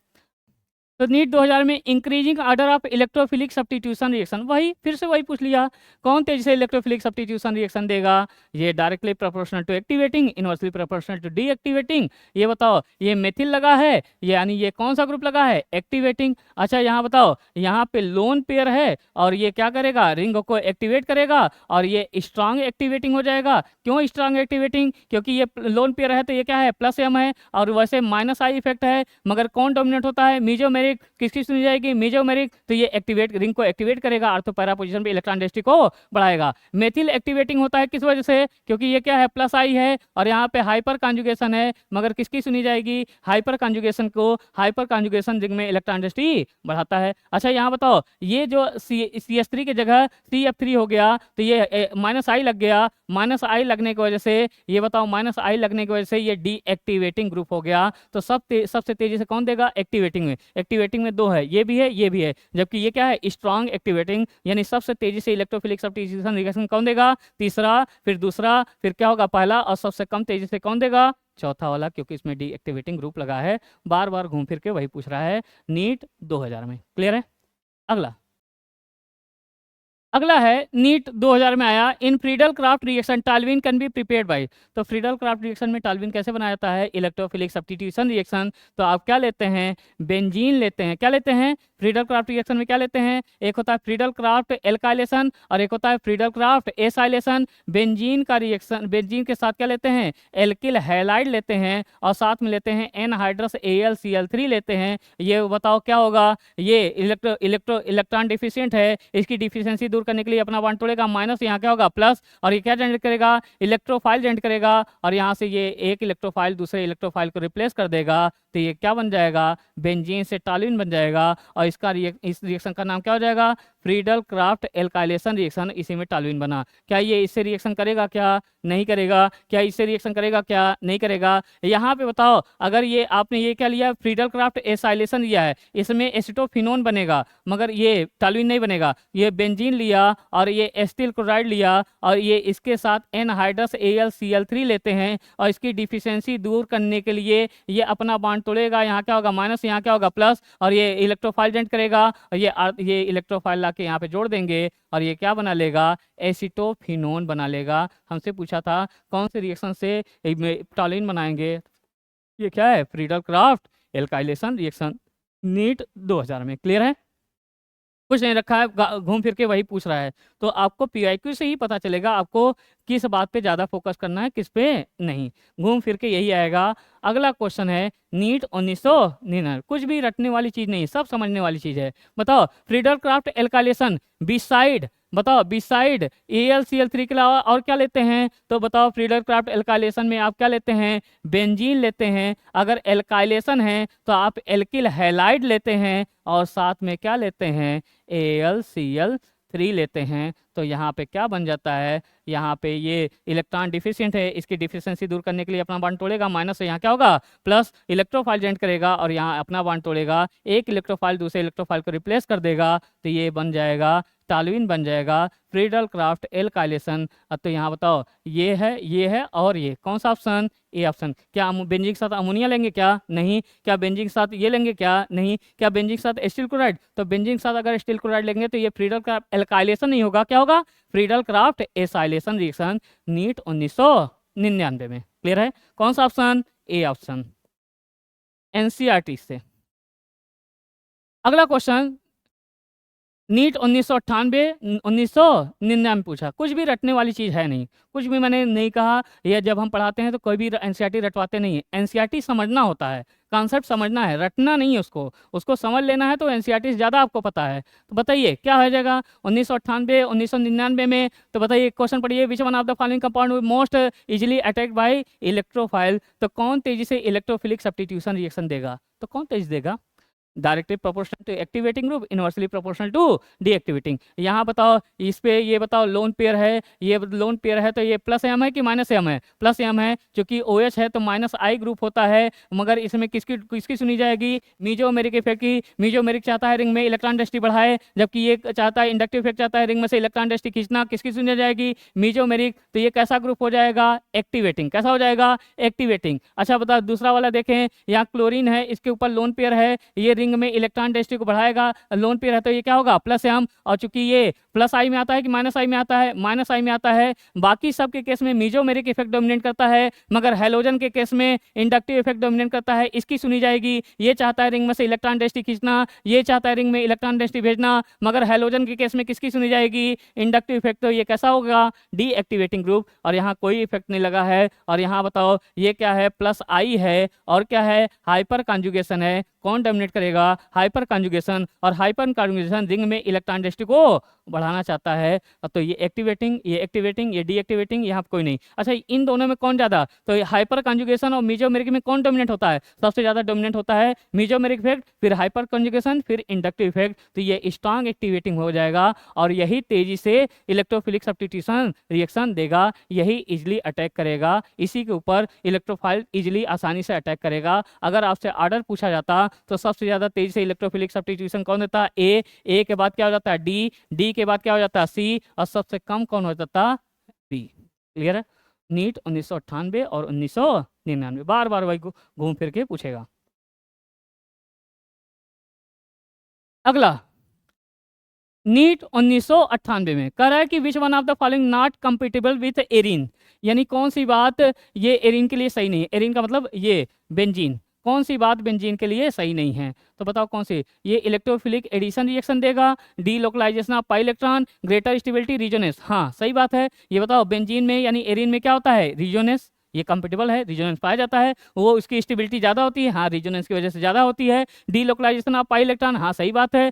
तो नीट 2000 में increasing order of electrophilic substitution reaction, वही फिर से वही पूछ लिया, कौन तेजी से इलेक्ट्रोफिलिक सब्स्टिट्यूशन रिएक्शन देगा? ये directly proportional to activating, inversely proportional to deactivating. ये बताओ, ये मेथिल लगा है, यानी ये कौन सा ग्रुप लगा है? एक्टिवेटिंग। अच्छा यहाँ बताओ, यहाँ पे लोन पेयर है और ये क्या करेगा? रिंग को एक्टिवेट करेगा और ये स्ट्रांग एक्टिवेटिंग हो जाएगा। क्यों स्ट्रांग एक्टिवेटिंग? क्योंकि ये लोन पेयर है तो ये क्या है? प्लस एम है, और वैसे माइनस आई इफेक्ट है, मगर कौन डोमिनेट होता है? मीजोमेरिक। किसकी सुनी जाएगी? मेजोमेरिक। तो ये एक्टिवेट, रिंग को एक्टिवेट करेगा, ऑर्थो पैरा पोजीशन पे इलेक्ट्रॉन डेंसिटी को बढ़ाएगा। मेथिल एक्टिवेटिंग होता है किस वजह से? क्योंकि ये क्या है? प्लस आई है और यहाँ पे हाइपर कॉन्जुगेशन है, मगर किसकी सुनी जाएगी? हाइपर कॉन्जुगेशन को। हाइपर कॉन्जुगेशन रिंग में इलेक्ट्रॉन डेंसिटी बढ़ाता है। अच्छा यहाँ बताओ, ये जो CH3 की जगह CF3 हो गया, तो ये माइनस आई लग गया। माइनस आई लगने की वजह से, ये बताओ, माइनस आई लगने की वजह से ये डीएक्टिवेटिंग ग्रुप हो गया। तो सबसे तेजी से कौन देगा? एक्टिवेटिंग में। एक्टिवेटिंग में दो है, ये भी है, ये भी है, जबकि ये क्या है? स्ट्रांग एक्टिवेटिंग, यानी सबसे तेजी से इलेक्ट्रोफिलिक सब्स्टिट्यूशन रिएक्शन कौन देगा? तीसरा, फिर दूसरा, फिर क्या होगा? पहला, और सबसे कम तेजी से कौन देगा? चौथा वाला, क्योंकि इसमें डीएक्टिवेटिंग ग्रुप लगा है। बार बार घूम फिर के वही पूछ रहा है नीट 2000 में। क्लियर है? अगला अगला है नीट 2000 में आया, in Friedel Crafts reaction toluene can be prepared by. तो फ्रीडल क्राफ्ट रिएक्शन में टॉल्यूइन कैसे बनाया जाता है? Electrophilic substitution reaction. तो आप क्या लेते हैं? बेंजीन लेते हैं। क्या लेते हैं? फ्रीडल क्राफ्ट रिएक्शन में क्या लेते हैं? एक होता है फ्रीडल क्राफ्ट एल्काइलेशन और एक होता है फ्रीडल क्राफ्ट एसाइलेशन। बेंजीन का रिएक्शन, बेंजीन के साथ क्या लेते हैं? एल्किल हैलाइड लेते हैं और साथ में लेते हैं एनहाइड्रस AlCl3 लेते हैं। ये बताओ क्या होगा? ये इलेक्ट्रॉन डिफिशिएंट है, इसकी डिफिशियंसी दूर करने के लिए अपना बॉन्ड तोड़ेगा, माइनस, यहाँ क्या होगा? प्लस, और ये क्या जनरेट करेगा? इलेक्ट्रोफाइल जनरेट करेगा, और यहाँ से ये एक इलेक्ट्रोफाइल दूसरे इलेक्ट्रोफाइल को रिप्लेस कर देगा। तो ये क्या बन जाएगा? बेंजीन से टॉल्यूइन बन जाएगा, और इसका इस रिएक्शन का नाम क्या हो जाएगा? Friedel Crafts alkylation reaction. इसी में टॉल्यूइन बना। क्या ये इससे रिएक्शन करेगा? क्या नहीं करेगा? क्या इससे रिएक्शन करेगा? क्या नहीं करेगा? यहाँ पे बताओ, अगर ये आपने ये क्या लिया? फ्रीडल क्राफ्ट एसाइलेशन लिया है, इसमें एसिटोफिनोन बनेगा, मगर ये टॉल्यूइन नहीं बनेगा। ये बेंजीन लिया और ये एस्टिल क्लोराइड लिया और ये इसके साथ एनहाइड्रस AlCl3 लेते हैं, और इसकी डिफिशियंसी दूर करने के लिए ये अपना बॉन्ड तोड़ेगा। यहाँ क्या होगा? माइनस, यहाँ क्या होगा? प्लस, और ये इलेक्ट्रोफाइल जनरेट करेगा, और ये इलेक्ट्रोफाइल लाके यहाँ पे जोड़ देंगे, और ये क्या बना लेगा? एसिटोफिनोन बना लेगा। हमसे पूछा था कौन से रिएक्शन से टॉल्यूइन बनाएंगे? ये क्या है? Friedel Crafts alkylation reaction, NEET 2000 में। क्लियर है? कुछ नहीं रखा है, घूम फिर के वही पूछ रहा है। तो आपको PIQ से ही पता चलेगा आपको किस बात पे ज़्यादा फोकस करना है, किस पे नहीं। घूम फिर के यही आएगा। अगला क्वेश्चन है नीट 1999। कुछ भी रटने वाली चीज़ नहीं, सब समझने वाली चीज़ है। बताओ, फ्रीडल क्राफ्ट एल्काइलेशन बिसाइड, बताओ बिसाइड AlCl3 के अलावा और क्या लेते हैं? तो बताओ, फ्रीडल क्राफ्ट एल्काइलेशन में आप क्या लेते हैं? बेंजीन लेते हैं। अगर एल्काइलेशन है तो आप एल्किल हैलाइड लेते हैं, और साथ में क्या लेते हैं? AlCl3 लेते हैं। तो यहाँ पे क्या बन जाता है? यहाँ पे ये इलेक्ट्रॉन डिफिशिएंट है, इसकी डिफिशियंसी दूर करने के लिए अपना बॉन्ड तोड़ेगा, माइनस से यहाँ क्या होगा? प्लस, इलेक्ट्रोफाइल जनरेट करेगा और यहाँ अपना बॉन्ड तोड़ेगा, एक इलेक्ट्रोफाइल दूसरे इलेक्ट्रोफाइल को रिप्लेस कर देगा। तो ये बन जाएगा टॉल्यूइन बन जाएगा, फ्रीडल क्राफ्ट एल्काइलेशन। तो यहाँ बताओ, ये है और ये कौन सा ऑप्शन? A option. क्या बेंजीन के साथ अमोनिया लेंगे? क्या नहीं। क्या बेंजीन के साथ ये लेंगे? क्या नहीं। क्या बेंजीन के साथ एस्टिल क्लोराइड? तो बेंजीन के साथ अगर एस्टिल क्लोराइड लेंगे तो ये फ्रीडल क्राफ्ट एल्काइलेशन नहीं होगा, क्या होगा? Friedel Crafts acylation reaction, NEET 1999 में। क्लियर है? कौन सा ऑप्शन? ए ऑप्शन, NCERT से। अगला क्वेश्चन नीट 1998 में पूछा। कुछ भी रटने वाली चीज़ है नहीं, कुछ भी मैंने नहीं कहा। यह जब हम पढ़ाते हैं तो कोई भी NCERT रटवाते नहीं है। NCERT समझना होता है, कॉन्सेप्ट समझना है, रटना नहीं है। उसको समझ लेना है, तो NCERT से ज़्यादा आपको पता है। तो बताइए क्या हो जाएगा 1998 1999 में? तो बताइए, क्वेश्चन पढ़िए, विच one of the following compound most easily attacked by electrophile. तो कौन तेजी से इलेक्ट्रोफिलिक सब्स्टिट्यूशन रिएक्शन देगा? तो कौन तेजी देगा? Directly proportional to activating group, inversely proportional to deactivating. यहाँ बताओ, इस पे ये बताओ, लोन पेयर है, ये लोन पेयर है तो ये प्लस एम है कि माइनस एम है? प्लस एम है, क्योंकि OH है तो माइनस आई ग्रुप होता है। मगर इसमें किसकी सुनी जाएगी? मीजोमेरिक इफेक्ट की। मीजोमेरिक चाहता है रिंग में इलेक्ट्रॉन डेंसिटी बढ़ाए, जबकि ये चाहता है इंडक्टिव इफेक्ट चाहता है रिंग में से इलेक्ट्रॉन डेंसिटी खींचना। किसकी सुनी जाएगी? मीजोमेरिक। तो ये कैसा ग्रुप हो जाएगा? एक्टिवेटिंग। कैसा हो जाएगा? एक्टिवेटिंग। अच्छा बताओ, दूसरा वाला देखें, यहाँ क्लोरीन है, इसके ऊपर लोन पेयर है, ये रिंग रिंग में इलेक्ट्रॉन डेंसिटी को बढ़ाएगा, लोन पेयर है तो ये क्या होगा प्लस m, और चूंकि ये प्लस आई में आता है कि माइनस आई में आता है, माइनस आई में आता है। बाकी सब के केस में मीजोमेरिक इफेक्ट डोमिनेट करता है, मगर हैलोजन के केस में इंडक्टिव इफेक्ट डोमिनेट करता है, इसकी सुनी जाएगी। ये चाहता है रिंग में से इलेक्ट्रॉन डेंसिटी खींचना, ये चाहता है रिंग में इलेक्ट्रॉन डेंसिटी भेजना, मगर हैलोजन के केस में किसकी सुनी जाएगी इंडक्टिव इफेक्ट। तो ये कैसा होगा डीएक्टिवेटिंग ग्रुप, और यहाँ कोई इफेक्ट नहीं लगा है। और यहाँ बताओ ये क्या है प्लस आई है, और क्या है हाइपर कॉन्जुगेशन है। कौन डोमिनेट करेगा हाइपर कॉन्जुगेशन, और हाइपर कॉन्जुगेशन रिंग में इलेक्ट्रॉन डेंसिटी को बढ़ाना चाहता है। तो ये एक्टिवेटिंग, ये डीएक्टिवेटिंग, यहाँ कोई नहीं। अच्छा इन दोनों में कौन ज्यादा, तो हाइपर कॉन्जुगेशन और मीजोमेरिक में कौन डोमिनेट होता है, सबसे ज्यादा डोमिनेट होता है मीजोमेरिक इफेक्ट, फिर हाइपर कॉन्जुगेशन, फिर इंडक्टिव इफेक्ट। तो ये स्ट्रांग एक्टिवेटिंग हो जाएगा, और यही तेजी से इलेक्ट्रोफिलिक सब्स्टिट्यूशन रिएक्शन देगा, यही इजिली अटैक करेगा, इसी के ऊपर इलेक्ट्रोफाइल इजिली आसानी से अटैक करेगा। अगर आपसे ऑर्डर पूछा जाता तो सबसे ज्यादा तेजी से इलेक्ट्रोफिलिक सब्स्टिट्यूशन कौन देता है ए के बाद क्या हो जाता है डी के बाद क्या हो जाता है सी, और सबसे कम कौन हो जाता बी। क्लियर है। नीट 1998 और 1999 बार बार वही घूम फिर के पूछेगा। अगला नीट 1998 में कह रहा है कि which one of the following not compatible with arene, यानी कौन सी बात ये एरिन के लिए सही नहीं है। एरिन का मतलब ये बेंजीन, कौन सी बात बेंजीन के लिए सही नहीं है, तो बताओ कौन सी। ये इलेक्ट्रोफिलिक एडिशन रिएक्शन देगा, delocalisation of pi electron, greater stability resonance. हाँ सही बात है। ये बताओ बेंजीन में यानी एरिन में क्या होता है रिजोनेंस, ये कंपेटिबल है, रिजोनेंस पाया जाता है, वो उसकी स्टेबिलिटी ज़्यादा होती है, हाँ रिजोनेंस की वजह से ज़्यादा होती है। Delocalisation of pi electron, हाँ सही बात है।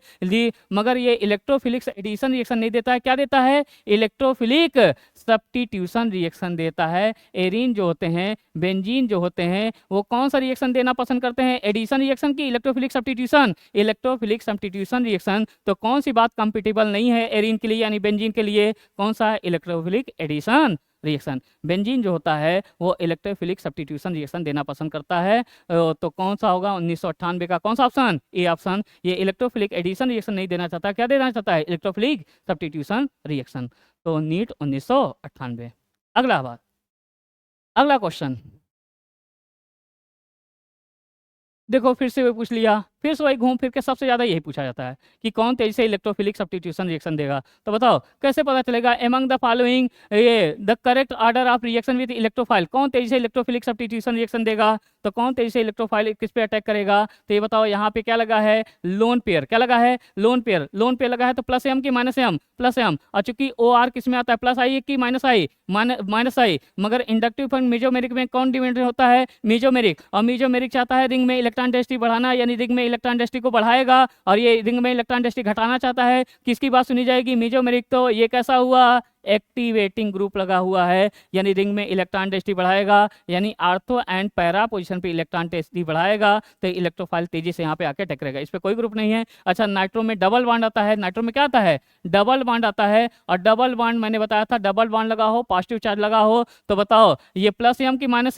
मगर ये इलेक्ट्रोफिलिक एडिशन रिएक्शन नहीं देता है, क्या देता है इलेक्ट्रोफिलिक सब्स्टिट्यूशन रिएक्शन देता है। एरिन जो होते हैं, बेंजीन जो होते हैं, वो कौन सा रिएक्शन देना पसंद करते हैं, एडिशन रिएक्शन की electrophilic substitution, electrophilic substitution reaction. तो कौन सी बात कंपेटिबल नहीं है एरिन के लिए यानी बेंजीन के लिए, कौन सा इलेक्ट्रोफिलिक एडिशन रिएक्शन। बेंजीन जो होता है वो इलेक्ट्रोफिलिक सब्स्टिट्यूशन रिएक्शन देना पसंद करता है। तो कौन सा होगा 1998 का कौन सा ऑप्शन, ए ऑप्शन। ये इलेक्ट्रोफिलिक एडिशन रिएक्शन नहीं देना चाहता, क्या देना चाहता है इलेक्ट्रोफिलिक सब्स्टिट्यूशन रिएक्शन। तो नीट 1998। अगला बात, अगला क्वेश्चन देखो फिर से वो पूछ लिया, फिर से वही घूम फिर के सबसे ज़्यादा यही पूछा जाता है कि कौन तेजी से इलेक्ट्रोफिलिक सब्स्टिट्यूशन रिएक्शन देगा। तो बताओ कैसे पता चलेगा एमंग द फॉलोइंग ये the correct order of reaction with electrophile, कौन तेजी से इलेक्ट्रोफिलिक सब्स्टिट्यूशन रिएक्शन देगा। तो कौन तेजी से इलेक्ट्रोफाइल किस पे अटैक करेगा, तो ये बताओ यहाँ पे क्या लगा है लोन पेयर, क्या लगा है लोन पेयर, लोन पेयर लगा है तो प्लस एम की माइनस एम, प्लस एम, और चूंकि ओ आर किस में आता है प्लस आई की माइनस आई, मगर इंडक्टिव फंड मीजोमेरिक में कौन डिपेंडेंट होता है मीजोमेरिक, और मीजोमेरिक चाहता है रिंग में इलेक्ट्रॉन डेंसिटी बढ़ाना, यानी रिंग में इलेक्ट्रॉन डेंसिटी को बढ़ाएगा, और ये रिंग में इलेक्ट्रॉन डेंसिटी घटाना चाहता है, किसकी बात सुनी जाएगी मीजोमेरिक। तो ये कैसा हुआ एक्टिवेटिंग ग्रुप लगा हुआ है, यानी रिंग में इलेक्ट्रॉन डेंसिटी बढ़ाएगा, यानी आर्थो एंड पैरा पोजीशन पे इलेक्ट्रॉन डेंसिटी बढ़ाएगा, तो इलेक्ट्रोफाइल तेजी से यहाँ पे आके अटैक करेगा। इस पे कोई ग्रुप नहीं है। अच्छा नाइट्रो में डबल बॉन्ड आता है, नाइट्रो में क्या आता है डबल बॉन्ड आता है, और डबल बॉन्ड मैंने बताया था डबल बॉन्ड लगा हो पॉजिटिव चार्ज लगा हो, तो बताओ ये प्लस एम की माइनस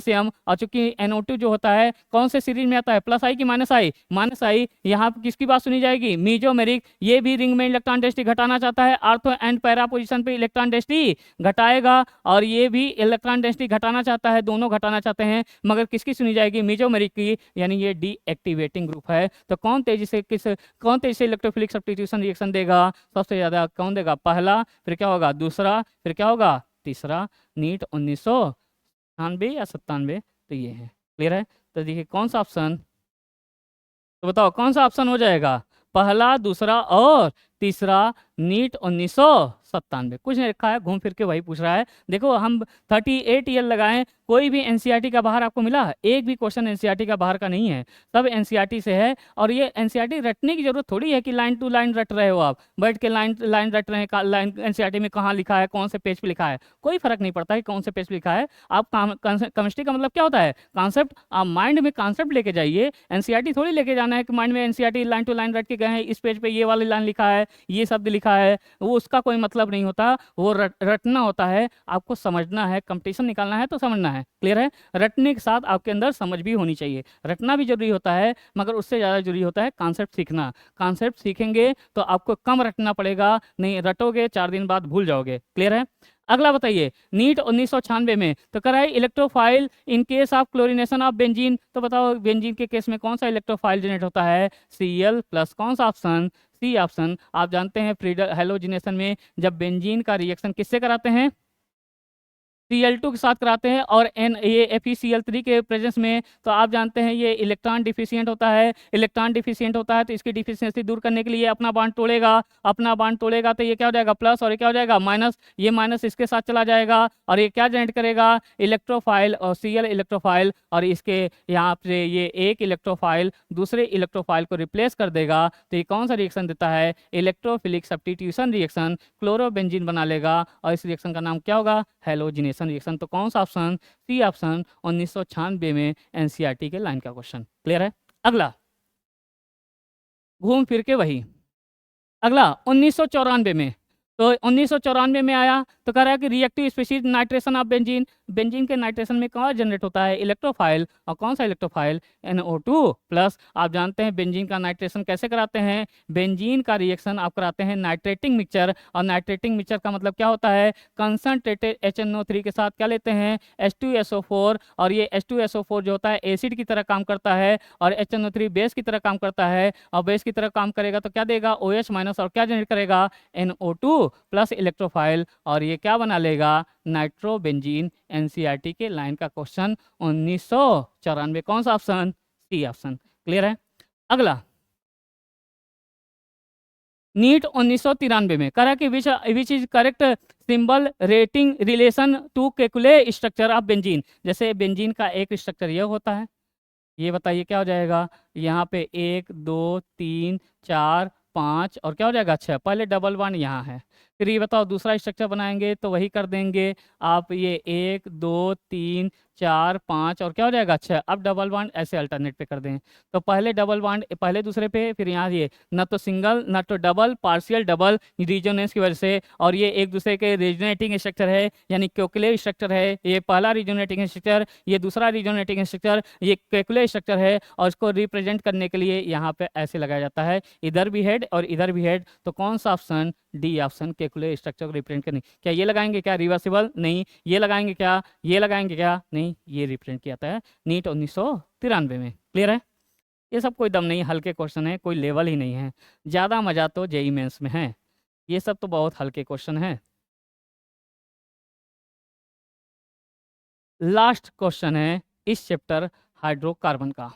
एम, और चूंकि NO2 जो होता है कौन से सीरीज में आता है प्लस आई की माइनस आई, यहाँ किसकी बात सुनी जाएगी मीजोमेरिक। ये भी रिंग में इलेक्ट्रॉन डेंसिटी घटाना चाहता है, आर्थो एंड पैरा पोजीशन पे इलेक्ट्रॉन डेंसिटी घटाएगा, और ये भी इलेक्ट्रॉन डेंसिटी घटाना चाहता है, दोनों घटाना चाहते हैं, मगर किसकी सुनी जाएगी मीजोमेरिक की, यानी ये डीएक्टिवेटिंग ग्रुप है। तो कौन तेजी से इलेक्ट्रोफिलिक सब्स्टिट्यूशन रिएक्शन देगा, सबसे ज्यादा कौन देगा पहला, फिर क्या होगा दूसरा, फिर क्या होगा तीसरा। नीट 1998 या 97, तो ये है। क्लियर है। तो देखिए कौन सा ऑप्शन, तो बताओ कौन सा ऑप्शन हो जाएगा पहला, दूसरा और तीसरा। नीट 1997 कुछ नहीं रखा है, घूम फिर के वही पूछ रहा है। देखो हम 38 ईयर लगाएं, कोई भी एनसीईआरटी का बाहर आपको मिला, एक भी क्वेश्चन एनसीईआरटी का बाहर का नहीं है, सब एनसीईआरटी से है। और ये एनसीईआरटी रटने की जरूरत थोड़ी है कि लाइन टू लाइन रट रहे हो, आप बैठ के लाइन रट रहे हैं, लाइन एनसीईआरटी में कहाँ लिखा है, कौन से पेज पे लिखा है, कोई फर्क नहीं पड़ता है कौन से पेज पे लिखा है। आप केमिस्ट्री का मतलब क्या होता है कॉन्सेप्ट, आप माइंड में कॉन्सेप्ट लेके जाइए, एनसीईआरटी थोड़ी लेके जाना है कि माइंड में एनसीईआरटी लाइन टू लाइन रट के गए हैं, इस पेज पे ये वाली लाइन लिखा है, ये शब्द लिखा है, वो उसका कोई मतलब नहीं होता, वो रटना होता है। आपको समझना है, कंपटीशन निकालना है तो समझना है। क्लियर है। रटने के साथ आपके अंदर समझ भी होनी चाहिए, रटना भी जरूरी होता है, मगर उससे ज़्यादा जरूरी होता है कॉन्सेप्ट सीखना। कॉन्सेप्ट सीखेंगे तो आपको कम रटना पड़ेगा, नहीं रटोगे 4 दिन बाद भूल जाओगे। क्लियर है। अगला बताइए, नीट 1996 में तो करा है electrophile in case of chlorination of benzene. तो बताओ बेंजीन के केस में कौन सा इलेक्ट्रोफाइल जनरेट होता है? Cl plus. कौन सा ऑप्शन? C option. आप जानते हैं फ्रीडल हेलोजिनेशन में जब बेंजीन का रिएक्शन किससे कराते हैं? Cl2 के साथ कराते हैं और एन ये FeCl3 के प्रेजेंस में, तो आप जानते हैं ये इलेक्ट्रॉन डिफिशिएंट होता है। इलेक्ट्रॉन डिफिशिएंट होता है तो इसकी डिफिशिएंसी दूर करने के लिए अपना बॉन्ड तोड़ेगा। अपना बॉन्ड तोड़ेगा तो ये क्या हो जाएगा? प्लस, और ये क्या हो जाएगा? माइनस। ये माइनस इसके साथ चला जाएगा और ये क्या जनरेट करेगा? इलेक्ट्रोफाइल और Cl इलेक्ट्रोफाइल, और इसके यहाँ पे ये एक इलेक्ट्रोफाइल दूसरे इलेक्ट्रोफाइल को रिप्लेस कर देगा। तो ये कौन सा रिएक्शन देता है? इलेक्ट्रोफिलिक सब्स्टिट्यूशन रिएक्शन, क्लोरोबेंजीन बना लेगा और इस रिएक्शन का नाम क्या होगा? Halogenation reaction. तो कौन सा ऑप्शन? C option. 1996 में एनसीईआरटी के लाइन का क्वेश्चन। क्लियर है? अगला घूम फिर के वही, अगला 1994 में, तो 1994 में आया तो कह रहा है कि reactive species nitration of benzene. Benzene के नाइट्रेशन में कौन जनरेट होता है? इलेक्ट्रोफाइल। और कौन सा इलेक्ट्रोफाइल? NO2 plus. आप जानते हैं बेंजीन का नाइट्रेशन कैसे कराते हैं? बेंजीन का रिएक्शन आप कराते हैं नाइट्रेटिंग मिक्सचर, और नाइट्रेटिंग मिक्सचर का मतलब क्या होता है? कंसनट्रेटेड HNO3 के साथ क्या लेते हैं? H2SO4, और ये H2SO4 जो होता है एसिड की तरह काम करता है और HNO3 बेस की तरह काम करता है, और बेस की तरह काम करेगा तो क्या देगा? OH माइनस, और क्या जनरेट करेगा? NO2 प्लस इलेक्ट्रोफाइल, और ये क्या बना लेगा? नाइट्रोबेंजीन। एनसीईआरटी के लाइन का क्वेश्चन 1994। कौन सा ऑप्शन? C option. क्लियर है? अगला नीट 1993 में करा कि which is correct symbol rating relation to calculate structure of benzene. जैसे बेंजीन का एक स्ट्रक्चर यह होता है, ये बताइए क्या हो जाएगा? यहाँ पे 1 2 3 4 5 और क्या हो जाएगा? 6। पहले डबल बॉन्ड यहाँ है, फिर ये बताओ दूसरा स्ट्रक्चर बनाएंगे तो वही कर देंगे आप, ये 1 2 3 4 5 और क्या हो जाएगा? 6। अब डबल बॉन्ड ऐसे अल्टरनेट पे कर दें, तो पहले डबल बॉन्ड पहले दूसरे पे, फिर यहाँ ये ना तो सिंगल ना तो डबल, पार्शियल डबल रिजोनेंस की वजह से, और ये एक दूसरे के रिजोनेटिंग स्ट्रक्चर है यानी क्योकुले स्ट्रक्चर है। ये पहला रिजोनेटिंग स्ट्रक्चर, ये दूसरा रिजोनेटिंग स्ट्रक्चर, ये क्योकुले स्ट्रक्चर है, और इसको रिप्रेजेंट करने के लिए यहाँ पे ऐसे लगाया जाता है, इधर भी हेड और इधर भी हेड। तो कौन सा option? D option. Kekule structure को रिप्रेजेंट करने, क्या ये लगाएंगे? क्या रिवर्सिबल? नहीं। ये लगाएंगे क्या? ये लगाएंगे क्या? नहीं। ये रिप्रेजेंट किया जाता है नीट 1993 में। क्लियर है? ये सब कोई दम नहीं, हल्के क्वेश्चन है, कोई लेवल ही नहीं है। ज़्यादा मजा तो जेई मेंस में है, ये सब तो बहुत हल्के क्वेश्चन है। लास्ट क्वेश्चन है इस चैप्टर हाइड्रोकार्बन का।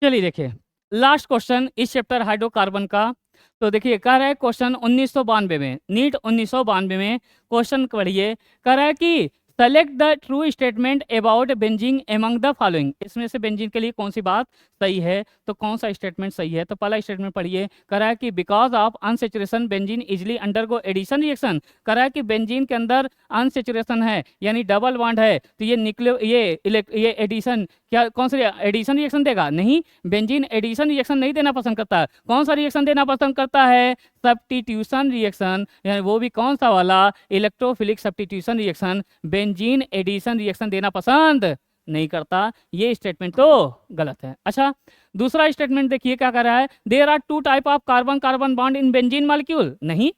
चलिए देखिए, लास्ट क्वेश्चन इस चैप्टर हाइड्रोकार्बन का। तो देखिए कह रहा है क्वेश्चन 1992 में, नीट 1992 में क्वेश्चन पढ़िए। कह रहा है कि select the true statement about benzene among the following. इसमें से बेंजीन के लिए कौन सी बात सही है? तो कौन सा स्टेटमेंट सही है? तो पहला स्टेटमेंट पढ़िए। कह रहा है कि because of unsaturation benzene easily undergo addition reaction. कह रहा है कि बेंजीन के अंदर अनसेचुरेशन है यानी डबल बॉन्ड है, तो ये निकले ये एडिशन, क्या कौन सा एडिशन रिएक्शन देगा? नहीं, बेंजीन एडिशन रिएक्शन नहीं देना पसंद करता है। कौन सा रिएक्शन देना पसंद करता है? सब्स्टिट्यूशन रिएक्शन, यानी वो भी कौन सा वाला? Electrophilic substitution reaction. Benzene addition reaction देना पसंद नहीं करता। ये स्टेटमेंट तो गलत है। अच्छा, दूसरा स्टेटमेंट देखिए क्या कर रहा है। There are two type of carbon carbon bond in benzene molecule. नहीं,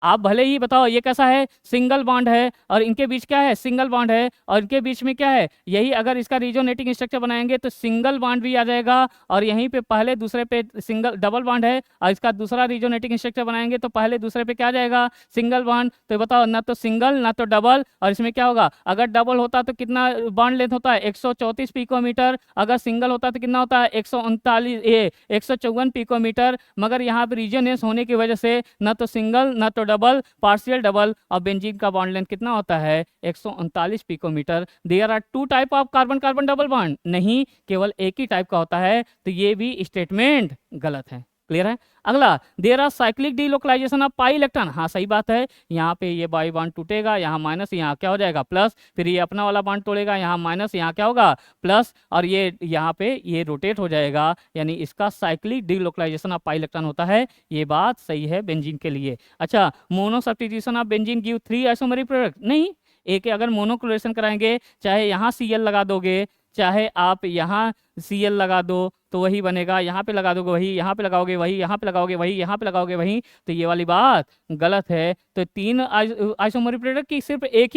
आप भले ही बताओ ये कैसा है? सिंगल बॉन्ड है, और इनके बीच क्या है? सिंगल बॉन्ड है, और इनके बीच में क्या है? यही अगर इसका रिजोनेटिंग स्ट्रक्चर बनाएंगे तो सिंगल बॉन्ड भी आ जाएगा, और यहीं पे पहले दूसरे पे सिंगल डबल बॉन्ड है, और इसका दूसरा रिजोनेटिंग स्ट्रक्चर बनाएंगे तो पहले दूसरे पे क्या आ जाएगा? Single bond. तो बताओ ना तो सिंगल ना तो डबल, और इसमें क्या होगा? अगर डबल होता तो कितना बॉन्ड लेंथ होता है? 134 पिकोमीटर। अगर सिंगल होता तो कितना होता है? 154 पिकोमीटर। मगर यहाँ पे रिजोनेंस होने की वजह से ना तो सिंगल ना तो डबल, पार्शियल डबल, और बेंजीन का बॉन्ड लेंथ कितना होता है? 139 picometer. There are two type of carbon carbon double bond. नहीं, केवल एक ही टाइप का होता है, तो ये भी स्टेटमेंट गलत है। क्लियर है? अगला, there are cyclic delocalization of pi electron. हाँ सही बात है, यहाँ पे ये बाई बॉन्ड टूटेगा, यहाँ माइनस, यहाँ क्या हो जाएगा? प्लस। फिर ये अपना वाला बॉन्ड तोड़ेगा, यहाँ माइनस, यहाँ क्या होगा? प्लस। और ये यहाँ पे ये रोटेट हो जाएगा, यानी इसका cyclic delocalization of pi electron होता है। ये बात सही है बेंजीन के लिए। अच्छा, mono substitution of benzene give 3 isomeric product. नहीं, एक अगर मोनोक्लोरेशन कराएंगे, चाहे यहाँ Cl लगा दोगे, चाहे आप यहाँ Cl लगा दो तो वही बनेगा, यहाँ पे लगा दोगे वही, यहाँ पे लगाओगे वही, यहाँ पे लगाओगे वही, यहाँ पे लगाओगे वही, तो ये वाली बात गलत है। तो तीन आइसोमेरिक प्रोडक्ट की सिर्फ एक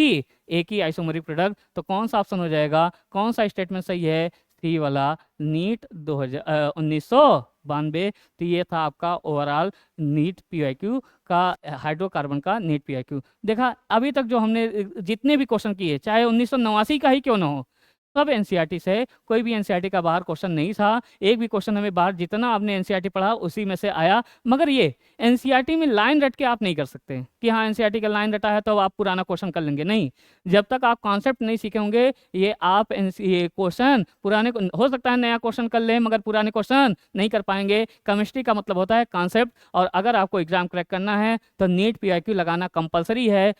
ही आइसोमेरिक प्रोडक्ट, तो कौन सा ऑप्शन हो जाएगा, कौन सा स्टेटमेंट सही है, सी वाला, नीट 1992। तो ये था आपका ओवरऑल नीट पीआईक्यू का, हाइड्रोकार्बन का नीट पीआईक्यू। देखा अभी तक जो हमने जितने भी क्वेश्चन किए, चाहे 1989 का ही क्यों ना हो, सब एनसीईआरटी से, कोई भी एनसीईआरटी का बाहर क्वेश्चन नहीं था। एक भी क्वेश्चन हमें बाहर, जितना आपने एनसीईआरटी पढ़ा उसी में से आया। मगर ये एनसीईआरटी में लाइन रट के आप नहीं कर सकते कि हाँ एनसीईआरटी का लाइन रटा है तो आप पुराना क्वेश्चन कर लेंगे, नहीं। जब तक आप कॉन्सेप्ट नहीं सीखे होंगे, ये आप ये क्वेश्चन पुराने हो सकता है नया क्वेश्चन कर लें मगर पुराने क्वेश्चन नहीं कर पाएंगे। केमिस्ट्री का मतलब होता है कॉन्सेप्ट, और अगर आपको एग्जाम क्रैक करना है तो नीट पीआईक्यू लगाना कंपलसरी है।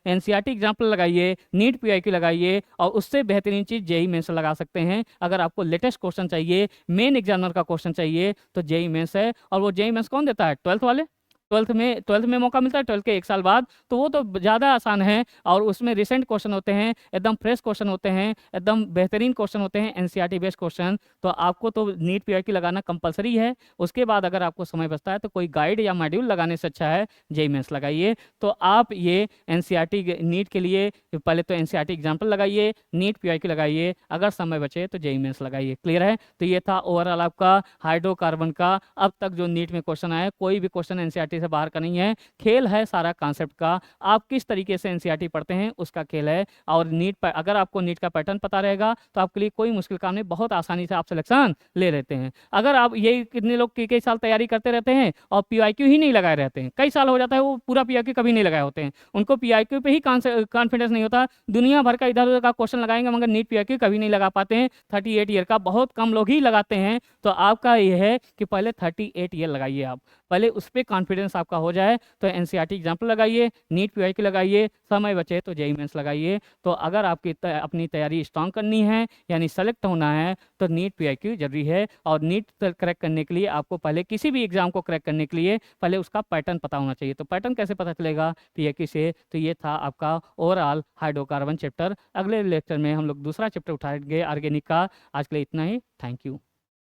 एनसीईआरटी एग्जाम्पल लगाइए, नीट पीआईक्यू लगाइए, और उससे बेहतरीन चीज जेईई मेंस लगा सकते हैं। अगर आपको लेटेस्ट क्वेश्चन चाहिए, मेन एग्जामिनर का क्वेश्चन चाहिए, तो जेईई मेंस है। और वो जेईई मेंस कौन देता है, 12th वाले। 12th में मौका मिलता है, 12th के 1 साल बाद, तो वो तो ज़्यादा आसान है। और उसमें रिसेंट क्वेश्चन होते हैं, एकदम फ्रेश क्वेश्चन होते हैं, एकदम बेहतरीन क्वेश्चन होते हैं, एनसीईआरटी बेस्ड क्वेश्चन। तो आपको तो नीट पीआईक्यू लगाना कंपलसरी है। उसके बाद अगर आपको समय बचता है तो कोई गाइड या मॉड्यूल लगाने से अच्छा है जेईई मेंस लगाइए। तो आप ये एनसीईआरटी नीट के लिए पहले तो एनसीईआरटी एग्जाम्पल लगाइए, नीट पीआईक्यू लगाइए, अगर समय बचे तो जेईई मेंस लगाइए। क्लियर है। तो ये था ओवरऑल आपका हाइड्रोकार्बन का अब तक जो नीट में क्वेश्चन आया। कोई भी क्वेश्चन एनसीईआरटी से बाहर का नहीं है, खेल है सारा कॉन्सेप्ट का। आप किस तरीके से एनसीईआरटी पढ़ते हैं उसका खेल है। और नीट पर अगर आपको नीट का पैटर्न पता रहेगा तो आपके लिए कोई मुश्किल काम नहीं, बहुत आसानी से आप सिलेक्शन ले लेते हैं। अगर आप ये कितने लोग कई साल तैयारी करते रहते हैं और पीआईक्यू ही नहीं लगाए रहते हैं, कई साल हो जाता है वो पूरा पीआईक्यू कभी नहीं लगाए होते हैं, उनको पीआईक्यू पे ही कॉन्फिडेंस नहीं होता, दुनिया भर का इधर उधर का क्वेश्चन लगाएंगे मगर नीट पीआईक्यू कभी नहीं लगा पाते हैं। 38 ईयर का बहुत कम लोग ही लगाते हैं। तो आपका ये है कि पहले 38 ईयर लगाइए, आप पहले उस पर कॉन्फिडेंस आपका हो जाए तो एनसीईआरटी एग्जाम्पल लगाइए, नीट पीआईक्यू लगाइए, समय बचे तो जेईई मेंस लगाइए। तो अगर आपकी अपनी तैयारी स्ट्रांग करनी है यानी सेलेक्ट होना है तो नीट पीआईक्यू जरूरी है। और नीट क्रैक करने के लिए आपको पहले किसी भी एग्जाम को क्रैक करने के लिए पहले उसका पैटर्न पता होना चाहिए। तो पैटर्न कैसे पता चलेगा पीआईक्यू से। तो ये था आपका ओवरऑल हाइड्रोकार्बन चैप्टर। अगले लेक्चर में हम लोग दूसरा चैप्टर उठाएंगे ऑर्गेनिक का। आज के लिए इतना ही, थैंक यू।